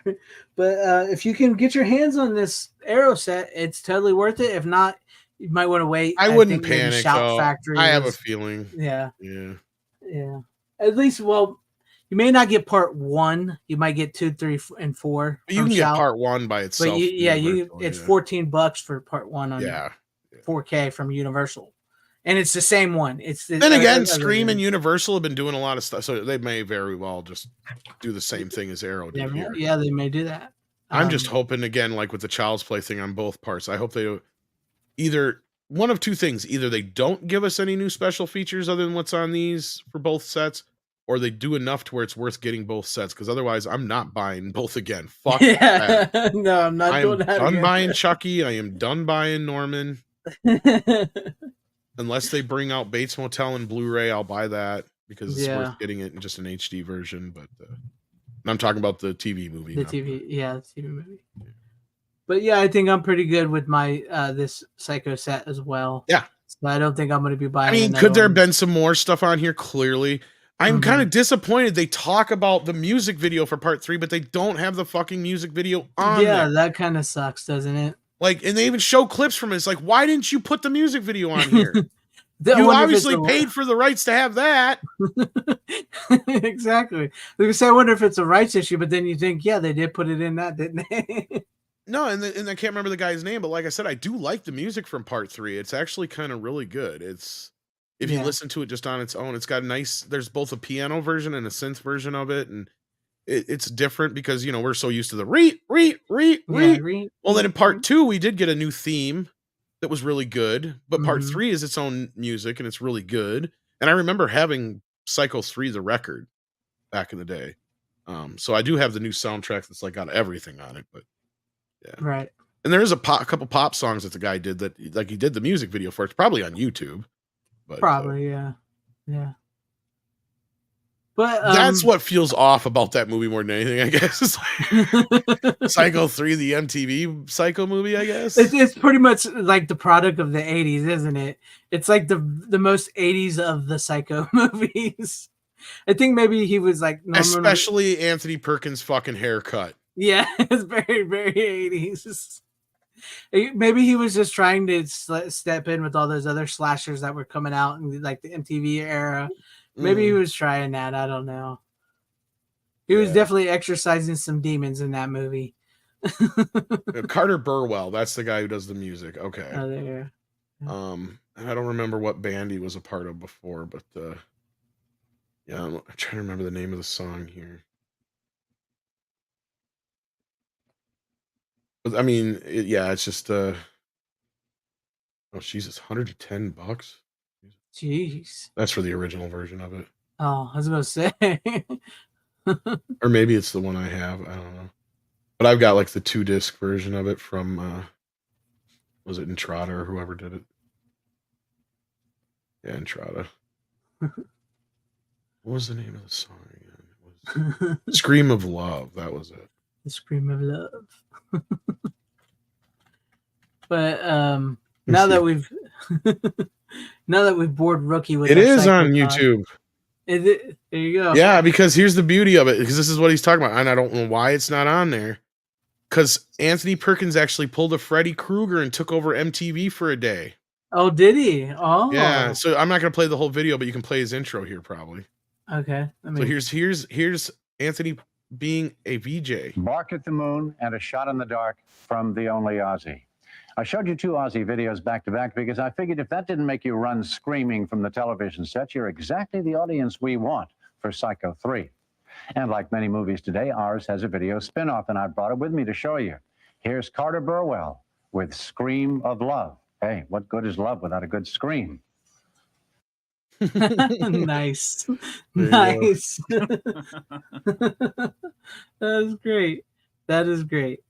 But if you can get your hands on this Arrow set, it's totally worth it. If not, you might want to wait. I wouldn't panic. Shout Factory I have a feeling. Yeah. At least, you may not get part 1. You might get 2, 3, and 4. But you can get part 1 by itself. But it's $14 for part 1 on 4K from Universal, and it's the same one. Then again, Scream and Universal have been doing a lot of stuff, so they may very well just do the same thing as Arrow did here. Yeah, they may do that. I'm just hoping, again, like with the Child's Play thing on both parts, I hope they either one of 2 things: either they don't give us any new special features other than what's on these for both sets, or they do enough to where it's worth getting both sets, because otherwise I'm not buying both again. Fuck that. No, I'm not doing that. I'm done buying Chucky. I am done buying Norman. Unless they bring out Bates Motel and Blu-ray, I'll buy that because it's worth getting it in just an HD version. But I'm talking about the TV movie. The TV movie. But I think I'm pretty good with my this Psycho set as well. Yeah. So I don't think I'm going to be buying. I mean, could there have been some more stuff on here? Clearly. I'm kind of disappointed. They talk about the music video for part 3, but they don't have the fucking music video on there. That kind of sucks, doesn't it? Like, and they even show clips from it. It's like, why didn't you put the music video on here? You obviously paid for the rights to have that. Exactly. I wonder if it's a rights issue, but then you think, they did put it in that, didn't they? No, and I can't remember the guy's name, but like I said, I do like the music from part 3. It's actually kind of really good. If you listen to it just on its own, it's got there's both a piano version and a synth version of it. And it's different because, we're so used to the re. Well, then in part 2, we did get a new theme that was really good, but part 3 is its own music and it's really good. And I remember having Psycho 3, the record, back in the day. So I do have the new soundtrack that's like got everything on it. But yeah, right. And there is a couple pop songs that the guy did that, like he did the music video for. It's probably on YouTube. But probably, yeah. But that's what feels off about that movie more than anything, I guess. Psycho 3, the MTV Psycho movie, I guess. It's pretty much like the product of the 80s, isn't it? It's like the most 80s of the Psycho movies. I think maybe he was like... Especially Anthony Perkins' fucking haircut. Yeah, it's very, very 80s. Maybe he was just trying to step in with all those other slashers that were coming out in like the MTV era. Maybe he was trying that. I don't know. He was definitely exercising some demons in that movie. Carter Burwell, that's the guy who does the music. Okay. Oh, there. I don't remember what band he was a part of before, but yeah, I'm trying to remember the name of the song here. But, I mean, it's just oh Jesus, $110. Jeez. That's for the original version of it. Oh, I was gonna say. Or maybe it's the one I have. I don't know. But I've got like the 2-disc version of it from was it Entrada or whoever did it? Yeah, Entrada. What was the name of the song again? It was Scream of Love. That was it. The Scream of Love. But now that we've bored Rookie with it is on YouTube. Is it? There you go. Yeah, because here's the beauty of it, because this is what he's talking about, and I don't know why it's not on there. Because Anthony Perkins actually pulled a Freddy Krueger and took over MTV for a day. Oh, did he? Oh, yeah. So I'm not gonna play the whole video, but you can play his intro here probably. Okay. So here's Anthony being a VJ. Bark at the Moon and A Shot in the Dark from the Only Ozzy. I showed you 2 Ozzy videos back to back because I figured if that didn't make you run screaming from the television set, you're exactly the audience we want for Psycho 3. And like many movies today, ours has a video spin-off, and I brought it with me to show you. Here's Carter Burwell with Scream of Love. Hey, what good is love without a good scream? Nice. Nice. That is great. That is great.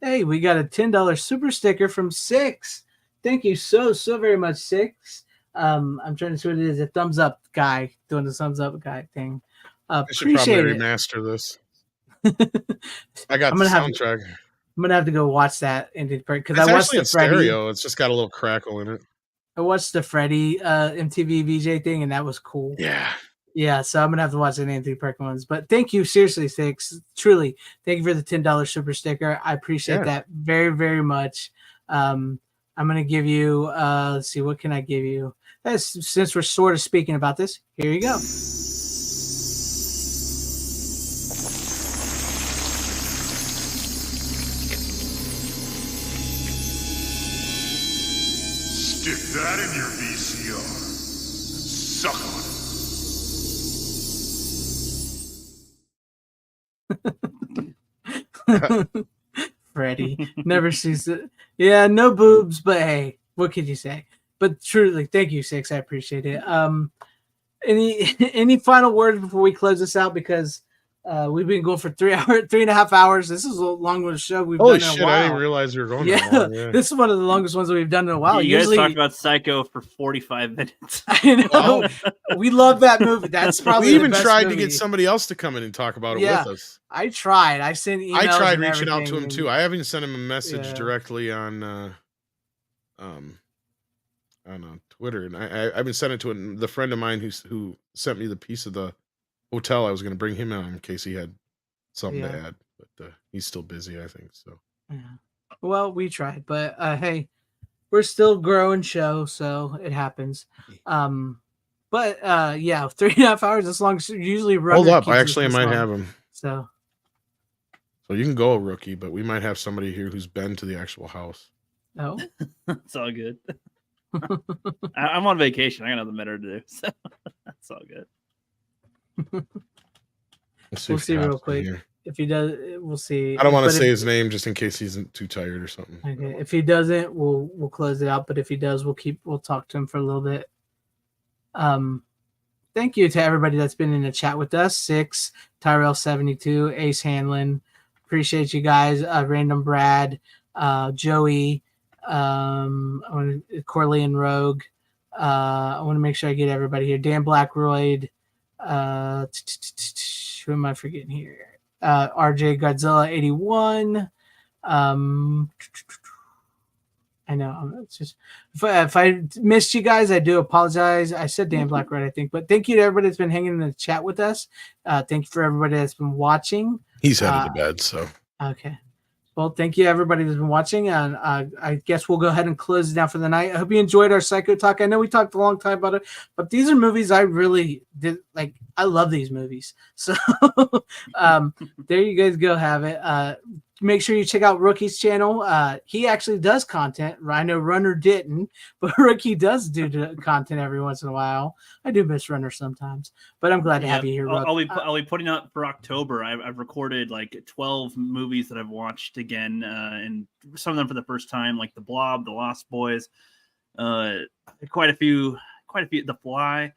Hey, we got a $10 super sticker from Six. Thank you so very much, Six. I'm trying to see what it is. A thumbs up guy doing the thumbs up guy thing. I should probably remaster this. I got the soundtrack. I'm gonna have to go watch that because I watched the Freddy. Stereo. It's just got a little crackle in it. I watched the Freddy MTV VJ thing, and that was cool. Yeah, so I'm gonna have to watch the Anthony Perkins ones. But thank you, seriously, Six. Truly, thank you for the $10 super sticker. I appreciate that very, very much. I'm gonna give you. Let's see, what can I give you? Since we're sort of speaking about this, here you go. Stick that in your VCR and suck on it. Freddy never sees it. Yeah, no boobs, but hey, what could you say? But truly, thank you, Six. I appreciate it. Any final words before we close this out? Because we've been going for 3.5 hours. This is a long show we've done in a while. I didn't realize we were going that long. Yeah. This is one of the longest ones that we've done in a while. You guys talked about Psycho for 45 minutes. I know. We love that movie. That's probably we even the best tried movie. to get somebody else to come in and talk about it with us. I tried. I sent emails. I tried reaching out to him too. I haven't sent him a message directly on Twitter, and I've been sending it to the friend of mine who sent me the piece of the hotel. I was going to bring him in case he had something to add, but he's still busy, I think. So, well, we tried, but hey, we're still growing show, so it happens. But 3.5 hours as long as usually. Hold up, I might have him. So you can go, Rookie, but we might have somebody here who's been to the actual house. Oh, it's all good. I'm on vacation. I got nothing better to do, so that's all good. We'll see real quick. If he does, we'll see. I don't want to say his name just in case he's too tired or something. Okay. If he doesn't, we'll close it out. But if he does, we'll talk to him for a little bit. Thank you to everybody that's been in the chat with us. Six, Tyrell 72, Ace Hanlon. Appreciate you guys. Random Brad, Joey, Corley and Rogue. I want to make sure I get everybody here. Dan Blackroyd. Who am I forgetting here? RJ Godzilla 81. I know it's just if I missed you guys, I do apologize. I said Dan Blackroyd, I think, but thank you to everybody that's been hanging in the chat with us. Thank you for everybody that's been watching. He's headed to bed, so okay. Well, thank you everybody that's been watching, and I guess we'll go ahead and close it down for the night. I hope you enjoyed our Psycho talk. I know we talked a long time about it, but these are movies I really did like. I love these movies, so there you guys go. Have it. Make sure you check out Rookie's channel. He actually does content. I know Runner didn't, but Rookie does do content every once in a while. I do miss Runner sometimes, but I'm glad to have you here. I'll be putting out for October. I've recorded like 12 movies that I've watched again, and some of them for the first time, like The Blob, The Lost Boys, quite a few. The Fly,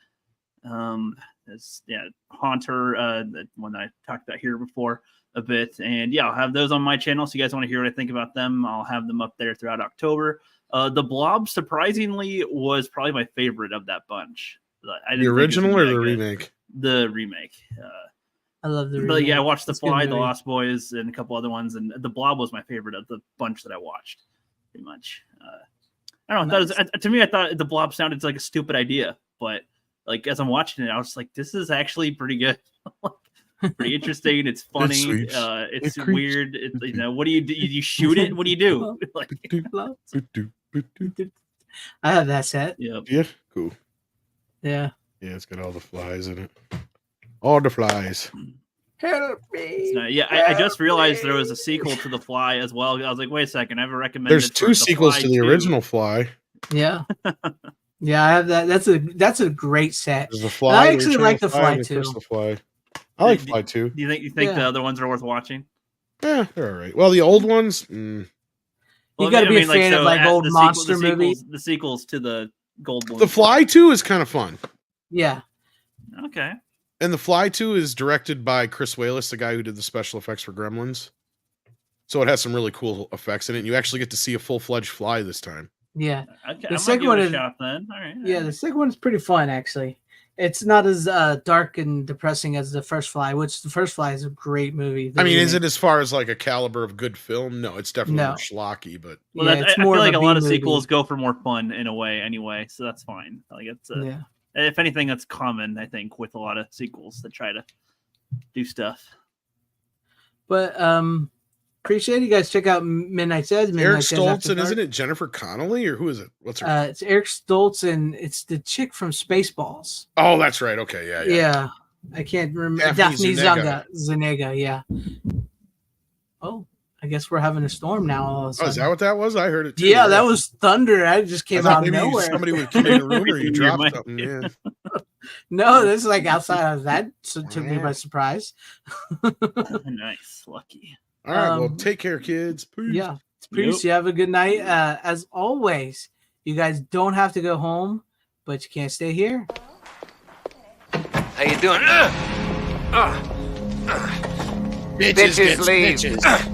Haunter, the one that I talked about here before a bit, and I'll have those on my channel. So you guys want to hear what I think about them, I'll have them up there throughout October. The Blob surprisingly was probably my favorite of that bunch. The original or the remake? The remake. I love the remake. But I watched The Fly, The Lost Boys, and a couple other ones, and The Blob was my favorite of the bunch that I watched. Pretty much. I don't know. Nice. To me, I thought The Blob sounded like a stupid idea, but like as I'm watching it, I was like, this is actually pretty good. Pretty interesting. It's funny. It's weird. What do you do? You shoot it? What do you do? I have that set. Yeah, cool. Yeah. Yeah, it's got all the flies in it. All the flies. Help me. I just realized there was a sequel to The Fly as well. I was like, wait a second, I have a recommended. There's two sequels to the original Fly. Yeah. Yeah, I have that. That's a great set. There's The Fly. I actually like The Fly too. I like Fly too. Do you think the other ones are worth watching? Yeah, they're all right. Well, the old ones. You got to be a fan of old monster movies. The sequels to the Gold Balloon. The Fly 2 is kind of fun. Yeah. Okay. And The Fly 2 is directed by Chris Walas, the guy who did the special effects for Gremlins. So it has some really cool effects in it. And you actually get to see a full-fledged fly this time. Yeah. Okay, the second one is shot, then. All right. Yeah, the second one is pretty fun actually. It's not as dark and depressing as the first Fly, which the first Fly is a great movie. I mean, is it as far as like a caliber of good film? No, it's definitely more schlocky, but I feel like a lot of sequels go for more fun in a way anyway, so that's fine. Like it's if anything, that's common, I think, with a lot of sequels that try to do stuff. But appreciate you guys. Check out Midnight Says. Eric Stoltz, and isn't it Jennifer Connelly, or who is it? What's her? It's Eric Stoltz, and it's the chick from Spaceballs. Oh, that's right. Okay, yeah. I can't remember. Daphne Zuniga. Yeah. Oh, I guess we're having a storm now. All of a sudden. Oh, is that what that was? I heard it too. Yeah, that was thunder. I just came out of nowhere. Somebody would come in the room, or you dropped something. Yeah. No, this is like outside of that. So it took me by surprise. Nice, lucky. All right, well, take care, kids. Peace. Yeah, peace. You have a good night. As always, you guys don't have to go home, but you can't stay here. How you doing? Bitches leave.